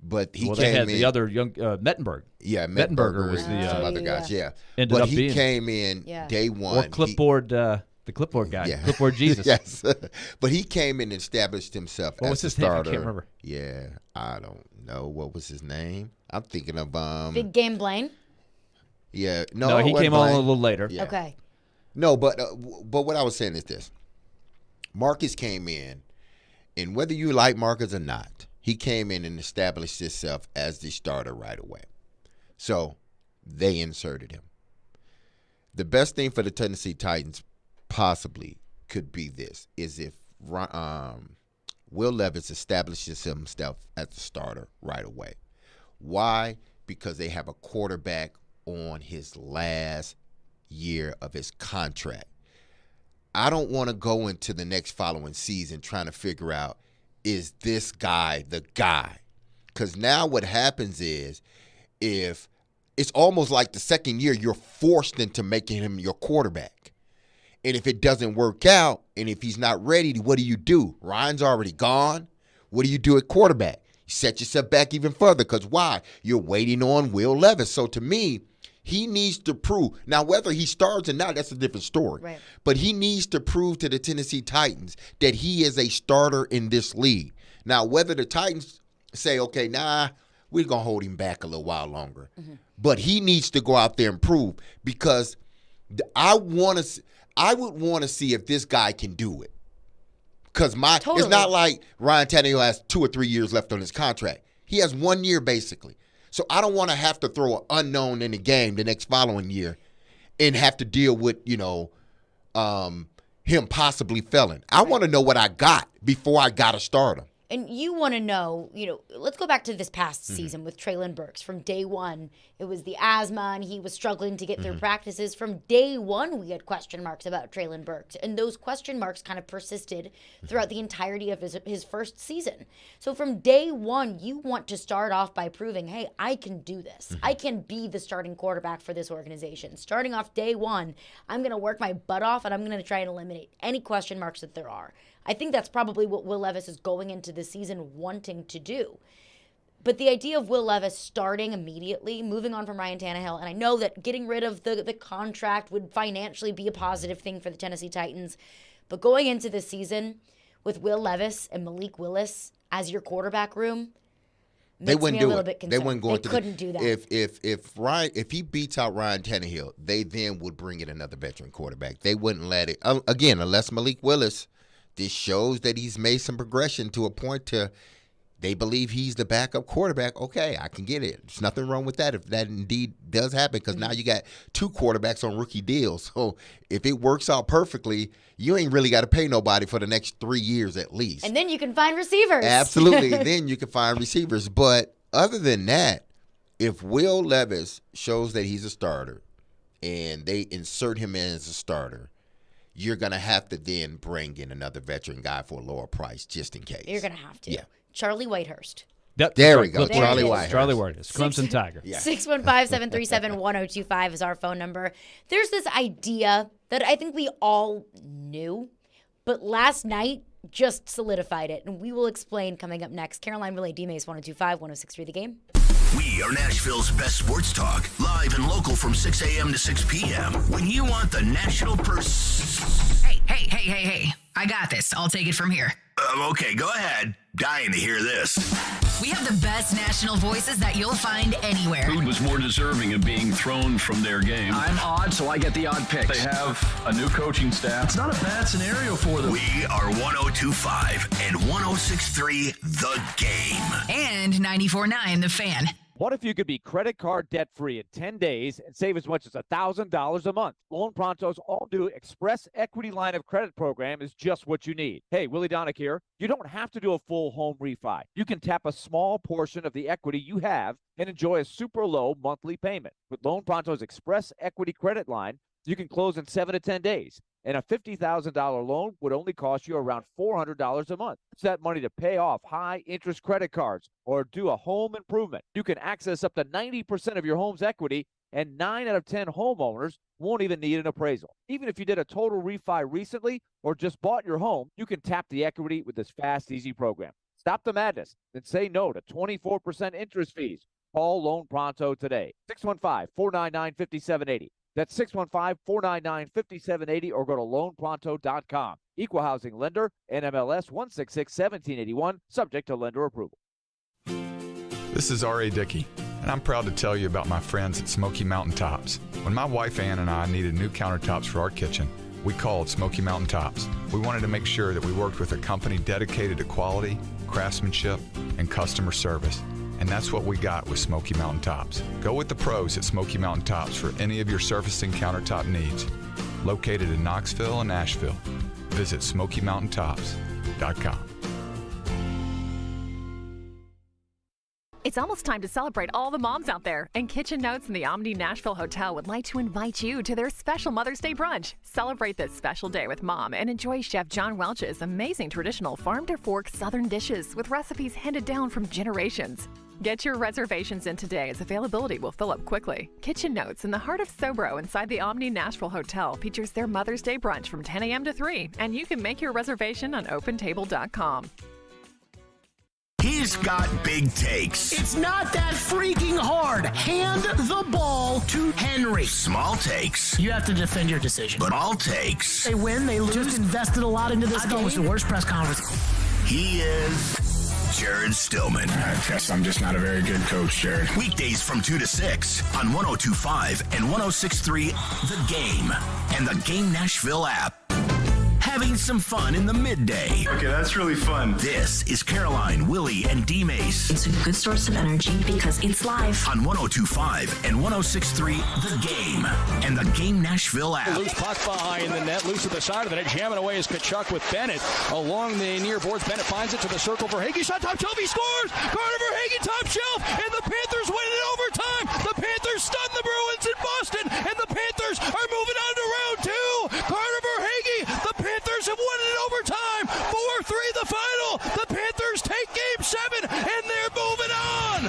But he they had in. The other young Mettenberg. Yeah, Mettenberger was some other guys. Yeah, ended but up he being, came in day one. Or clipboard, the clipboard guy, clipboard Jesus. Yes, but he came in and established himself as a starter. Name? I can't remember. Yeah, I don't know what was his name. I'm thinking of Big Game Blaine. Yeah, no, he came on a little later. Yeah. Okay. No, but what I was saying is this: Marcus came in, and whether you like Marcus or not, he came in and established himself as the starter right away. So they inserted him. The best thing for the Tennessee Titans possibly could be this: is if Will Levis establishes himself as the starter right away. Why? Because they have a quarterback on his last year of his contract. I don't want to go into the next following season trying to figure out, is this guy the guy? Because now what happens is, if it's almost like the second year, you're forced into making him your quarterback. And if it doesn't work out, and if he's not ready, what do? Ryan's already gone. What do you do at quarterback? You set yourself back even further, because why? You're waiting on Will Levis. So to me, he needs to prove. Now, whether he starts or not, that's a different story. Right. But he needs to prove to the Tennessee Titans that he is a starter in this league. Now, whether the Titans say, okay, we're going to hold him back a little while longer. Mm-hmm. But he needs to go out there and prove, because I would want to see if this guy can do it. Because it's not like Ryan Tannehill has 2 or 3 years left on his contract. He has 1 year basically. So I don't want to have to throw an unknown in the game the next following year and have to deal with, him possibly failing. I want to know what I got before I got to start him. And you want to know, let's go back to this past season with Treylon Burks. From day one, it was the asthma, and he was struggling to get through practices. From day one, we had question marks about Treylon Burks, and those question marks kind of persisted throughout the entirety of his first season. So from day one, you want to start off by proving, hey, I can do this. I can be the starting quarterback for this organization. Starting off day one, I'm going to work my butt off, and I'm going to try and eliminate any question marks that there are. I think that's probably what Will Levis is going into this season wanting to do. But the idea of Will Levis starting immediately, moving on from Ryan Tannehill, and I know that getting rid of the contract would financially be a positive thing for the Tennessee Titans, but going into this season with Will Levis and Malik Willis as your quarterback room, They wouldn't do it. They wouldn't go. They couldn't do that. If he beats out Ryan Tannehill, they then would bring in another veteran quarterback. They wouldn't let it again unless Malik Willis. This shows that he's made some progression to a point to they believe he's the backup quarterback. Okay, I can get it. There's nothing wrong with that if that indeed does happen, because now you got two quarterbacks on rookie deals. So if it works out perfectly, you ain't really got to pay nobody for the next 3 years at least. And then you can find receivers. Absolutely. Then you can find receivers. But other than that, if Will Levis shows that he's a starter and they insert him in as a starter, you're going to have to then bring in another veteran guy for a lower price just in case. You're going to have to. Yeah. Charlie Whitehurst. Yep. There we go. There Charlie Whitehurst. Charlie Whitehurst. Clemson Tiger. 615-737-1025 is our phone number. There's this idea that I think we all knew, but last night just solidified it, and we will explain coming up next. Caroline, Willy, D-Mase, 1025, 1063 The Game. We are Nashville's best sports talk, live and local from 6 a.m. to 6 p.m. When you want the national Hey. I got this. I'll take it from here. Okay, go ahead. Dying to hear this. We have the best national voices that you'll find anywhere. Who was more deserving of being thrown from their game? I'm odd, so I get the odd picks. They have a new coaching staff. It's not a bad scenario for them. We are 102.5 and 106.3 The Game. And 94.9 The Fan. What if you could be credit card debt-free in 10 days and save as much as $1,000 a month? Loan Pronto's all-new Express Equity Line of Credit program is just what you need. Hey, Willy Donick here. You don't have to do a full home refi. You can tap a small portion of the equity you have and enjoy a super low monthly payment. With Loan Pronto's Express Equity Credit Line, you can close in 7 to 10 days. And a $50,000 loan would only cost you around $400 a month. Use that money to pay off high-interest credit cards or do a home improvement. You can access up to 90% of your home's equity, and 9 out of 10 homeowners won't even need an appraisal. Even if you did a total refi recently or just bought your home, you can tap the equity with this fast, easy program. Stop the madness and say no to 24% interest fees. Call Loan Pronto today. 615-499-5780. That's 615-499-5780 or go to loanpronto.com. Equal housing lender, NMLS 166-1781, subject to lender approval. This is R.A. Dickey, and I'm proud to tell you about my friends at Smoky Mountain Tops. When my wife Ann and I needed new countertops for our kitchen, we called Smoky Mountain Tops. We wanted to make sure that we worked with a company dedicated to quality, craftsmanship, and customer service. And that's what we got with Smoky Mountain Tops. Go with the pros at Smoky Mountain Tops for any of your surfacing countertop needs. Located in Knoxville and Asheville. Visit SmokyMountainTops.com. It's almost time to celebrate all the moms out there, and Kitchen Notes in the Omni Nashville Hotel would like to invite you to their special Mother's Day brunch. Celebrate this special day with Mom and enjoy Chef John Welch's amazing traditional farm-to-fork Southern dishes with recipes handed down from generations. Get your reservations in today as availability will fill up quickly. Kitchen Notes in the heart of Sobro inside the Omni Nashville Hotel features their Mother's Day brunch from 10 a.m. to 3, and you can make your reservation on OpenTable.com. He's got big takes. It's not that freaking hard. Hand the ball to Henry. Small takes. You have to defend your decision. But all takes. They win, they lose. Just invested a lot into this game. I thought it was the worst press conference. He is Jared Stillman. I guess I'm just not a very good coach, Jared. Weekdays from 2 to 6 on 102.5 and 106.3 The Game and the Game Nashville app. having some fun in the midday. Okay, that's really fun. This is Caroline, Willy, and D-Mase. It's a good source of energy because it's live. On 102.5 and 106.3 The Game and the Game Nashville app. Loose puck behind the net, loose to the side of the net, jamming away is Kachuk with Bennett. Along the near boards, Bennett finds it to the circle. Verhaeghe shot top shelf, he scores! Carter Verhaeghe top shelf, and the Panthers win it in overtime! The Panthers stun the Bruins in Boston, and the Panthers are moving on to round two! Carter Verhaeghe, the Panthers have won it in overtime! 4-3 the final! The Panthers take game 7, and they're moving on!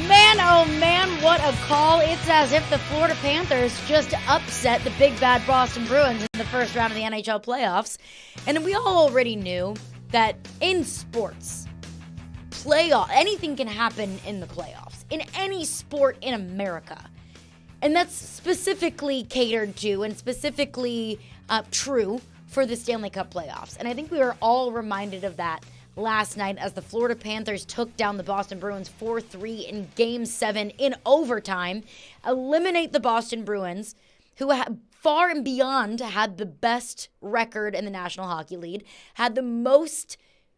Man, oh man, what a call. It's as if the Florida Panthers just upset the big bad Boston Bruins in the first round of the NHL playoffs. And we all already knew that in sports, anything can happen in the playoffs, in any sport in America. And that's specifically catered to and specifically true for the Stanley Cup playoffs. And I think we were all reminded of that last night as the Florida Panthers took down the Boston Bruins 4-3 in Game 7 in overtime, eliminate the Boston Bruins, who far and beyond had the best record in the National Hockey League, had the most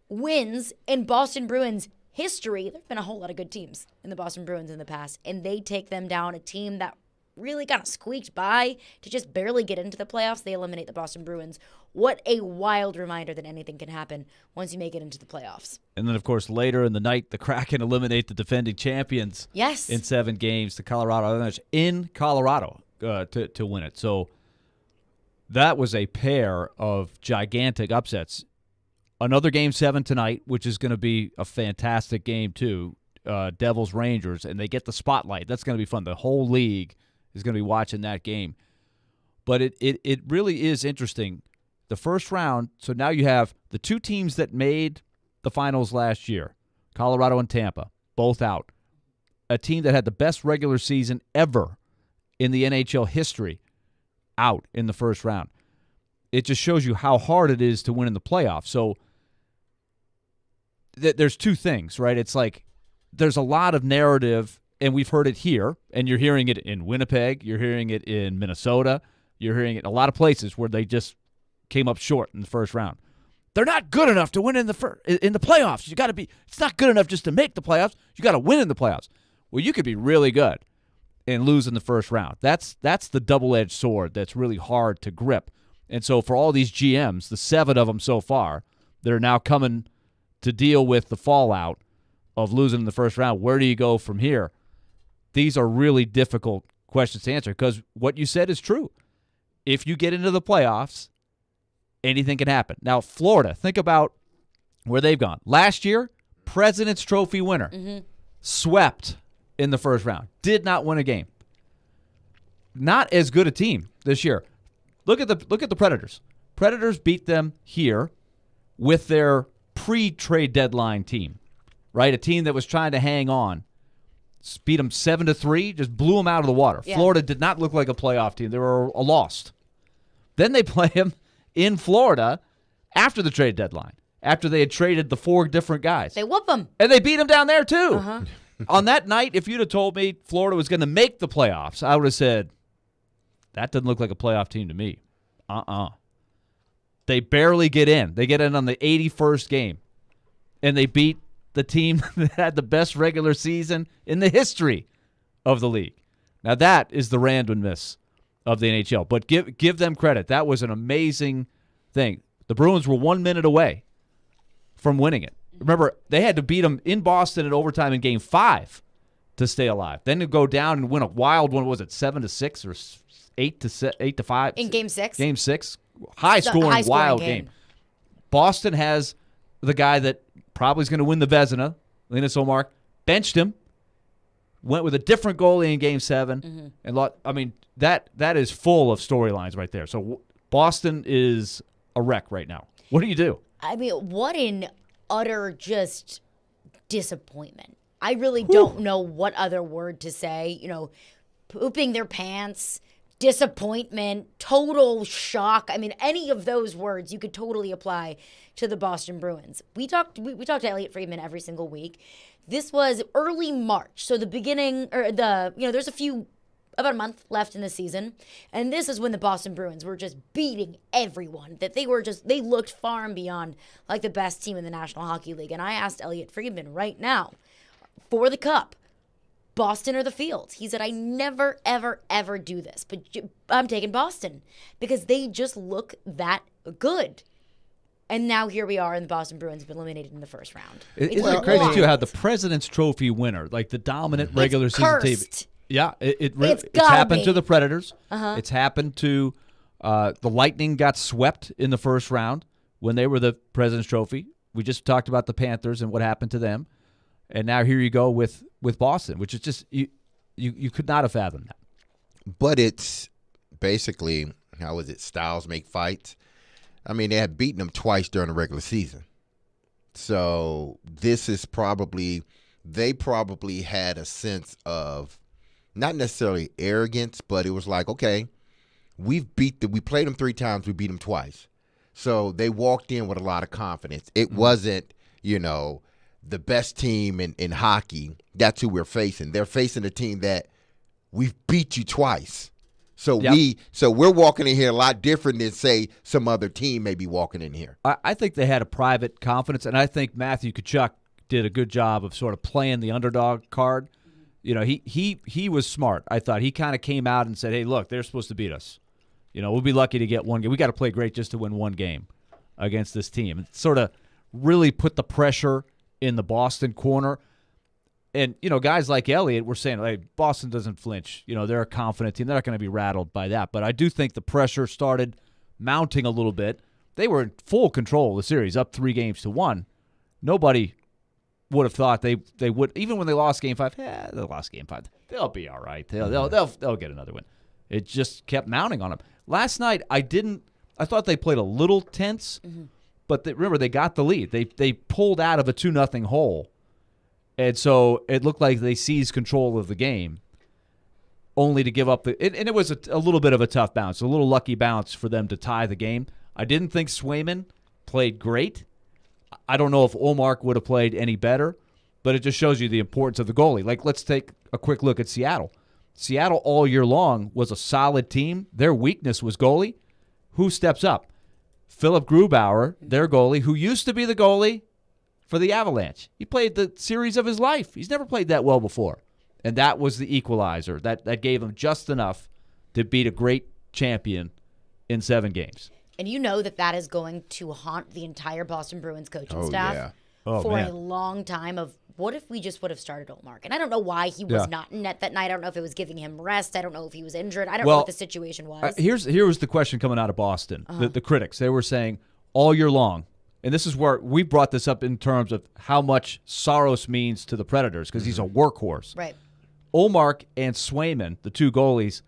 wins in Boston Bruins history. There have been a whole lot of good teams in the Boston Bruins in the past, and they take them down, a team that really kind of squeaked by to just barely get into the playoffs. They eliminate the Boston Bruins. What a wild reminder that anything can happen once you make it into the playoffs. And then, of course, later in the night, the Kraken eliminate the defending champions. Yes. In 7 games, the Colorado Avalanche in Colorado to win it. So that was a pair of gigantic upsets. Another Game 7 tonight, which is going to be a fantastic game, too. Devils-Rangers, and they get the spotlight. That's going to be fun. The whole league is going to be watching that game. But it really is interesting. The first round, so now you have the 2 teams that made the finals last year, Colorado and Tampa, both out. A team that had the best regular season ever in the NHL history out in the first round. It just shows you how hard it is to win in the playoffs. So there's 2 things, right? It's like there's a lot of narrative, and we've heard it here, and you're hearing it in Winnipeg, you're hearing it in Minnesota, you're hearing it in a lot of places where they just came up short in the first round. They're not good enough to win in the playoffs. You got to be. It's not good enough just to make the playoffs. You got to win in the playoffs. Well, you could be really good and lose in the first round. That's the double-edged sword that's really hard to grip. And so for all these GMs, the 7 of them so far, that are now coming to deal with the fallout of losing in the first round, where do you go from here? These are really difficult questions to answer because what you said is true. If you get into the playoffs, anything can happen. Now, Florida, think about where they've gone. Last year, President's Trophy winner, swept in the first round, did not win a game. Not as good a team this year. Look at the Predators. Predators beat them here with their pre-trade deadline team, right? A team that was trying to hang on. Beat them 7-3, just blew them out of the water. Yeah. Florida did not look like a playoff team. They were lost. Then they play them in Florida after the trade deadline, after they had traded the 4 different guys. They whoop them. And they beat them down there, too. On that night, if you'd have told me Florida was going to make the playoffs, I would have said, that doesn't look like a playoff team to me. They barely get in. They get in on the 81st game, and they beat the team that had the best regular season in the history of the league. Now, that is the randomness of the NHL. But give them credit. That was an amazing thing. The Bruins were 1 minute away from winning it. Remember, they had to beat them in Boston in overtime in Game 5 to stay alive. Then to go down and win a wild one, was it 7-6 or 8-5? In Game 6? Game 6. High-scoring, wild game. Boston has the guy that probably is going to win the Vezina, Linus Ullmark, benched him, went with a different goalie in Game 7. And that is full of storylines right there. So Boston is a wreck right now. What do you do? I mean, what an utter just disappointment. I really don't know what other word to say. Pooping their pants, disappointment, total shock. I mean, any of those words you could totally apply to the Boston Bruins. We talked to Elliot Friedman every single week. This was early March, so the beginning, or there's a few about a month left in the season. And this is when the Boston Bruins were just beating everyone. That they looked far and beyond like the best team in the National Hockey League. And I asked Elliot Friedman right now, for the Cup, Boston or the field? He said, I never, ever, ever do this, but I'm taking Boston because they just look that good. And now here we are, and the Boston Bruins have been eliminated in the first round. Isn't it crazy, too, how the President's Trophy winner, like the dominant regular season team. Yeah, it's happened to the Predators. It's happened to the Lightning got swept in the first round when they were the President's Trophy. We just talked about the Panthers and what happened to them. And now here you go with Boston, which is just you could not have fathomed that. But it's basically, how is it, styles make fights? I mean, they had beaten them twice during the regular season. So this is they probably had a sense of not necessarily arrogance, but it was like, okay, we played them 3 times, we beat them twice. So they walked in with a lot of confidence. It wasn't, the best team in hockey. That's who we're facing. They're facing a team that we've beat you twice. So we're walking in here a lot different than, say, some other team may be walking in here. I think they had a private confidence, and I think Matthew Tkachuk did a good job of sort of playing the underdog card. He was smart. I thought he kind of came out and said, hey, look, they're supposed to beat us. We'll be lucky to get one game. We got to play great just to win one game against this team. And sort of really put the pressure in the Boston corner. And, guys like Elliott were saying, hey, Boston doesn't flinch. They're a confident team. They're not going to be rattled by that. But I do think the pressure started mounting a little bit. They were in full control of the series, up 3-1. Nobody would have thought they would, even when they lost Game 5. They lost Game 5. They'll be all right. They'll get another win. It just kept mounting on them. Last night, I thought they played a little tense, but remember, they got the lead. They pulled out of a 2-0 hole. And so it looked like they seized control of the game, only to give up and it was a little bit of a tough bounce, a little lucky bounce for them to tie the game. I didn't think Swayman played great. I don't know if Ullmark would have played any better, but it just shows you the importance of the goalie. Like, let's take a quick look at Seattle. Seattle all year long was a solid team. Their weakness was goalie. Who steps up? Philip Grubauer, their goalie, who used to be the goalie for the Avalanche. He played the series of his life. He's never played that well before. And that was the equalizer. That gave him just enough to beat a great champion in 7 games. And that is going to haunt the entire Boston Bruins coaching staff for a long time of what if we just would have started Ullmark? And I don't know why he was not in net that night. I don't know if it was giving him rest. I don't know if he was injured. I don't know what the situation was. Here was the question coming out of Boston. The critics, they were saying all year long, and this is where we brought this up in terms of how much Saros means to the Predators because he's a workhorse. Right. Ullmark and Swayman, the 2 goalies,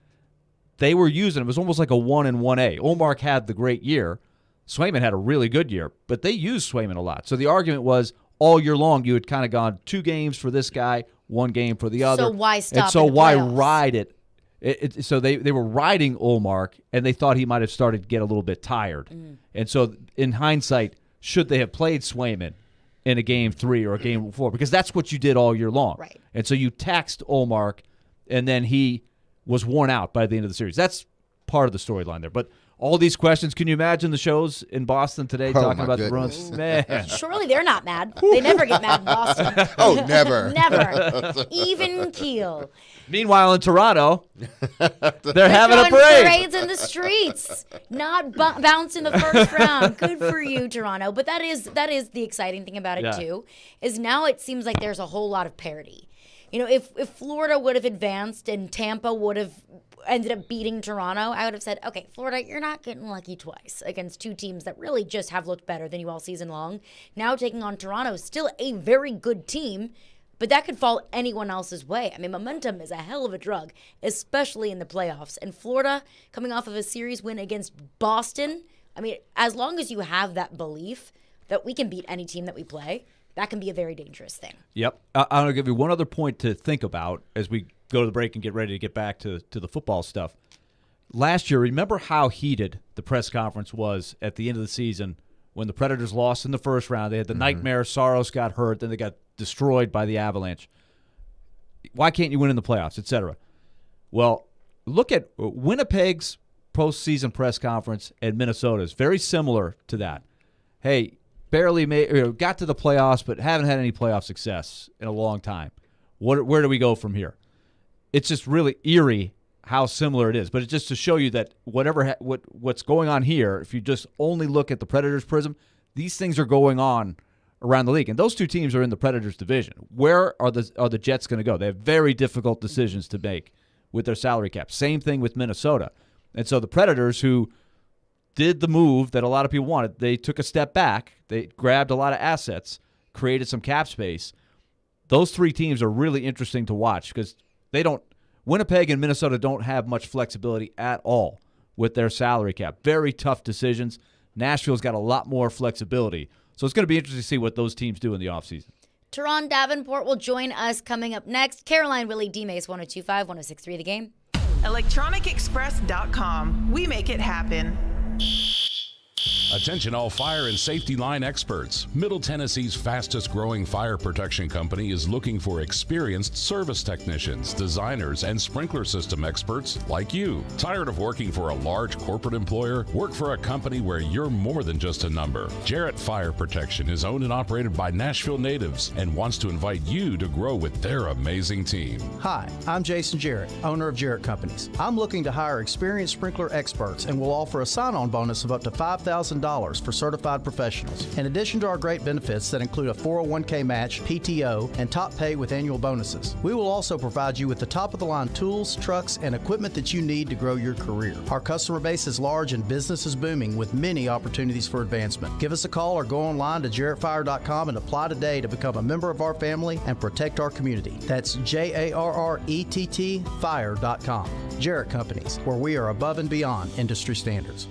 they were using him. It was almost like a 1 and 1A. Ullmark had the great year. Swayman had a really good year, but they used Swayman a lot. So the argument was all year long you had kind of gone 2 games for this guy, 1 game for the other. So why stop? And so why ride it? So they were riding Ullmark, and they thought he might have started to get a little bit tired. And so in hindsight, should they have played Swayman in a Game 3 or a Game 4? Because that's what you did all year long. Right. And so you taxed Ullmark, and then he was worn out by the end of the series. That's part of the storyline there. But all these questions, can you imagine the shows in Boston today talking about the Bruins? Man. Surely they're not mad. They never get mad in Boston. Oh, never. Never. Even keel. Meanwhile, in Toronto, they're having a parade. Parades in the streets. Not bounced in the first round. Good for you, Toronto. But that is the exciting thing about it, too, is now it seems like there's a whole lot of parity. If Florida would have advanced and Tampa would have ended up beating Toronto, I would have said, okay, Florida, you're not getting lucky twice against 2 teams that really just have looked better than you all season long. Now taking on Toronto, still a very good team, but that could fall anyone else's way. I mean, momentum is a hell of a drug, especially in the playoffs. And Florida, coming off of a series win against Boston, I mean, as long as you have that belief that we can beat any team that we play, that can be a very dangerous thing. Yep. I'm going to give you one other point to think about as we go to the break and get ready to get back to the football stuff. Last year, remember how heated the press conference was at the end of the season when the Predators lost in the first round. They had the nightmare. Saros got hurt. Then they got destroyed by the Avalanche. Why can't you win in the playoffs, et cetera? Well, look at Winnipeg's postseason press conference and Minnesota's. Very similar to that. Hey, barely got to the playoffs, but haven't had any playoff success in a long time. Where do we go from here? It's just really eerie how similar it is. But it's just to show you that what's going on here, if you just only look at the Predators prism, these things are going on around the league. And those two teams are in the Predators division. Where are the Jets going to go? They have very difficult decisions to make with their salary cap. Same thing with Minnesota. And so the Predators, who did the move that a lot of people wanted, they took a step back. They grabbed a lot of assets, created some cap space. Those three teams are really interesting to watch because Winnipeg and Minnesota don't have much flexibility at all with their salary cap. Very tough decisions. Nashville's got a lot more flexibility. So it's going to be interesting to see what those teams do in the offseason. Teron Davenport will join us coming up next. Caroline, Willy, D-Mase, 102.5, 106.3 The Game. ElectronicExpress.com. We make it happen. Attention all fire and safety line experts. Middle Tennessee's fastest growing fire protection company is looking for experienced service technicians, designers, and sprinkler system experts like you. Tired of working for a large corporate employer? Work for a company where you're more than just a number. Jarrett Fire Protection is owned and operated by Nashville natives and wants to invite you to grow with their amazing team. Hi, I'm Jason Jarrett, owner of Jarrett Companies. I'm looking to hire experienced sprinkler experts and will offer a sign-on bonus of up to $5,000 for certified professionals. In addition to our great benefits that include a 401k match, PTO, and top pay with annual bonuses, we will also provide you with the top-of-the-line tools, trucks, and equipment that you need to grow your career. Our customer base is large and business is booming with many opportunities for advancement. Give us a call or go online to jarrettfire.com and apply today to become a member of our family and protect our community. That's JARRETT fire.com. Jarrett Companies, where we are above and beyond industry standards.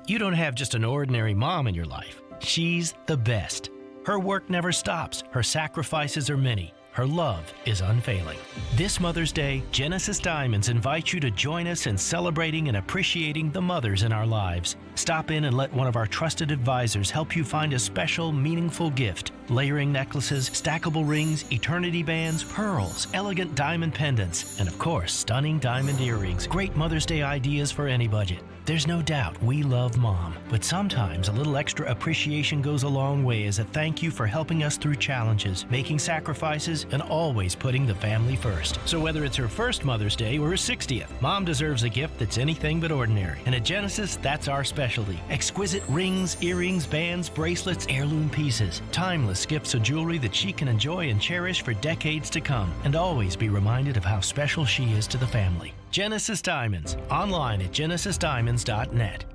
You don't have just an ordinary mom in your life. She's the best. Her work never stops. Her sacrifices are many. Her love is unfailing. This Mother's Day, Genesis Diamonds invites you to join us in celebrating and appreciating the mothers in our lives. Stop in and let one of our trusted advisors help you find a special, meaningful gift. Layering necklaces, stackable rings, eternity bands, pearls, elegant diamond pendants, and of course, stunning diamond earrings. Great Mother's Day ideas for any budget. There's no doubt we love Mom, but sometimes a little extra appreciation goes a long way as a thank you for helping us through challenges, making sacrifices, and always putting the family first. So whether it's her first Mother's Day or her 60th, Mom deserves a gift that's anything but ordinary. And at Genesis, that's our specialty. Exquisite rings, earrings, bands, bracelets, heirloom pieces. Timeless gifts of jewelry that she can enjoy and cherish for decades to come, and always be reminded of how special she is to the family. Genesis Diamonds, online at genesisdiamonds.net.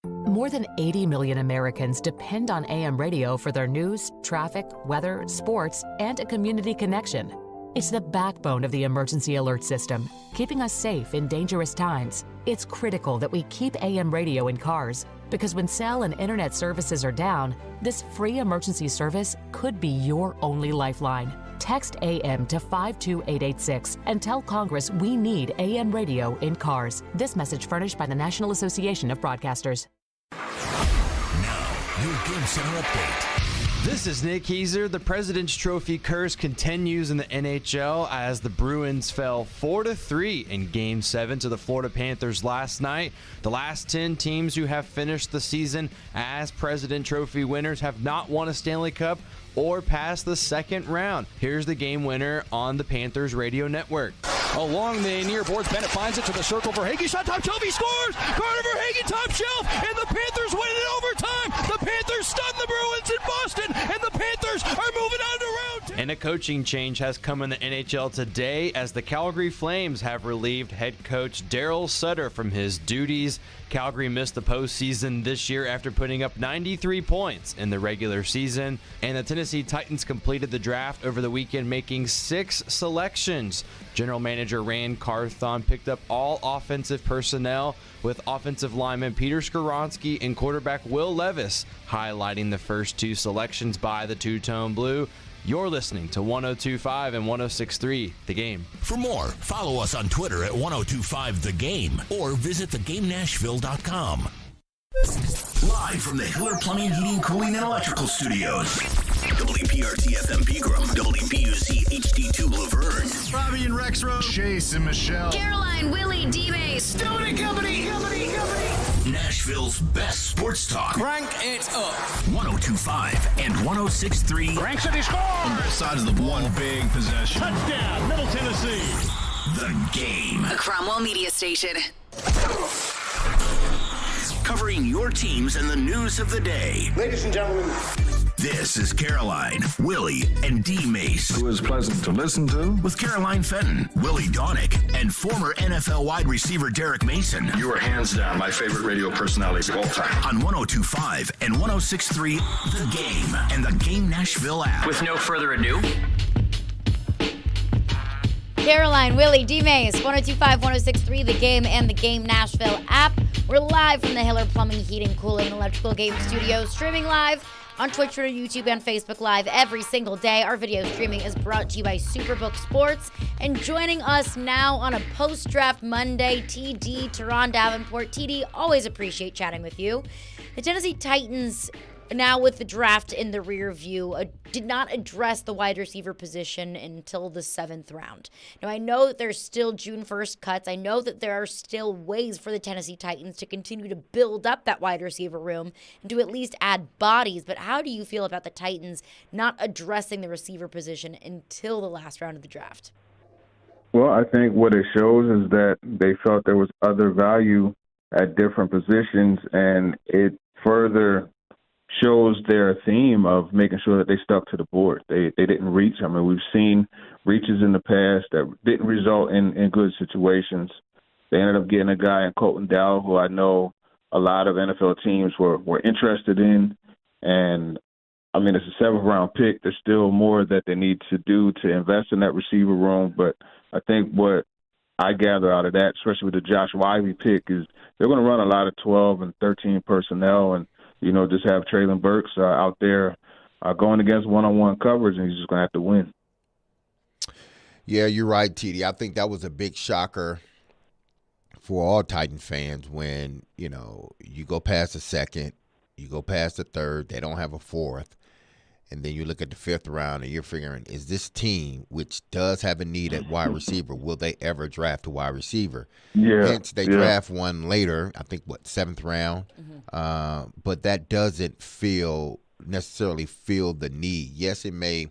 More than 80 million Americans depend on AM radio for their news, traffic, weather, sports, and a community connection. It's the backbone of the emergency alert system, keeping us safe in dangerous times. It's critical that we keep AM radio in cars, because when cell and internet services are down, this free emergency service could be your only lifeline. Text AM to 52886 and tell Congress we need AM radio in cars. This message furnished by the National Association of Broadcasters. Now, your Game Center update. This is Nick Heiser. The President's Trophy curse continues in the NHL as the Bruins fell 4-3 in Game 7 to the Florida Panthers last night. The last 10 teams who have finished the season as President Trophy winners have not won a Stanley Cup or passed the second round. Here's the game winner on the Panthers radio network. Along the near boards, Bennett finds it to the circle for Hagee. Shot top shelf, he scores! Carter for Hagee, top shelf, and the Panthers win it in overtime. The Panthers stun the Bruins in Boston, and the Panthers are moving on to round 2. And a coaching change has come in the NHL today as the Calgary Flames have relieved head coach Daryl Sutter from his duties. Calgary missed the postseason this year after putting up 93 points in the regular season. And the Tennessee Titans completed the draft over the weekend, making 6 selections. General manager Rand Carthon picked up all offensive personnel, with offensive lineman Peter Skoronski and quarterback Will Levis highlighting the first 2 selections by the Two-Tone Blue. You're listening to 102.5 and 106.3 The Game. For more, follow us on Twitter at 102.5 The Game or visit thegamenashville.com. Live from the Hiller Plumbing, Heating, Cooling, and Electrical Studios. WPRT FM Pegram, WPUC HD2 Laverne. Robby and Rex Road. Chase and Michelle. Caroline, Willy, D-Mase. Stanley Company. Nashville's best sports talk. Crank it up. 102.5 and 106.3. Rank City scores. On both sides of the ball. One big possession. Touchdown, Middle Tennessee. The Game. A Cromwell media station. Covering your teams and the news of the day. Ladies and gentlemen. This is Caroline, Willy, and D-Mace. Who is pleasant to listen to. With Caroline Fenton, Willy Daunick, and former NFL wide receiver Derek Mason. You are hands down my favorite radio personalities of all time. On 102.5 and 106.3, The Game, and the Game Nashville app. With no further ado. Caroline, Willy, D-Mase, 102.5, 106.3, The Game, and the Game Nashville app. We're live from the Hiller Plumbing, Heating, Cooling, and Electrical Game Studios, streaming live on Twitch, Twitter, YouTube, and Facebook Live every single day. Our video streaming is brought to you by Superbook Sports. And joining us now on a post-draft Monday, TD, Teron Davenport. TD, always appreciate chatting with you. The Tennessee Titans, now with the draft in the rear view, did not address the wide receiver position until the 7th round. Now, I know that there's still June 1st cuts. I know that there are still ways for the Tennessee Titans to continue to build up that wide receiver room and to at least add bodies. But how do you feel about the Titans not addressing the receiver position until the last round of the draft? Well, I think what it shows is that they felt there was other value at different positions, and it further shows their theme of making sure that they stuck to the board. They didn't reach. I mean, we've seen reaches in the past that didn't result in good situations. They ended up getting a guy in Colton Dowell, who I know a lot of NFL teams were interested in. And, I mean, it's a 7th-round pick. There's still more that they need to do to invest in that receiver room. But I think what I gather out of that, especially with the Josh Wiley pick, is they're going to run a lot of 12 and 13 personnel and, just have Traylon Burks out there going against one-on-one coverage, and he's just going to have to win. Yeah, you're right, TD. I think that was a big shocker for all Titan fans when, you go past the 2nd, you go past the 3rd, they don't have a 4th, and then you look at the 5th round and you're figuring, is this team, which does have a need at wide receiver, will they ever draft a wide receiver? Yeah. Hence, they draft one later, I think, 7th round? Mm-hmm. But that doesn't necessarily feel the need. Yes, it may,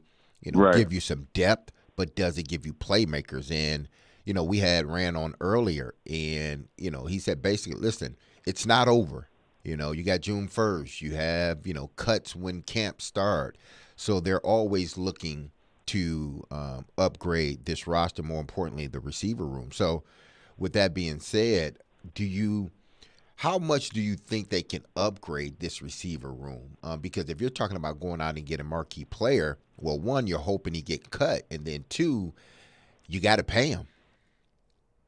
right, give you some depth, but does it give you playmakers? And, we had Rand on earlier, and, he said basically, listen, it's not over. You got June 1st. You have, cuts when camps start. So they're always looking to upgrade this roster, more importantly, the receiver room. So with that being said, how much do you think they can upgrade this receiver room? Because if you're talking about going out and getting a marquee player, well, one, you're hoping he get cut. And then two, you got to pay him.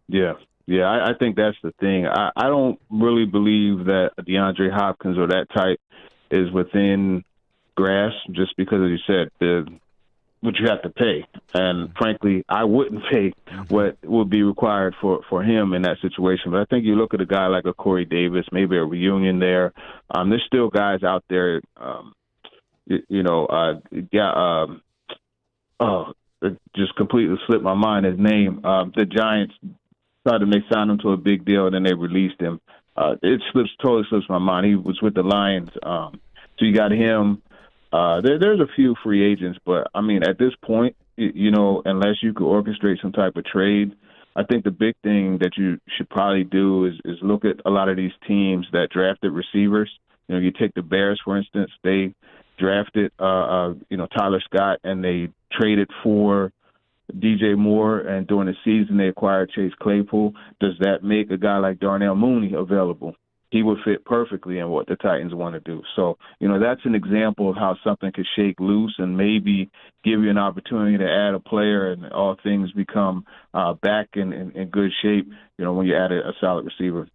Yeah. Yeah, I think that's the thing. I don't really believe that DeAndre Hopkins or that type is within grasp just because, as you said, what you have to pay. And frankly, I wouldn't pay what would be required for him in that situation. But I think you look at a guy like a Corey Davis, maybe a reunion there. There's still guys out there, it just completely slipped my mind, his name. The Giants tried to sign him to a big deal, and then they released him. It totally slips my mind. He was with the Lions. So you got him. There's a few free agents, but, I mean, at this point, unless you could orchestrate some type of trade, I think the big thing that you should probably do is look at a lot of these teams that drafted receivers. You take the Bears, for instance. They drafted, Tyler Scott, and they traded for DJ Moore, and during the season they acquired Chase Claypool. Does that make a guy like Darnell Mooney available? He would fit perfectly in what the Titans want to do. So, that's an example of how something could shake loose and maybe give you an opportunity to add a player and all things become back in good shape, when you add a solid receiver.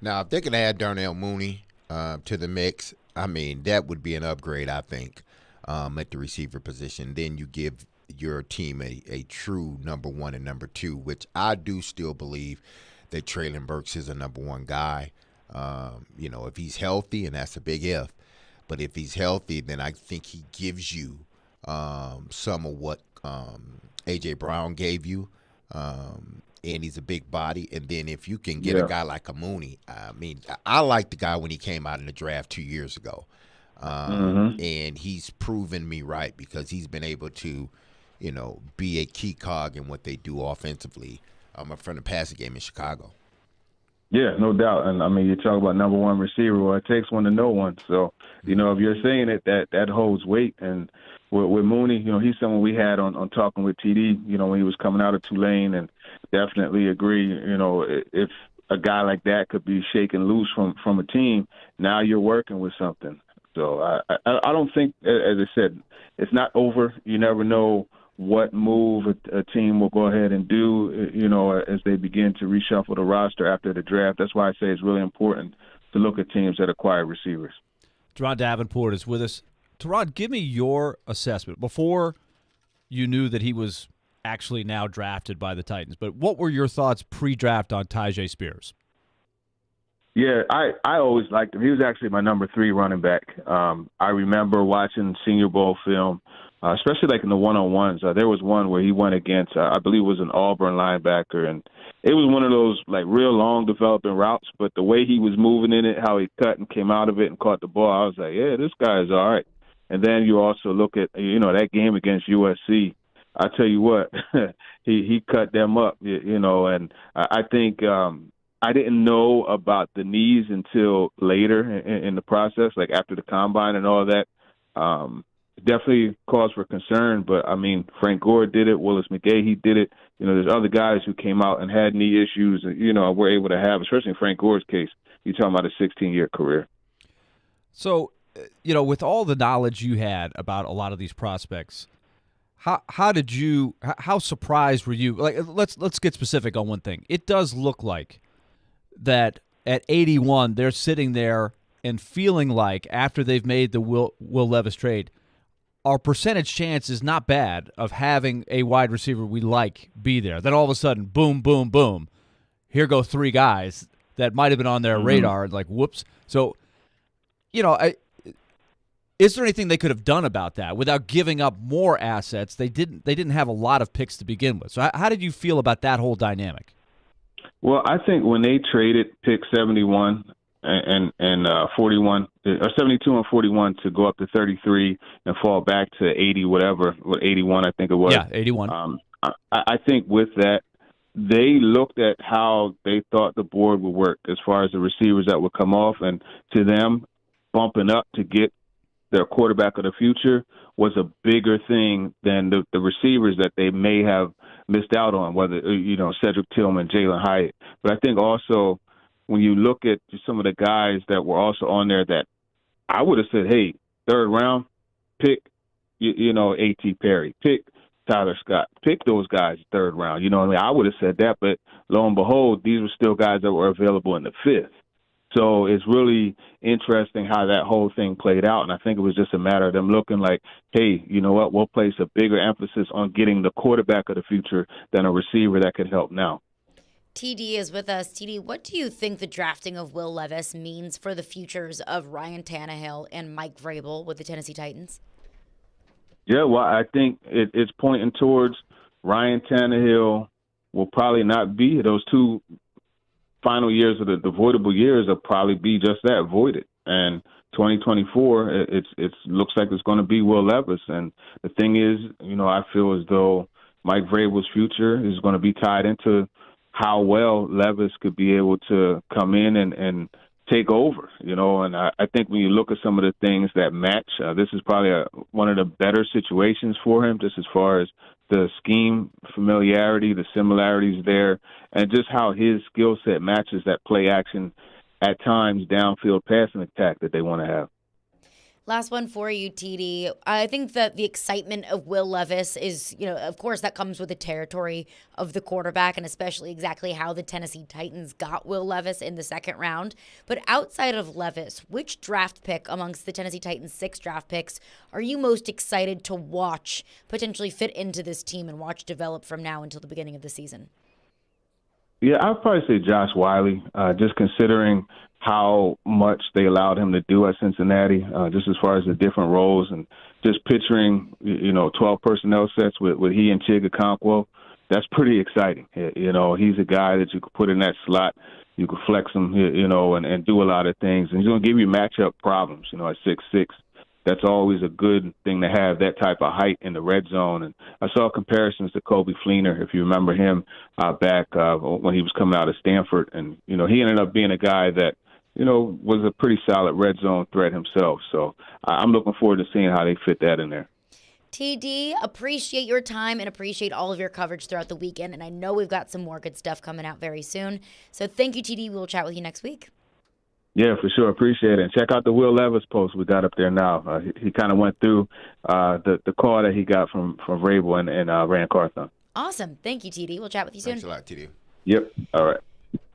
Now, if they can add Darnell Mooney to the mix, I mean, that would be an upgrade, I think, at the receiver position. Then you give your team a true number one and number two, which I do still believe that Traylon Burks is a number one guy. If he's healthy, and that's a big if, but if he's healthy, then I think he gives you some of what A.J. Brown gave you and he's a big body. And then if you can get a guy like a Mooney, I mean, I liked the guy when he came out in the draft 2 years ago. And he's proven me right because he's been able to, be a key cog in what they do offensively from the passing game in Chicago. Yeah, no doubt. And, I mean, you talk about number one receiver. Well, it takes one to know one. So, if you're saying it, that holds weight. And with Mooney, he's someone we had on talking with TD, when he was coming out of Tulane, and definitely agree, if a guy like that could be shaken loose from a team, now you're working with something. So I don't think, as I said, it's not over. You never know what move a team will go ahead and do, as they begin to reshuffle the roster after the draft. That's why I say it's really important to look at teams that acquire receivers. Teron Davenport is with us. Teron, give me your assessment. Before you knew that he was actually now drafted by the Titans, but what were your thoughts pre-draft on Tyjae Spears? Yeah, I always liked him. He was actually my number 3 running back. I remember watching Senior Bowl film, especially like in the one-on-ones. There was one where he went against, I believe it was an Auburn linebacker, and it was one of those like real long developing routes, but the way he was moving in it, how he cut and came out of it and caught the ball, I was like, yeah, this guy is all right. And then you also look at, that game against USC. I tell you what, he cut them up, and I think I didn't know about the knees until later in the process, like after the combine and all that. Definitely cause for concern, but I mean, Frank Gore did it. Willis McGahee, he did it. There's other guys who came out and had knee issues, and were able to have, especially in Frank Gore's case. You're talking about a 16-year career. So, with all the knowledge you had about a lot of these prospects, how surprised were you? Like, let's get specific on one thing. It does look like that at 81, they're sitting there and feeling like after they've made the Will Levis trade, our percentage chance is not bad of having a wide receiver we like be there. Then all of a sudden, boom, boom, boom, here go 3 guys that might have been on their radar, like, whoops. So, is there anything they could have done about that without giving up more assets? They didn't have a lot of picks to begin with. So how did you feel about that whole dynamic? Well, I think when they traded pick 71 and 41, or 72 and 41 to go up to 33 and fall back to 80, whatever, 81 I think it was. Yeah, 81. I think with that, they looked at how they thought the board would work as far as the receivers that would come off, and to them, bumping up to get their quarterback of the future was a bigger thing than the receivers that they may have missed out on, whether, Cedric Tillman, Jalen Hyatt. But I think also when you look at some of the guys that were also on there that I would have said, hey, 3rd round, pick, A.T. Perry, pick Tyler Scott, pick those guys 3rd round. I would have said that, but lo and behold, these were still guys that were available in the 5th. So it's really interesting how that whole thing played out, and I think it was just a matter of them looking like, hey, you know what, we'll place a bigger emphasis on getting the quarterback of the future than a receiver that could help now. TD is with us. TD, what do you think the drafting of Will Levis means for the futures of Ryan Tannehill and Mike Vrabel with the Tennessee Titans? Yeah, well, I think it's pointing towards Ryan Tannehill will probably not be those 2 final years of the voidable years will probably be just that, voided. And 2024, it looks like it's going to be Will Levis. And the thing is, I feel as though Mike Vrabel's future is going to be tied into how well Levis could be able to come in and take over, And I think when you look at some of the things that match, this is probably one of the better situations for him, just as far as the scheme familiarity, the similarities there, and just how his skill set matches that play action at times downfield passing attack that they want to have. Last one for you, TD. I think that the excitement of Will Levis is, of course, that comes with the territory of the quarterback, and especially exactly how the Tennessee Titans got Will Levis in the 2nd round. But outside of Levis, which draft pick amongst the Tennessee Titans' 6 draft picks are you most excited to watch potentially fit into this team and watch develop from now until the beginning of the season? Yeah, I'd probably say Josh Wiley, just considering how much they allowed him to do at Cincinnati, just as far as the different roles, and just picturing, 12 personnel sets with he and Chig Okonkwo, that's pretty exciting. You know, he's a guy that you could put in that slot. You could flex him, you know, and do a lot of things. And he's going to give you matchup problems, you know, at 6'6". That's always a good thing to have, that type of height in the red zone. And I saw comparisons to Kobe Fleener, if you remember him back when he was coming out of Stanford. And, you know, he ended up being a guy that, you know, was a pretty solid red zone threat himself. So I'm looking forward to seeing how they fit that in there. TD, appreciate your time and appreciate all of your coverage throughout the weekend. And I know we've got some more good stuff coming out very soon. So thank you, TD. We'll chat with you next week. Yeah, for sure. Appreciate it. And check out the Will Levis post we got up there now. He kind of went through the call that he got from Rabel and Rand Carthon. Awesome. Thank you, TD. We'll chat with you soon. Thanks a lot, TD. Yep. All right.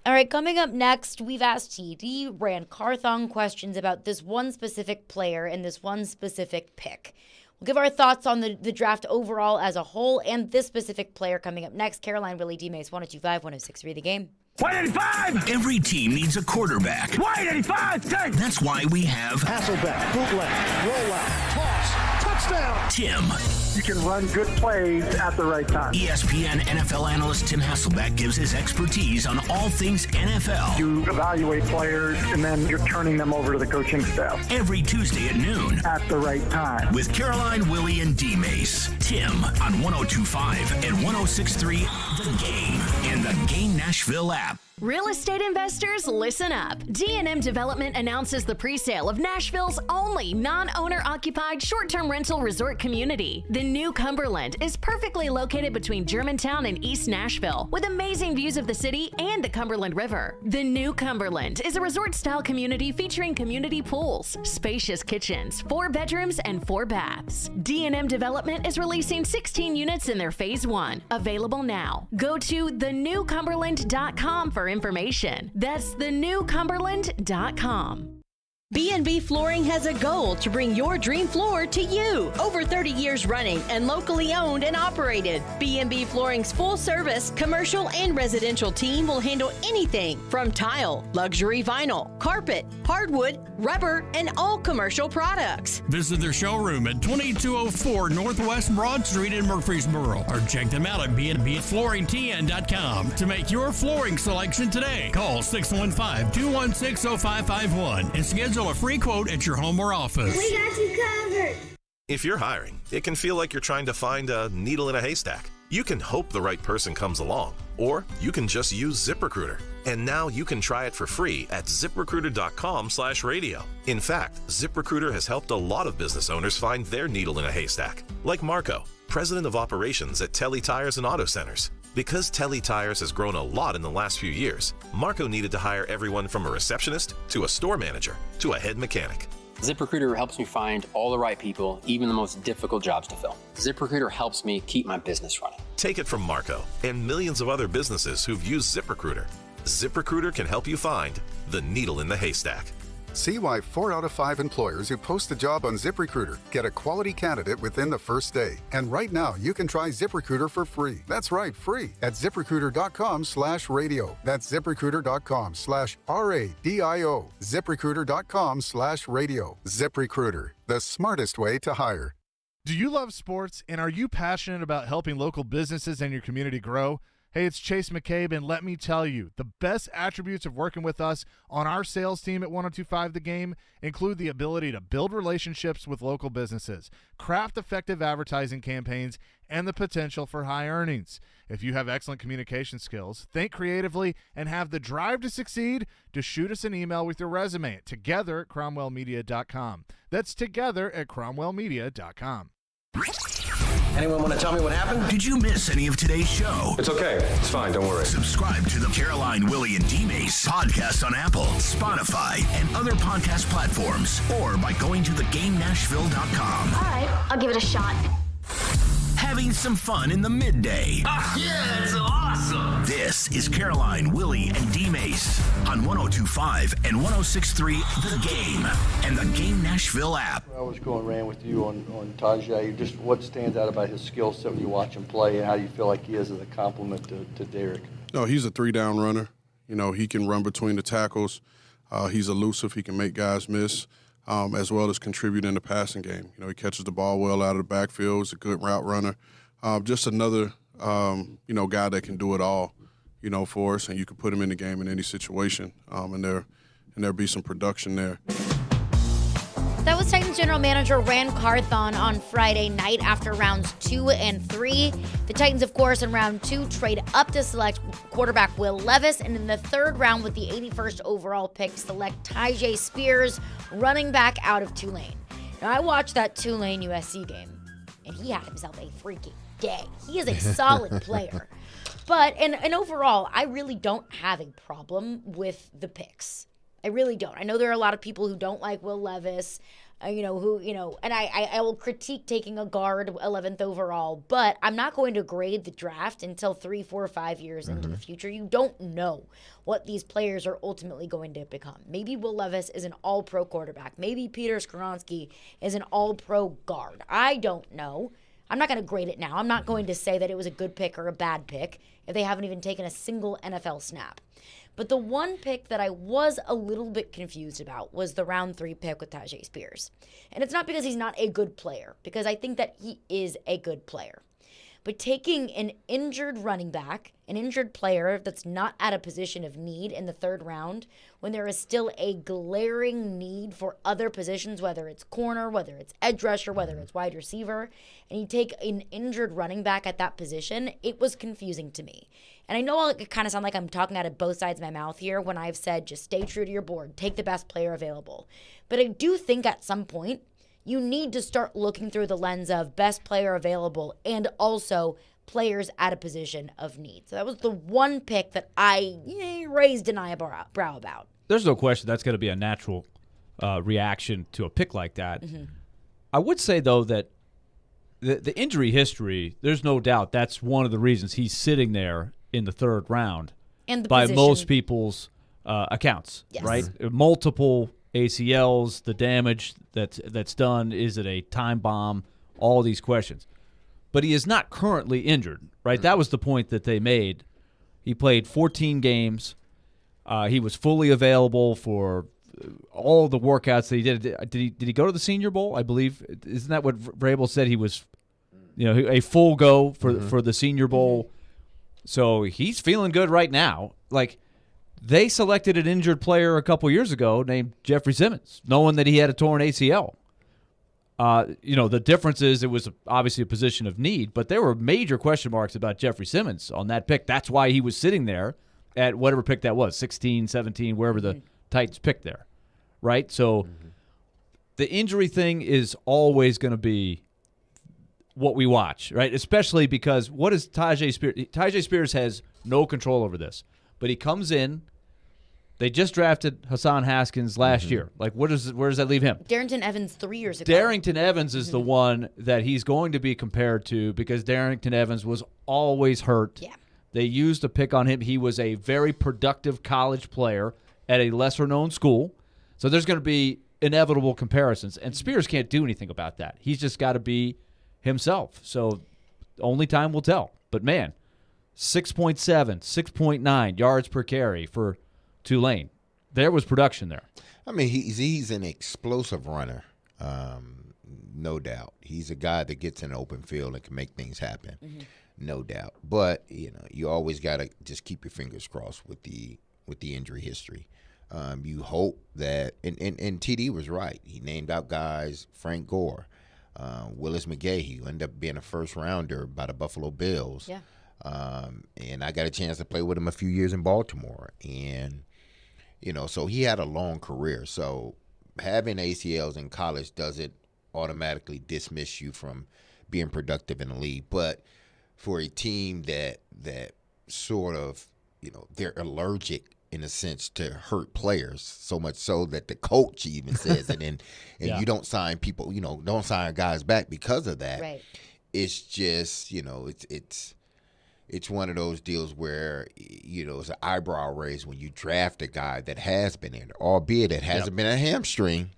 All right, coming up next, we've asked TD, Rand Carthon questions about this one specific player and this one specific pick. We'll give our thoughts on the draft overall as a whole and this specific player coming up next. Caroline, Willy, D-Mase, 102.5, 106.3 The Game. 185! Every team needs a quarterback. 185! That's why we have Hasselbeck, bootleg, rollout, toss, touchdown. Tim. You can run good plays at the right time. ESPN NFL analyst Tim Hasselbeck gives his expertise on all things NFL. You evaluate players, and then you're turning them over to the coaching staff. Every Tuesday at noon. At the right time. With Caroline, Willy, and D-Mase. Tim on 102.5 and 106.3 The Game and the Game Nashville app. Real estate investors, listen up. D&M Development announces the pre-sale of Nashville's only non-owner occupied short-term rental resort community. The New Cumberland is perfectly located between Germantown and East Nashville with amazing views of the city and the Cumberland River. The New Cumberland is a resort-style community featuring community pools, spacious kitchens, 4 bedrooms and 4 baths. D&M Development is releasing 16 units in their Phase 1. Available now. Go to thenewcumberland.com for information. That's thenewcumberland.com. B&B Flooring has a goal to bring your dream floor to you. Over 30 years running and locally owned and operated, B&B Flooring's full-service, commercial and residential team will handle anything from tile, luxury vinyl, carpet, hardwood, rubber, and all commercial products. Visit their showroom at 2204 Northwest Broad Street in Murfreesboro or check them out at bnbflooringtn.com to make your flooring selection today. Call 615-216-0551 and schedule a free quote at your home or office. We got you covered. If you're hiring, it can feel like you're trying to find a needle in a haystack. You can hope the right person comes along, or you can just use ZipRecruiter. And now you can try it for free at ZipRecruiter.com/radio. In fact, ZipRecruiter has helped a lot of business owners find their needle in a haystack, like Marco, president of operations at Telly Tires and Auto Centers. Because Telly Tires has grown a lot in the last few years, Marco needed to hire everyone from a receptionist to a store manager to a head mechanic. ZipRecruiter helps me find all the right people, even the most difficult jobs to fill. ZipRecruiter helps me keep my business running. Take it from Marco and millions of other businesses who've used ZipRecruiter. ZipRecruiter can help you find the needle in the haystack. See why 4 out of 5 employers who post a job on ZipRecruiter get a quality candidate within the first day. And right now, you can try ZipRecruiter for free. That's right, free at ZipRecruiter.com/radio. That's ZipRecruiter.com/RADIO. ZipRecruiter.com/radio. ZipRecruiter, the smartest way to hire. Do you love sports and are you passionate about helping local businesses and your community grow? Hey, it's Chase McCabe, and let me tell you, the best attributes of working with us on our sales team at 102.5 The Game include the ability to build relationships with local businesses, craft effective advertising campaigns, and the potential for high earnings. If you have excellent communication skills, think creatively, and have the drive to succeed, just shoot us an email with your resume at together@cromwellmedia.com. That's together@cromwellmedia.com. Anyone want to tell me what happened? Did you miss any of today's show? It's okay. It's fine. Don't worry. Subscribe to the Caroline, Willy, and D-Mase podcast on Apple, Spotify, and other podcast platforms, or by going to thegamenashville.com. All right, I'll give it a shot. Having some fun in the midday. Yeah, it's awesome. This is Caroline, Willy, and D-Mase on 102.5 and 106.3 The Game and the Game Nashville app. I was going ran with you on Tajay. Just what stands out about his skill set when you watch him play, and how do you feel like he is as a compliment to Derek? No, he's a 3-down runner. You know, he can run between the tackles. He's elusive. He can make guys miss. As well as contribute in the passing game. You know, he catches the ball well out of the backfield. He's a good route runner. Just another guy that can do it all, for us, and you can put him in the game in any situation, and there'll be some production there. That was Titans general manager Ran Carthon on Friday night after rounds 2 and 3. The Titans, of course, in round 2 trade up to select quarterback Will Levis, and in the third round with the 81st overall pick, select Tyjae Spears, running back out of Tulane. Now, I watched that Tulane USC game, and he had himself a freaking day. He is a solid player. But, and overall, I really don't have a problem with the picks. I really don't. I know there are a lot of people who don't like Will Levis, and I will critique taking a guard 11th overall, but I'm not going to grade the draft until 3, 4, 5 years into the future. You don't know what these players are ultimately going to become. Maybe Will Levis is an all-pro quarterback. Maybe Peter Skoronski is an all-pro guard. I don't know. I'm not going to grade it now. I'm not going to say that it was a good pick or a bad pick if they haven't even taken a single NFL snap. But the one pick that I was a little bit confused about was the round 3 pick with Tyjae Spears. And it's not because he's not a good player, because I think that he is a good player. But taking an injured running back, an injured player that's not at a position of need in the third round, when there is still a glaring need for other positions, whether it's corner, whether it's edge rusher, whether it's wide receiver, and you take an injured running back at that position, it was confusing to me. And I know it kind of sound like I'm talking out of both sides of my mouth here when I've said just stay true to your board, take the best player available. But I do think at some point, you need to start looking through the lens of best player available and also players at a position of need. So that was the one pick that I raised an eyebrow about. There's no question that's going to be a natural reaction to a pick like that. I would say, though, that the injury history, there's no doubt that's one of the reasons he's sitting there in the third round and by most people's accounts, right? Multiple ACLs, the damage that's done, is it a time bomb, all these questions. But he is not currently injured, right? That was the point that they made. He played 14 games. He was fully available for all the workouts that he did. Did he go to the Senior Bowl, I believe? Isn't that what Vrabel said? He was a full go for the Senior Bowl. So he's feeling good right now. Like, they selected an injured player a couple years ago named Jeffrey Simmons, knowing that he had a torn ACL. The difference is it was obviously a position of need, but there were major question marks about Jeffrey Simmons on that pick. That's why he was sitting there at whatever pick that was, 16, 17, wherever the Titans picked there, right? So the injury thing is always going to be what we watch, right? Especially because what is Tyjae Spears? Tyjae Spears has no control over this. But he comes in. They just drafted Hassan Haskins last year. Like, where does that leave him? Darrington Evans 3 years ago. Darrington Evans is the one that he's going to be compared to because Darrington Evans was always hurt. Yeah. They used a pick on him. He was a very productive college player at a lesser-known school. So there's going to be inevitable comparisons. And Spears can't do anything about that. He's just got to be himself. So only time will tell. But, man, 6.7, 6.9 yards per carry for Tulane. There was production there. I mean, he's an explosive runner, no doubt. He's a guy that gets in the open field and can make things happen, no doubt. But you always got to just keep your fingers crossed with the injury history. You hope that, and TD was right. He named out guys, Frank Gore, Willis McGahee, who ended up being a first rounder by the Buffalo Bills. Yeah. And I got a chance to play with him a few years in Baltimore. And, so he had a long career. So having ACLs in college doesn't automatically dismiss you from being productive in the league. But for a team that sort of, they're allergic in a sense to hurt players, so much so that the coach even says it. And you don't sign people, don't sign guys back because of that. Right. It's just, it's one of those deals where, it's an eyebrow raise when you draft a guy that has been in, albeit it hasn't been a hamstring,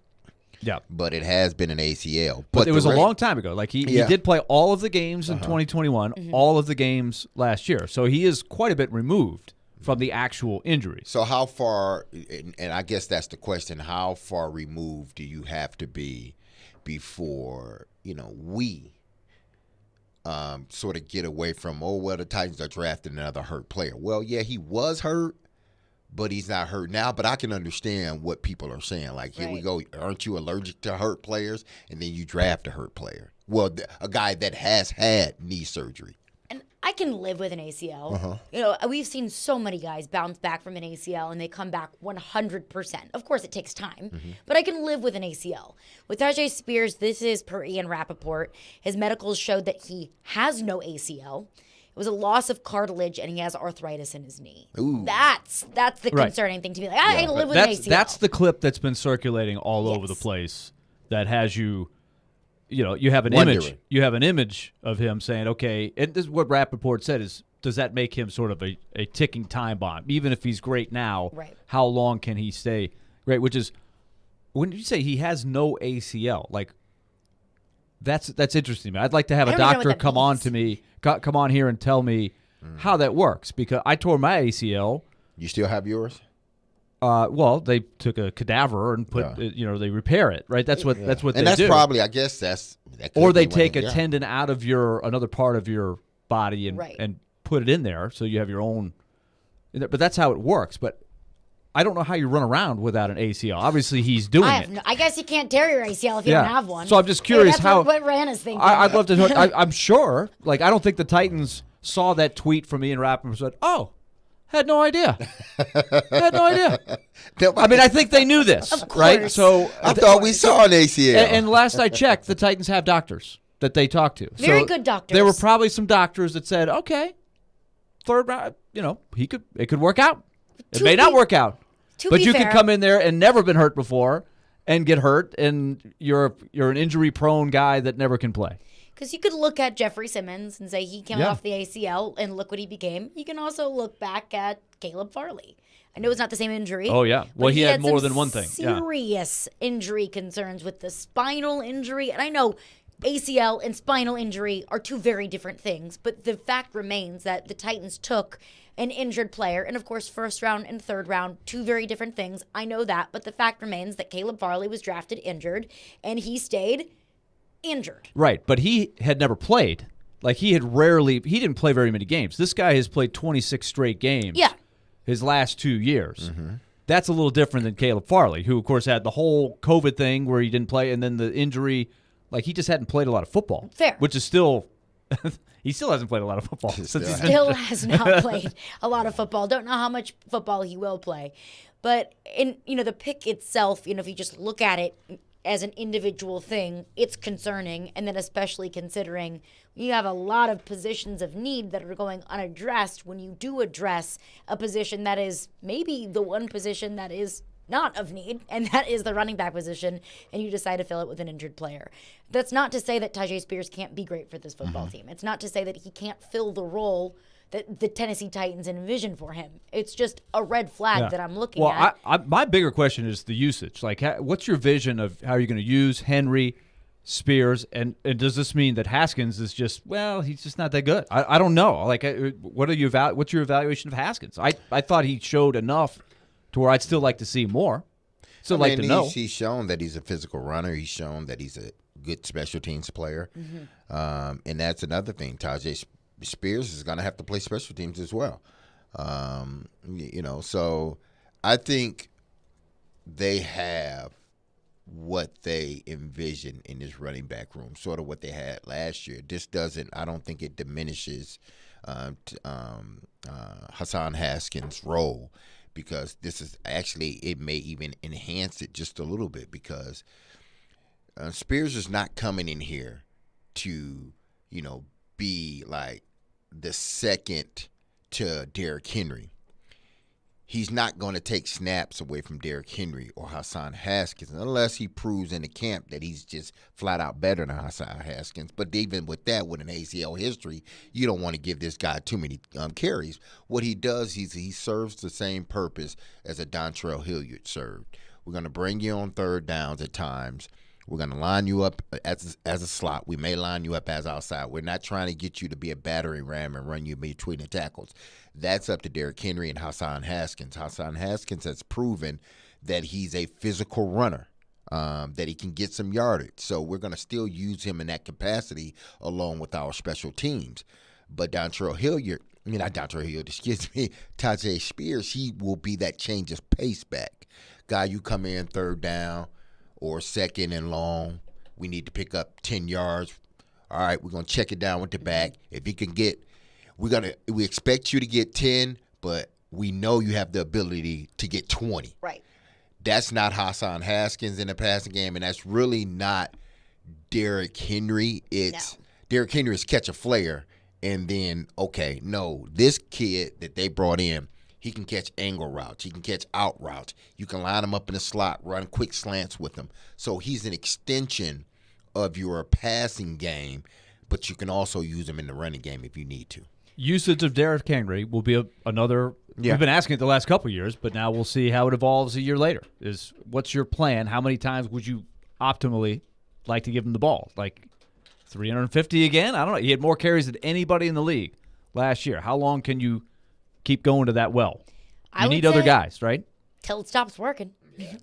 but it has been an ACL. But it was a long time ago. Like he did play all of the games in 2021, all of the games last year. So he is quite a bit removed from the actual injury. So how far, and I guess that's the question, how far removed do you have to be before, we sort of get away from, the Titans are drafting another hurt player. Well, yeah, he was hurt, but he's not hurt now. But I can understand what people are saying. Like, here we go. Aren't you allergic to hurt players? And then you draft a hurt player. Well, a guy that has had knee surgery. And I can live with an ACL. Uh-huh. You know, we've seen so many guys bounce back from an ACL and they come back 100%. Of course, it takes time, but I can live with an ACL. With Tyjae Spears, this is per Ian Rappaport. His medicals showed that he has no ACL. It was a loss of cartilage, and he has arthritis in his knee. Ooh. That's the concerning thing to me. Like, I can live with an ACL. That's the clip that's been circulating all over the place that has you. You know, you have an image. You have an image of him saying, "Okay," and this is what Rappaport said: is does that make him sort of a ticking time bomb? Even if he's great now, how long can he stay great? Which is when you say he has no ACL, like that's interesting to me. I'd like to have a doctor come on here and tell me how that works, because I tore my ACL. You still have yours? Well, they took a cadaver and put, they repair it, right? That's what they do. And that's probably, I guess that or they take a tendon out of another part of your body and put it in there, so you have your own. But that's how it works. But I don't know how you run around without an ACL. Obviously, he's doing it. I guess you can't tear your ACL if you don't have one. So I'm just curious that's what Rana's thinking. I'd love to know. I'm sure. Like, I don't think the Titans saw that tweet from Ian Rappaport and said, "Oh, had no idea." Had no idea. I mean, I think they knew this, right? So I thought we saw an ACL. And last I checked, the Titans have doctors that they talk to. Very good doctors. There were probably some doctors that said, "Okay, third round, it could work out. It may not work out, but you could come in there and never been hurt before and get hurt, and you're an injury-prone guy that never can play." Because you could look at Jeffrey Simmons and say he came off the ACL and look what he became. You can also look back at Caleb Farley. I know it's not the same injury. Oh, yeah. Well, he had more than one thing. Serious injury concerns with the spinal injury. And I know ACL and spinal injury are two very different things. But the fact remains that the Titans took an injured player. And, of course, first round and third round, two very different things. I know that. But the fact remains that Caleb Farley was drafted injured, and he stayed injured. Right, but he had never played. Like, he didn't play very many games. This guy has played 26 straight games his last 2 years. That's a little different than Caleb Farley, who, of course, had the whole COVID thing where he didn't play, and then the injury. Like, he just hadn't played a lot of football. Fair. Which is still – he still hasn't played a lot of football. Still has not played a lot of football. Don't know how much football he will play. But, the pick itself, if you just look at it as an individual thing, it's concerning. And then especially considering you have a lot of positions of need that are going unaddressed when you do address a position that is maybe the one position that is not of need, and that is the running back position, and you decide to fill it with an injured player. That's not to say that Tyjae Spears can't be great for this football team. It's not to say that he can't fill the role that the Tennessee Titans envision for him. It's just a red flag that I'm looking at. My bigger question is the usage. Like, what's your vision of how you're going to use Henry, Spears, and does this mean that Haskins is just, he's just not that good? I don't know. Like, what's your evaluation of Haskins? I thought he showed enough to where I'd still like to see more. Still like to know. He's shown that he's a physical runner. He's shown that he's a good special teams player. And that's another thing. Tyjae Spears is going to have to play special teams as well. So I think they have what they envision in this running back room, sort of what they had last year. I don't think it diminishes Hassan Haskins' role, because this is actually, it may even enhance it just a little bit, because Spears is not coming in here to, be like the second to Derrick Henry. He's not going to take snaps away from Derrick Henry or Hassan Haskins unless he proves in the camp that he's just flat out better than Hassan Haskins. But even with that, with an ACL history, you don't want to give this guy too many carries. What he does, he serves the same purpose as a Dontrell Hilliard served. We're going to bring you on third downs at times. We're going to line you up as a slot. We may line you up as outside. We're not trying to get you to be a battering ram and run you between the tackles. That's up to Derrick Henry and Hassan Haskins. Hassan Haskins has proven that he's a physical runner. that he can get some yardage. So we're going to still use him in that capacity along with our special teams. But Tajay Spears, he will be that change of pace back. Guy, you come in third down or second and long. We need to pick up 10 yards. All right, we're going to check it down with the back. If he can get, we expect you to get 10, but we know you have the ability to get 20. Right. That's not Hassan Haskins in the passing game, and that's really not Derrick Henry. Derrick Henry is catch a flare, and then, this kid that they brought in, he can catch angle routes. He can catch out routes. You can line him up in the slot, run quick slants with him. So he's an extension of your passing game, but you can also use him in the running game if you need to. Usage of Derrick Henry will be another. We've been asking it the last couple of years, but now we'll see how it evolves a year later. What's your plan? How many times would you optimally like to give him the ball? Like 350 again? I don't know. He had more carries than anybody in the league last year. How long can you keep going to that well? You need other guys, right? Till it stops working.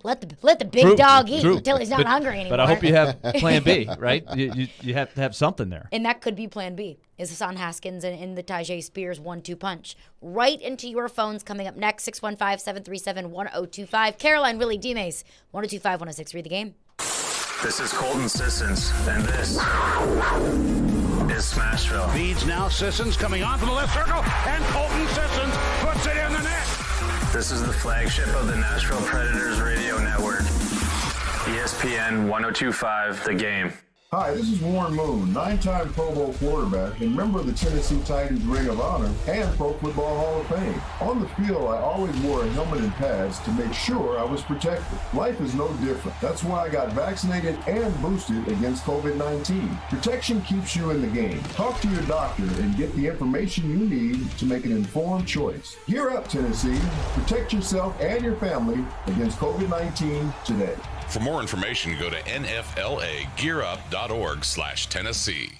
Let the big dog eat until he's not hungry anymore. But I hope you have plan B, right? You have to have something there. And that could be plan B, is Hassan Haskins and the Tajay Spears 1-2 punch. Right into your phones coming up next, 615-737-1025. Caroline, Willy, D-Mase, 1025-1063 The Game. This is Colton Sissons, and this is Smashville. Feeds now, Sissons coming on from the left circle, and Colton Sissons puts it in the net. This is the flagship of the Nashville Predators radio network. ESPN 1025 The Game. Hi, this is Warren Moon, 9-time Pro Bowl quarterback and member of the Tennessee Titans Ring of Honor and Pro Football Hall of Fame. On the field, I always wore a helmet and pads to make sure I was protected. Life is no different. That's why I got vaccinated and boosted against COVID-19. Protection keeps you in the game. Talk to your doctor and get the information you need to make an informed choice. Gear up, Tennessee. Protect yourself and your family against COVID-19 today. For more information, go to nflagearup.org/Tennessee.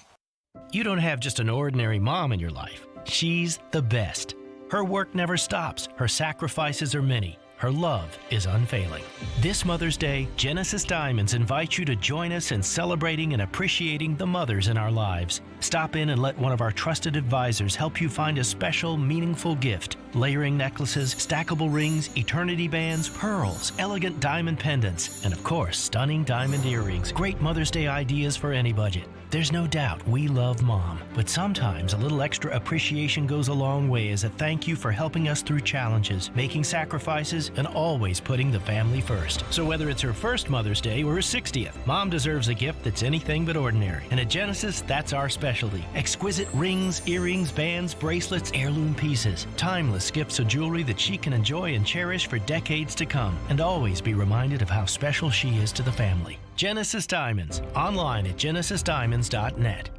You don't have just an ordinary mom in your life. She's the best. Her work never stops. Her sacrifices are many. Her love is unfailing. This Mother's Day, Genesis Diamonds invites you to join us in celebrating and appreciating the mothers in our lives. Stop in and let one of our trusted advisors help you find a special, meaningful gift. Layering necklaces, stackable rings, eternity bands, pearls, elegant diamond pendants, and of course, stunning diamond earrings. Great Mother's Day ideas for any budget. There's no doubt we love Mom, but sometimes a little extra appreciation goes a long way as a thank you for helping us through challenges, making sacrifices, and always putting the family first. So whether it's her first Mother's Day or her 60th, Mom deserves a gift that's anything but ordinary. And at Genesis, that's our specialty. Exquisite rings, earrings, bands, bracelets, heirloom pieces. Timeless gifts of jewelry that she can enjoy and cherish for decades to come, and always be reminded of how special she is to the family. Genesis Diamonds, online at genesisdiamonds.net.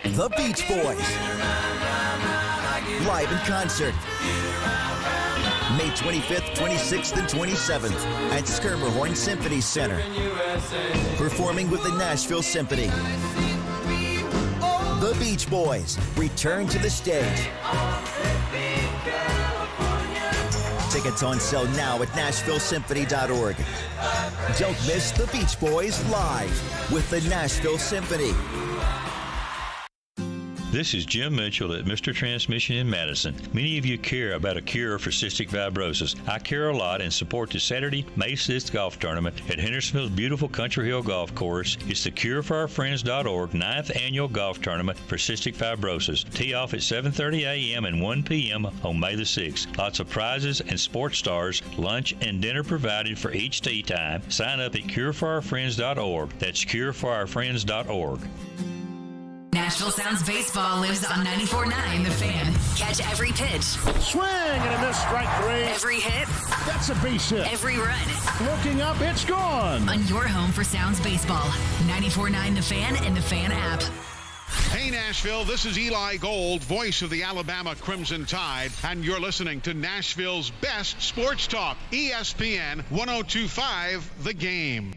The Beach Boys, live in concert, May 25th, 26th, and 27th at Schermerhorn Symphony Center, performing with the Nashville Symphony. The Beach Boys return to the stage. Tickets on sale now at NashvilleSymphony.org. Don't miss the Beach Boys live with the Nashville Symphony. This is Jim Mitchell at Mr. Transmission in Madison. Many of you care about a cure for cystic fibrosis. I care a lot and support the Saturday, May 6th golf tournament at Hendersonville's beautiful Country Hill Golf Course. It's the CureForOurFriends.org 9th annual golf tournament for cystic fibrosis. Tee off at 7:30 a.m. and 1 p.m. on May the 6th. Lots of prizes and sports stars, lunch and dinner provided for each tee time. Sign up at CureForOurFriends.org. That's CureForOurFriends.org. Nashville Sounds Baseball lives on 94.9 The Fan. Catch every pitch. Swing and a miss, strike three. Every hit. That's a base hit. Every run. Looking up, it's gone. On your home for Sounds Baseball. 94.9 The Fan and The Fan app. Hey, Nashville, this is Eli Gold, voice of the Alabama Crimson Tide, and you're listening to Nashville's best sports talk, ESPN 1025 The Game.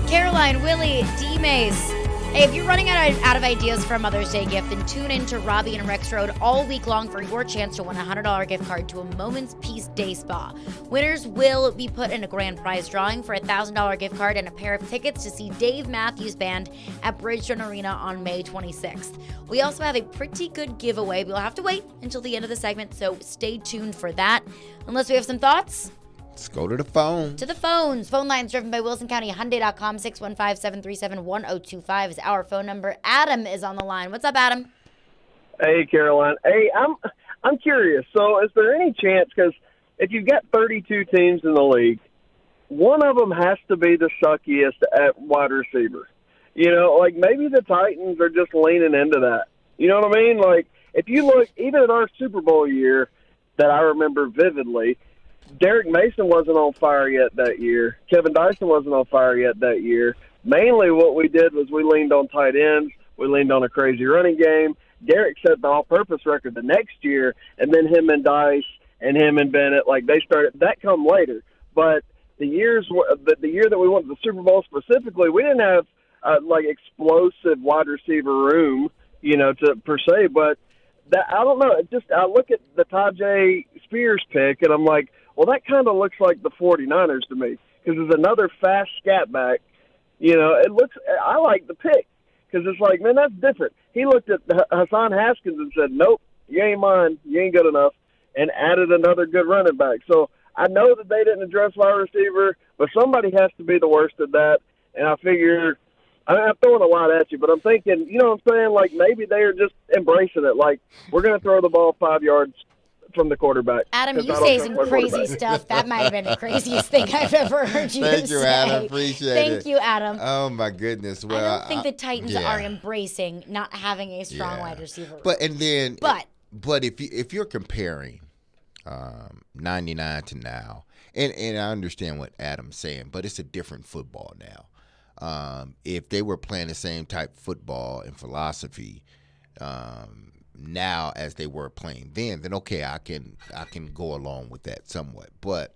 Caroline, Willy, D-Mase, Hey, if you're running out of ideas for a Mother's Day gift, then tune in to Robby and Rex Road all week long for your chance to win a $100 gift card to a Moment's Peace Day Spa. Winners will be put in a grand prize drawing for a $1,000 gift card and a pair of tickets to see Dave Matthews Band at Bridgestone Arena on May 26th. We also have a pretty good giveaway, but you'll have to wait until the end of the segment, so stay tuned for that. Unless we have some thoughts? Let's go to the phone. To the phones. Phone lines driven by WilsonCountyHyundai.com. 615-737-1025 is our phone number. Adam is on the line. What's up, Adam? Hey, Caroline. Hey, I'm curious. So is there any chance, because if you've got 32 teams in the league, one of them has to be the suckiest at wide receiver. You know, like maybe the Titans are just leaning into that. You know what I mean? Like if you look, even at our Super Bowl year that I remember vividly, Derek Mason wasn't on fire yet that year. Kevin Dyson wasn't on fire yet that year. Mainly what we did was we leaned on tight ends. We leaned on a crazy running game. Derek set the all-purpose record the next year, and then him and Dice and him and Bennett, like they started. That come later. But the year that we went to the Super Bowl specifically, we didn't have like explosive wide receiver room, you know, per se. But that I don't know. I look at the Tajay Spears pick, and I'm like, well, that kind of looks like the 49ers to me because there's another fast scat back. You know, I like the pick because it's like, man, that's different. He looked at Hassan Haskins and said, nope, you ain't mine. You ain't good enough, and added another good running back. So I know that they didn't address wide receiver, but somebody has to be the worst at that. And I figure, I'm throwing a lot at you, but I'm thinking, you know what I'm saying? Like maybe they are just embracing it. Like we're going to throw the ball 5 yards from the quarterback. Adam, you say some crazy stuff. That might have been the craziest thing I've ever heard you say. Thank you, Adam. Appreciate it. Thank you, Adam. Oh, my goodness. Well, I don't think the Titans are embracing not having a strong wide receiver. But if you're comparing 99 to now, and I understand what Adam's saying, but it's a different football now. If they were playing the same type of football and philosophy now as they were playing then okay, I can go along with that somewhat. But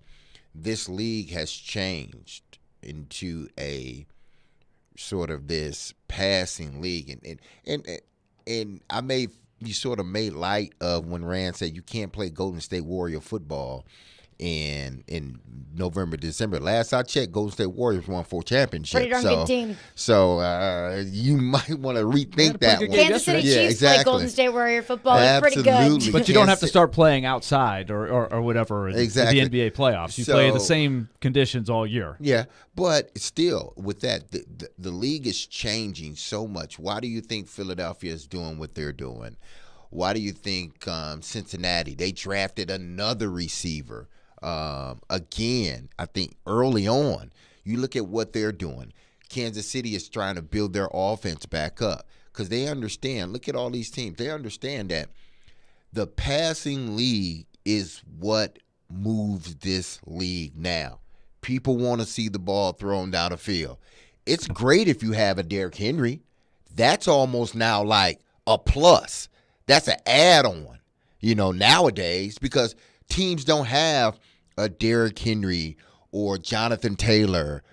this league has changed into a sort of this passing league, and you sort of made light of when Rand said you can't play Golden State Warrior football in November, December. Last I checked, Golden State Warriors won 4 championships. Pretty darn good team. So you might want to rethink that one. Kansas City Chiefs play Golden State Warrior football. It's pretty good. But you don't have to start playing outside or whatever in the NBA playoffs. You play the same conditions all year. Yeah, but still, with that, the league is changing so much. Why do you think Philadelphia is doing what they're doing? Why do you think Cincinnati, they drafted another receiver? Again, I think early on, you look at what they're doing. Kansas City is trying to build their offense back up because they understand. Look at all these teams. They understand that the passing league is what moves this league now. People want to see the ball thrown down the field. It's great if you have a Derrick Henry. That's almost now like a plus. That's an add-on, nowadays because teams don't have a Derrick Henry or Jonathan Taylor,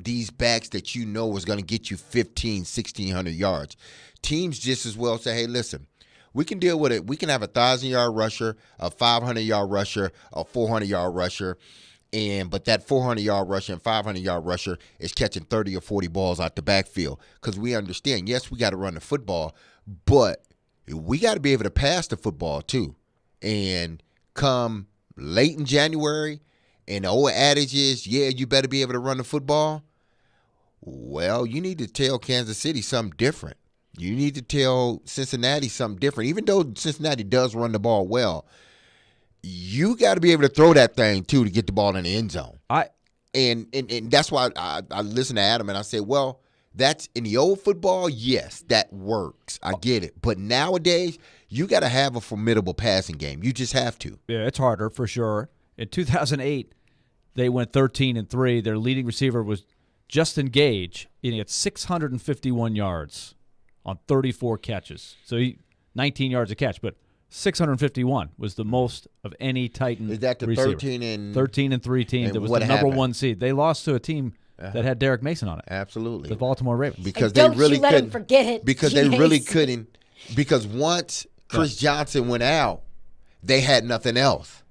these backs that is going to get you 1,500, 1,600 yards. Teams just as well say, hey, listen, we can deal with it. We can have a 1,000-yard rusher, a 500-yard rusher, a 400-yard rusher, but that 400-yard rusher and 500-yard rusher is catching 30 or 40 balls out the backfield because we understand, yes, we got to run the football, but we got to be able to pass the football too. And come late in January, and the old adage is, you better be able to run the football. Well, you need to tell Kansas City something different. You need to tell Cincinnati something different. Even though Cincinnati does run the ball well, you got to be able to throw that thing, too, to get the ball in the end zone. And that's why I listened to Adam, and I said, well, that's in the old football, yes, that works. I get it. But nowadays, you got to have a formidable passing game. You just have to. Yeah, it's harder for sure. In 2008, they went 13-3. Their leading receiver was Justin Gage, and he had 651 yards on 34 catches. So 19 yards a catch, but 651 was the most of any Titan receiver. Is that the 13-3 team that was the number one seed? They lost to a team that had Derek Mason on it. Absolutely. The Baltimore Ravens. Because don't they really you let couldn't him forget it. Because they really couldn't. Because once Chris Johnson went out, they had nothing else.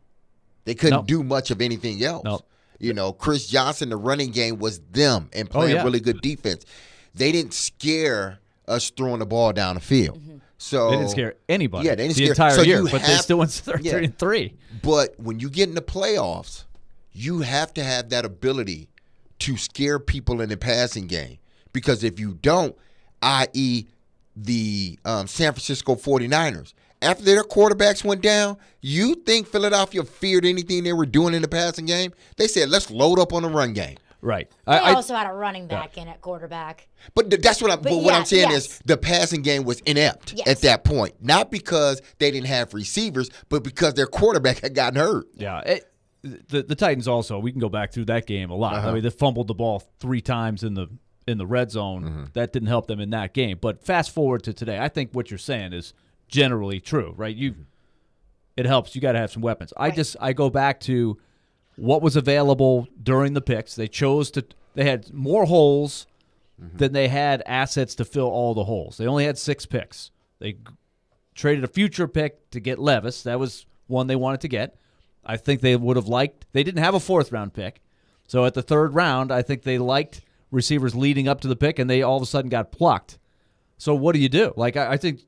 They couldn't do much of anything else. Nope. You know, Chris Johnson, the running game was them and playing really good defense. They didn't scare us throwing the ball down the field. So they didn't scare anybody. Yeah, they didn't the scare entire so year, but they still went 3-3. But when you get in the playoffs, you have to have that ability to scare people in the passing game. Because if you don't, i.e. the San Francisco 49ers, after their quarterbacks went down, you think Philadelphia feared anything they were doing in the passing game? They said, let's load up on the run game. Right. They also had a running back in at quarterback. But that's what I'm saying is the passing game was inept at that point. Not because they didn't have receivers, but because their quarterback had gotten hurt. Yeah. The Titans also, we can go back through that game a lot. I mean, they fumbled the ball 3 times in the red zone. That didn't help them in that game. But fast forward to today, I think what you're saying is generally true, right? It helps. You got to have some weapons. Right. I go back to what was available during the picks. They had more holes than they had assets to fill all the holes. They only had 6 picks. They traded a future pick to get Levis. That was one they wanted to get. I think they would have liked. They didn't have a 4th-round pick. So at the 3rd round, I think they liked receivers leading up to the pick, and they all of a sudden got plucked. So what do you do? Like, I think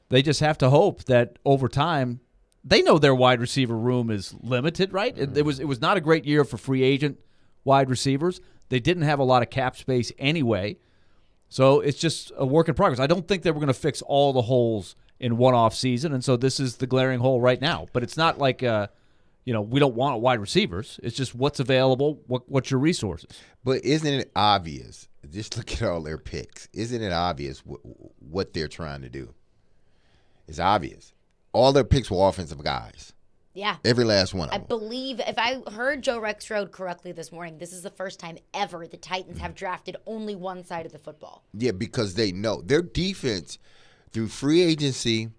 they just have to hope that over time, they know their wide receiver room is limited, right? It was not a great year for free agent wide receivers. They didn't have a lot of cap space anyway. So it's just a work in progress. I don't think they were going to fix all the holes in one off season, and so this is the glaring hole right now. But it's not like we don't want wide receivers. It's just what's available, what's your resources. But isn't it obvious, just look at all their picks, isn't it obvious what they're trying to do? It's obvious. All their picks were offensive guys. Yeah. Every last one of them. I believe, if I heard Joe Rexrode correctly this morning, this is the first time ever the Titans have drafted only one side of the football. Yeah, because they know their defense through free agency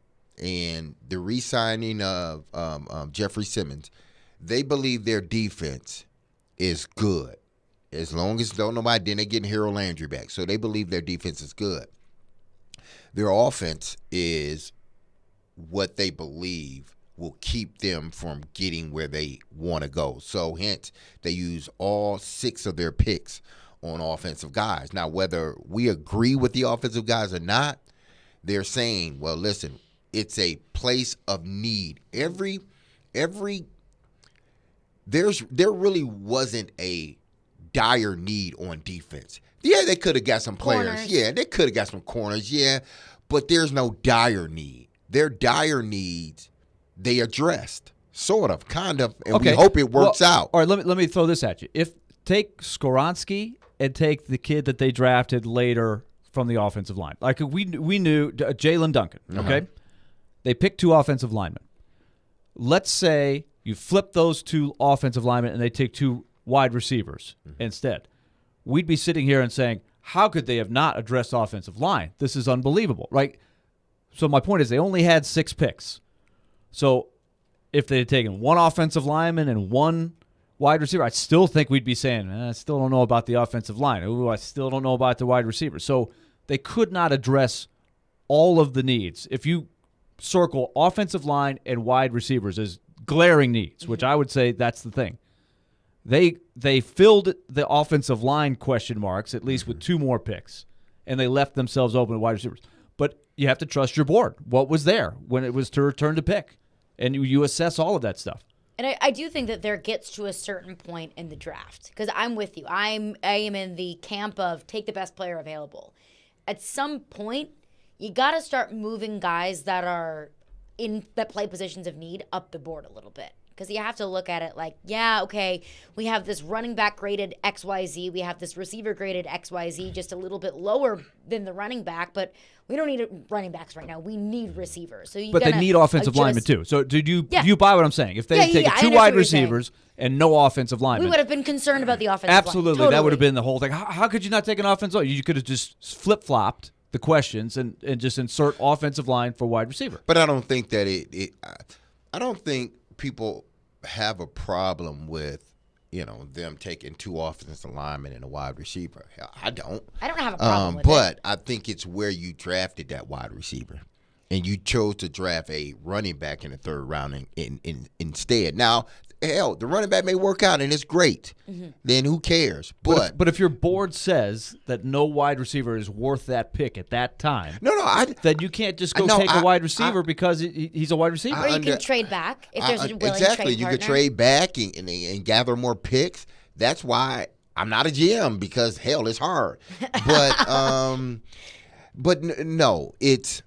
and the re-signing of Jeffrey Simmons, they believe their defense is good. As long as nobody, then they're getting Harold Landry back. So they believe their defense is good. Their offense is what they believe will keep them from getting where they want to go. So hence, they use all 6 of their picks on offensive guys. Now, whether we agree with the offensive guys or not, they're saying, well, listen, it's a place of need. There really wasn't a dire need on defense. Yeah, they could have got some players. Corners. Yeah, they could have got some corners. Yeah, but there's no dire need. Their dire needs, they addressed, sort of, kind of, and we hope it works out. All right, let me throw this at you. Take Skoronski and take the kid that they drafted later from the offensive line. Like we knew Jalen Duncan, okay? They picked 2 offensive linemen. Let's say you flip those 2 offensive linemen and they take 2 wide receivers instead. We'd be sitting here and saying, how could they have not addressed offensive line? This is unbelievable, right? So my point is they only had 6 picks. So if they had taken 1 offensive lineman and 1 wide receiver, I still think we'd be saying, I still don't know about the offensive line. Ooh, I still don't know about the wide receiver. So they could not address all of the needs. If you circle offensive line and wide receivers as glaring needs, which I would say that's the thing, they filled the offensive line question marks, at least with 2 more picks, and they left themselves open to wide receivers. But you have to trust your board. What was there when it was to return to pick? And you assess all of that stuff. And I do think that there gets to a certain point in the draft, because I'm with you. I am in the camp of take the best player available. At some point, you got to start moving guys that play positions of need up the board a little bit. Because you have to look at it like, yeah, okay, we have this running back graded XYZ. We have this receiver graded XYZ, just a little bit lower than the running back. But we don't need running backs right now. We need receivers. But they need offensive linemen too. So do you buy what I'm saying? If they take 2 wide receivers and no offensive linemen. We would have been concerned about the offensive Absolutely. line. Totally. That would have been the whole thing. How could you not take an offensive line? You could have just flip-flopped the questions and just insert offensive line for wide receiver. But I don't think that I don't think people have a problem with them taking 2 offensive linemen and a wide receiver. Hell, I don't have a problem with but I think it's where you drafted that wide receiver. And you chose to draft a running back in the 3rd round instead. Now, hell, the running back may work out and it's great. Then who cares? But if your board says that no wide receiver is worth that pick at that time, then you can't just go take a wide receiver because he's a wide receiver. Or you can trade back if there's a willing exactly. trade You partner. could trade back and gather more picks. That's why I'm not a GM, because hell, it's hard. But no, it's.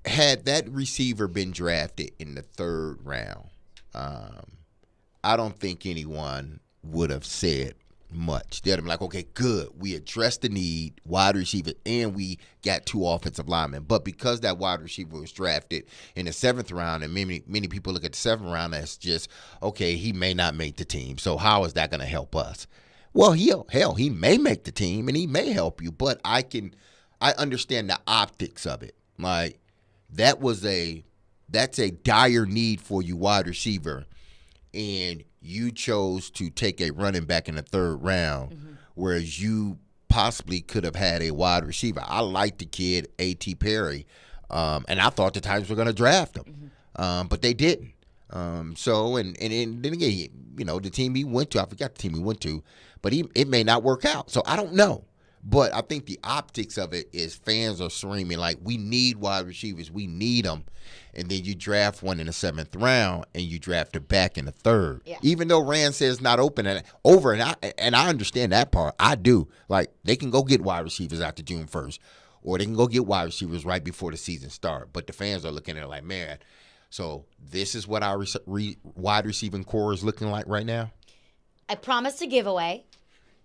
Had that receiver been drafted in the 3rd round, I don't think anyone would have said much. They'd have been like, okay, good. We addressed the need, wide receiver, and we got 2 offensive linemen. But because that wide receiver was drafted in the 7th round, and many people look at the 7th round as just, okay, he may not make the team, so how is that going to help us? Well, he may make the team, and he may help you, but I understand the optics of it. Like, that's a dire need for you, wide receiver, and you chose to take a running back in the 3rd round, whereas you possibly could have had a wide receiver. I like the kid, A.T. Perry, and I thought the Titans were going to draft him, but they didn't. And then again, the team he went to, I forgot the team he went to, but it may not work out. So I don't know. But I think the optics of it is fans are screaming like, we need wide receivers, we need them. And then you draft one in the 7th round and you draft it back in the 3rd. Yeah. Even though Rand says not open and over, and I understand that part. I do. Like, they can go get wide receivers after June 1st, or they can go get wide receivers right before the season starts. But the fans are looking at it like, man, so this is what our wide receiving core is looking like right now? I promised a giveaway.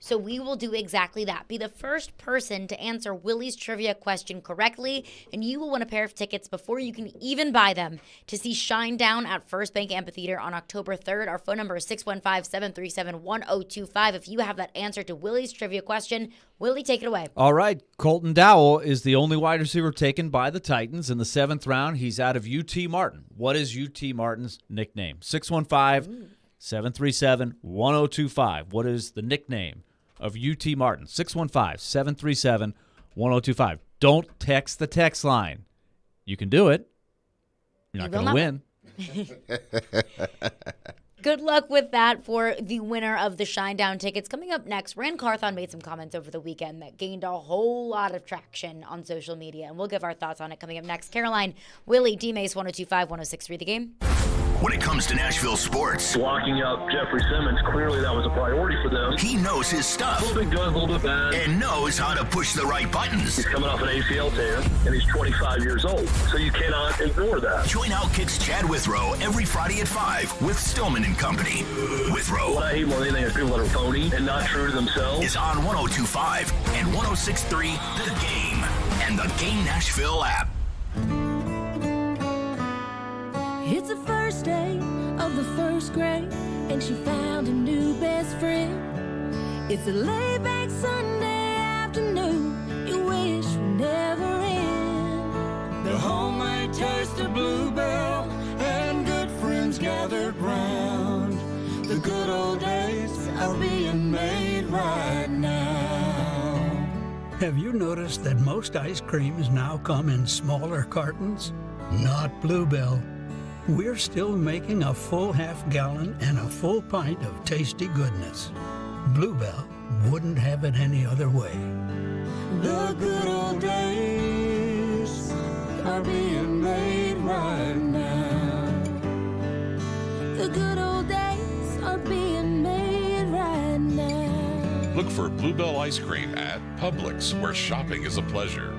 So we will do exactly that. Be the first person to answer Willy's trivia question correctly, and you will win a pair of tickets before you can even buy them to see Shinedown at First Bank Amphitheater on October 3rd. Our phone number is 615-737-1025. If you have that answer to Willy's trivia question, Willy, take it away. All right. Colton Dowell is the only wide receiver taken by the Titans in the 7th round. He's out of UT Martin. What is UT Martin's nickname? 615-737-1025. What is the nickname of UT Martin? 615-737-1025. Don't text the text line. You can do it. You're not going to win. Good luck with that for the winner of the Shinedown tickets. Coming up next, Rand Carthon made some comments over the weekend that gained a whole lot of traction on social media, and we'll give our thoughts on it coming up next. Caroline, Willy, D-Mase, 102.5, 106.3 The Game. When it comes to Nashville sports, Locking up Jeffrey Simmons, clearly that was a priority for them. he knows his stuff A little bit good, a little bit bad. and knows how to push the right buttons. He's coming off an ACL tear, and he's 25 years old, so you cannot ignore that. Join Outkick's Chad Withrow every Friday at 5 with Stillman and Company. Withrow What I hate more than anything is people that are phony and not true to themselves. is on 102.5 and 106.3 The Game and the Game Nashville app. It's the first day of the first grade, and she found a new best friend. It's a laid-back Sunday afternoon you wish would never end. The homemade taste of Bluebell and good friends gathered round. The good old days are being made right now. Have you noticed that most ice creams now come in smaller cartons? Not Bluebell. We're still making a full half-gallon and a full pint of tasty goodness. Bluebell wouldn't have it any other way. The good old days are being made right now. The good old days are being made right now. Look for Bluebell Ice Cream at Publix, where shopping is a pleasure.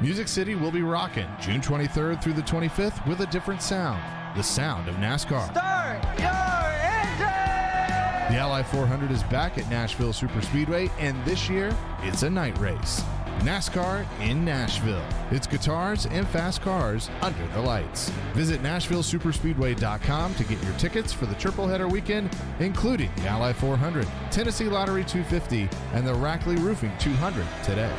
Music City will be rocking June 23rd through the 25th with a different sound, the sound of NASCAR. Start your engine! The Ally 400 is back at Nashville Superspeedway, and this year, it's a night race. NASCAR in Nashville. It's guitars and fast cars under the lights. Visit NashvilleSuperspeedway.com to get your tickets for the triple header weekend, including the Ally 400, Tennessee Lottery 250, and the Rackley Roofing 200 today.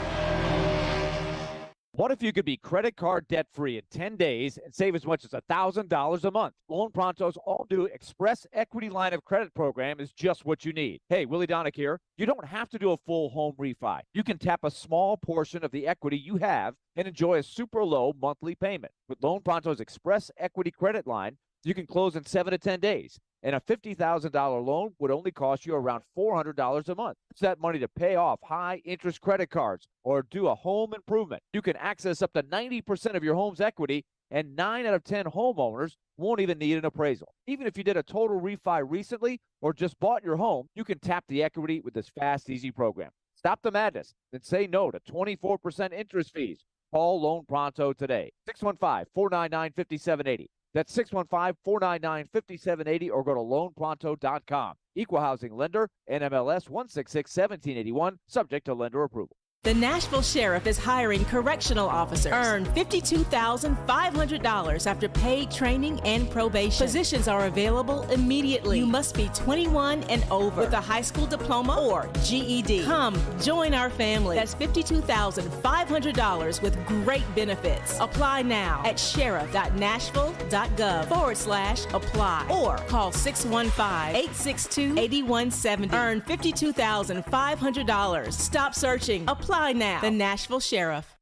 What if you could be credit card debt-free in 10 days and save as much as $1,000 a month? Loan Pronto's all-new Express Equity Line of Credit program is just what you need. Hey, Willie Donick here. You don't have to do a full home refi. You can tap a small portion of the equity you have and enjoy a super low monthly payment. With Loan Pronto's Express Equity Credit Line, you can close in 7 to 10 days. And a $50,000 loan would only cost you around $400 a month. It's that money to pay off high-interest credit cards or do a home improvement. You can access up to 90% of your home's equity, and 9 out of 10 homeowners won't even need an appraisal. Even if you did a total refi recently or just bought your home, you can tap the equity with this fast, easy program. Stop the madness and say no to 24% interest fees. Call Loan Pronto today. 615-499-5780. That's 615-499-5780 or go to loanpronto.com. Equal housing lender, NMLS 166-1781, subject to lender approval. The Nashville Sheriff is hiring correctional officers. Earn $52,500 after paid training and probation. Positions are available immediately. You must be 21 and over with a high school diploma or GED. Come join our family. That's $52,500 with great benefits. Apply now at sheriff.nashville.gov/apply or call 615-862-8170. Earn $52,500. Stop searching. Apply now. The Nashville Sheriff.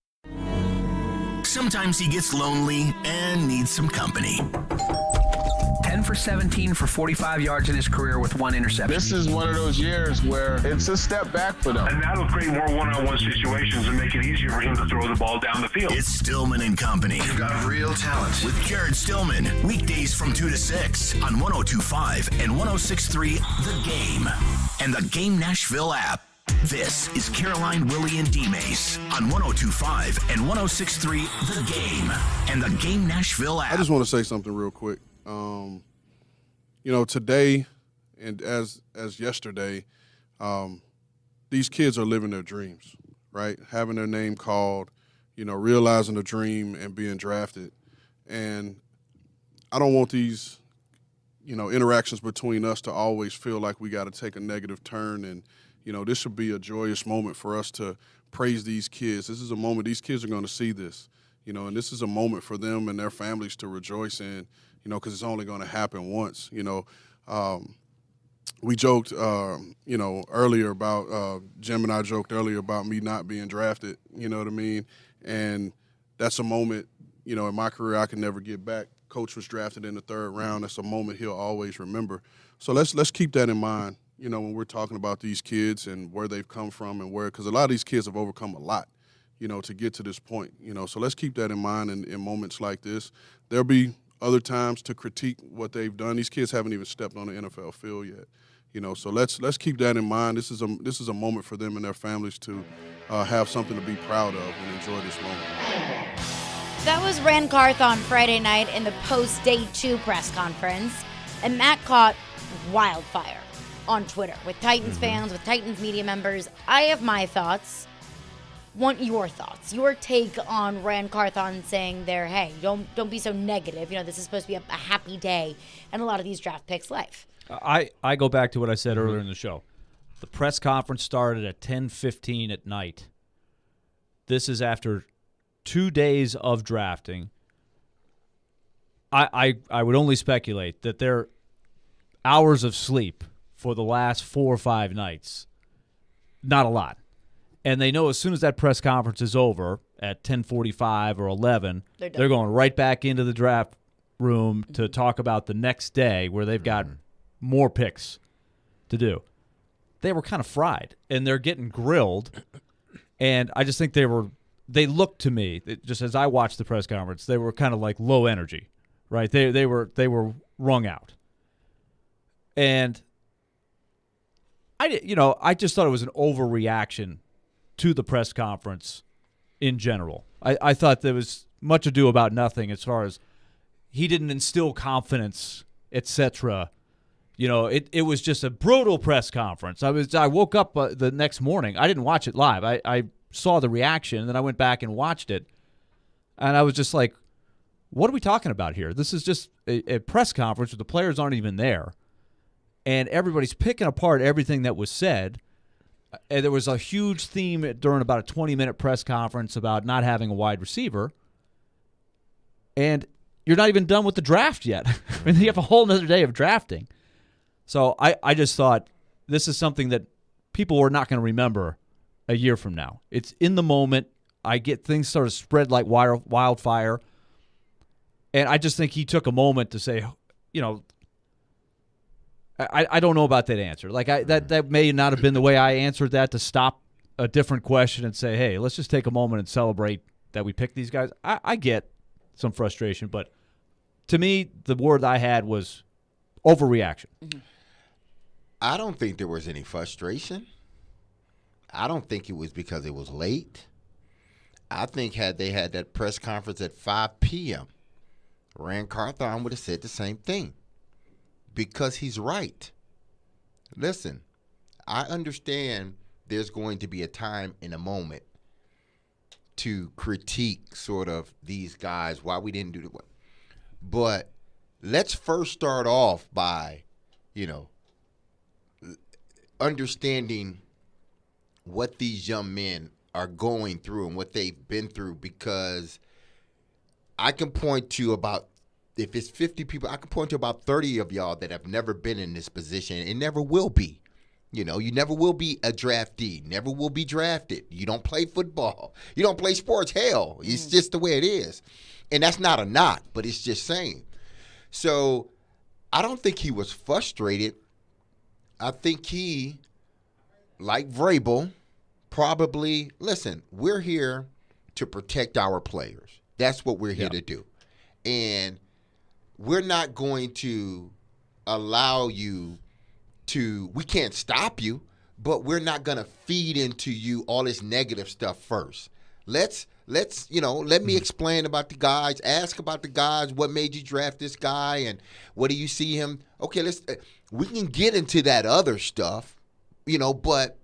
Sometimes he gets lonely and needs some company. 10 for 17 for 45 yards in his career with 1 interception. This is one of those years where it's a step back for them. And that'll create more one-on-one situations and make it easier for him to throw the ball down the field. It's Stillman and Company. You've got real talent. With Jared Stillman. Weekdays from 2 to 6 on 102.5 and 106.3 The Game. And the Game Nashville app. This is Caroline, Willy, and D-Mase on 102.5 and 106.3 The Game and the Game Nashville app. I just want to say something real quick. Today and as yesterday, these kids are living their dreams, right? Having their name called, realizing a dream and being drafted. And I don't want these, interactions between us to always feel like we got to take a negative turn. And, this should be a joyous moment for us to praise these kids. This is a moment these kids are going to see this, and this is a moment for them and their families to rejoice in, because it's only going to happen once. We joked, earlier about Jim and I joked earlier about me not being drafted. You know what I mean? And that's a moment, in my career I can never get back. Coach was drafted in the 3rd round. That's a moment he'll always remember. So let's keep that in mind. When we're talking about these kids and where they've come from and because a lot of these kids have overcome a lot, to get to this point. So let's keep that in mind in moments like this. There'll be other times to critique what they've done. These kids haven't even stepped on the NFL field yet. So let's keep that in mind. This is a moment for them and their families to have something to be proud of and enjoy this moment. That was Ran Carthon Friday night in the post-Day 2 press conference, and Matt caught wildfire on Twitter with Titans fans, with Titans media members. I have my thoughts. Want your thoughts, your take on Ran Carthon saying there, hey, don't be so negative. This is supposed to be a happy day in a lot of these draft picks' life. I go back to what I said earlier in the show. The press conference started at 10:15 at night. This is after 2 days of drafting. I would only speculate that their hours of sleep for the last 4 or 5 nights, not a lot. And they know as soon as that press conference is over at 10:45 or 11, they're going right back into the draft room to talk about the next day where they've got more picks to do. They were kind of fried, and they're getting grilled. And I just think they looked to me, just as I watched the press conference, they were kind of like low energy, right? They were wrung out. And I just thought it was an overreaction to the press conference in general. I thought there was much ado about nothing as far as he didn't instill confidence, etc. It was just a brutal press conference. I woke up the next morning. I didn't watch it live. I saw the reaction, and then I went back and watched it, and I was just like, what are we talking about here? This is just a press conference where the players aren't even there, and everybody's picking apart everything that was said. And there was a huge theme during about a 20-minute press conference about not having a wide receiver. And you're not even done with the draft yet. I mean, you have a whole other day of drafting. So I just thought this is something that people are not going to remember a year from now. It's in the moment. I get things sort of spread like wildfire. And I just think he took a moment to say, you know, I don't know about that answer. Like that may not have been the way I answered that, to stop a different question and say, hey, let's just take a moment and celebrate that we picked these guys. I get some frustration, but to me, the word I had was overreaction. Mm-hmm. I don't think there was any frustration. I don't think it was because it was late. I think had they had that press conference at 5 p.m., Rand Carthon would have said the same thing, because he's right. Listen, I understand there's going to be a time and a moment to critique sort of these guys, why we didn't do the work. But let's first start off by, you know, understanding what these young men are going through and what they've been through, because I can point to about, if it's 50 people, I can point to about 30 of y'all that have never been in this position and never will be. You know, you never will be a draftee, never will be drafted. You don't play football. You don't play sports. Hell, it's just the way it is. And that's not a knock, but it's just saying. So I don't think he was frustrated. I think he, like Vrabel, probably, listen, we're here to protect our players. That's what we're here to do. And we're not going to allow you to, we can't stop you, but we're not going to feed into you all this negative stuff first. Let's you know, let me explain about the guys, ask about the guys, what made you draft this guy and what do you see him? Okay, we can get into that other stuff, you know, but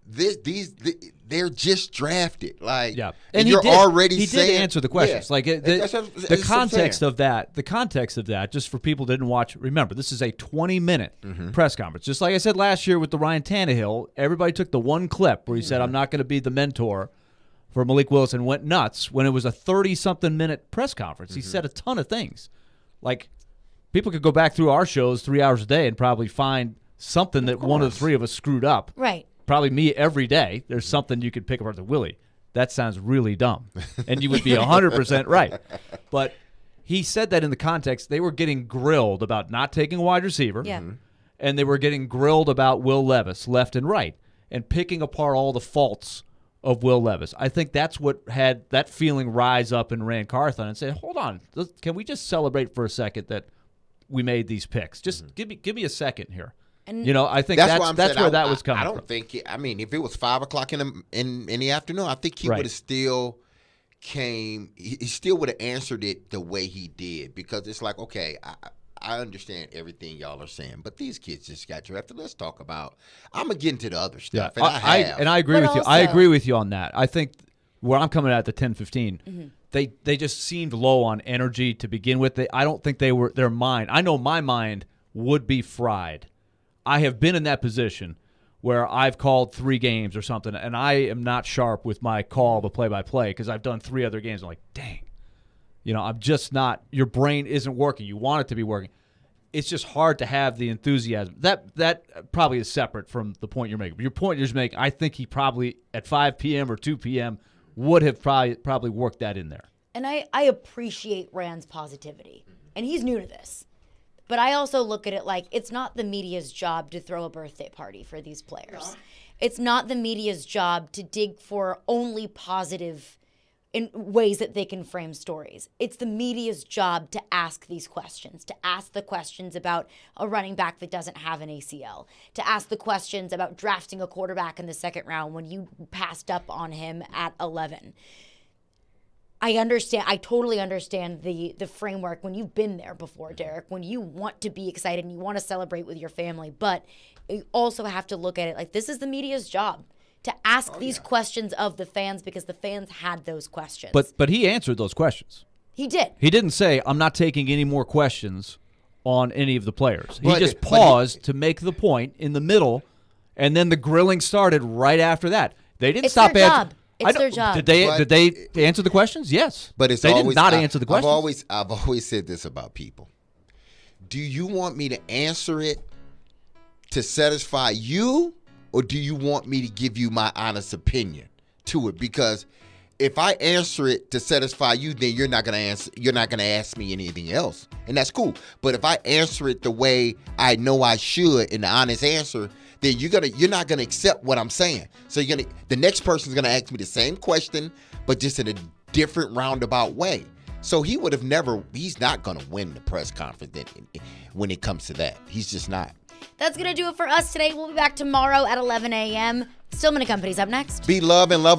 they're just drafted. Like, and you're already he saying, did answer the questions. Like the context of that, just for people who didn't watch, remember, this is a 20-minute press conference. Just like I said last year with the Ryan Tannehill, everybody took the one clip where he said, I'm not going to be the mentor for Malik Willis, and went nuts when it was a 30-something minute press conference. He said a ton of things. Like, people could go back through our shows 3 hours a day and probably find something that one of the three of us screwed up. Right. Probably me every day. There's something you could pick apart. Willy, that sounds really dumb. And you would be 100% right. But he said that in the context, they were getting grilled about not taking a wide receiver. Yeah. And they were getting grilled about Will Levis left and right and picking apart all the faults of Will Levis. I think that's what had that feeling rise up in Rand Carthon and say, hold on, can we just celebrate for a second that we made these picks? Just give me a second here. And you know, I think that's where that was coming from. I don't think. I mean, if it was 5 o'clock in the afternoon, I think he would have still came. He still would have answered it the way he did, because it's like, okay, I understand everything y'all are saying, but these kids just got drafted. Let's talk about. I'm gonna get into the other stuff, and I agree with you. I agree with you on that. I think where I'm coming at the 10-15, they just seemed low on energy to begin with. I don't think they were their mind. I know my mind would be fried. I have been in that position where I've called 3 games or something, and I am not sharp with my call to play-by-play because I've done 3 other games. I'm like, dang. You know, I'm just not – your brain isn't working. You want it to be working. It's just hard to have the enthusiasm. That probably is separate from the point you're making. But your point you're just making, I think he probably at 5 p.m. or 2 p.m. would have probably worked that in there. And I appreciate Rand's positivity. And he's new to this. But I also look at it like it's not the media's job to throw a birthday party for these players. No. It's not the media's job to dig for only positive in ways that they can frame stories. It's the media's job to ask these questions, to ask the questions about a running back that doesn't have an ACL, to ask the questions about drafting a quarterback in the second round when you passed up on him at 11. I totally understand the framework when you've been there before, Derek, when you want to be excited and you want to celebrate with your family, but you also have to look at it like this is the media's job to ask these questions of the fans because the fans had those questions. But he answered those questions. He did. He didn't say, I'm not taking any more questions on any of the players. He just paused to make the point in the middle And then the grilling started right after that. They didn't It's stop their answering. job. It's their job. Did they answer the questions? Yes. But it's they always, did not answer the questions. I've always said this about people. Do you want me to answer it to satisfy you, or do you want me to give you my honest opinion to it? Because if I answer it to satisfy you, then you're not gonna answer. You're not gonna ask me anything else, and that's cool. But if I answer it the way I know I should, in the honest answer, then you're not gonna accept what I'm saying. So the next person's gonna ask me the same question, but just in a different roundabout way. So he's not gonna win the press conference when it comes to that. He's just not. That's going to do it for us today. We'll be back tomorrow at 11 a.m. Stillman & Company's up next. Be love and love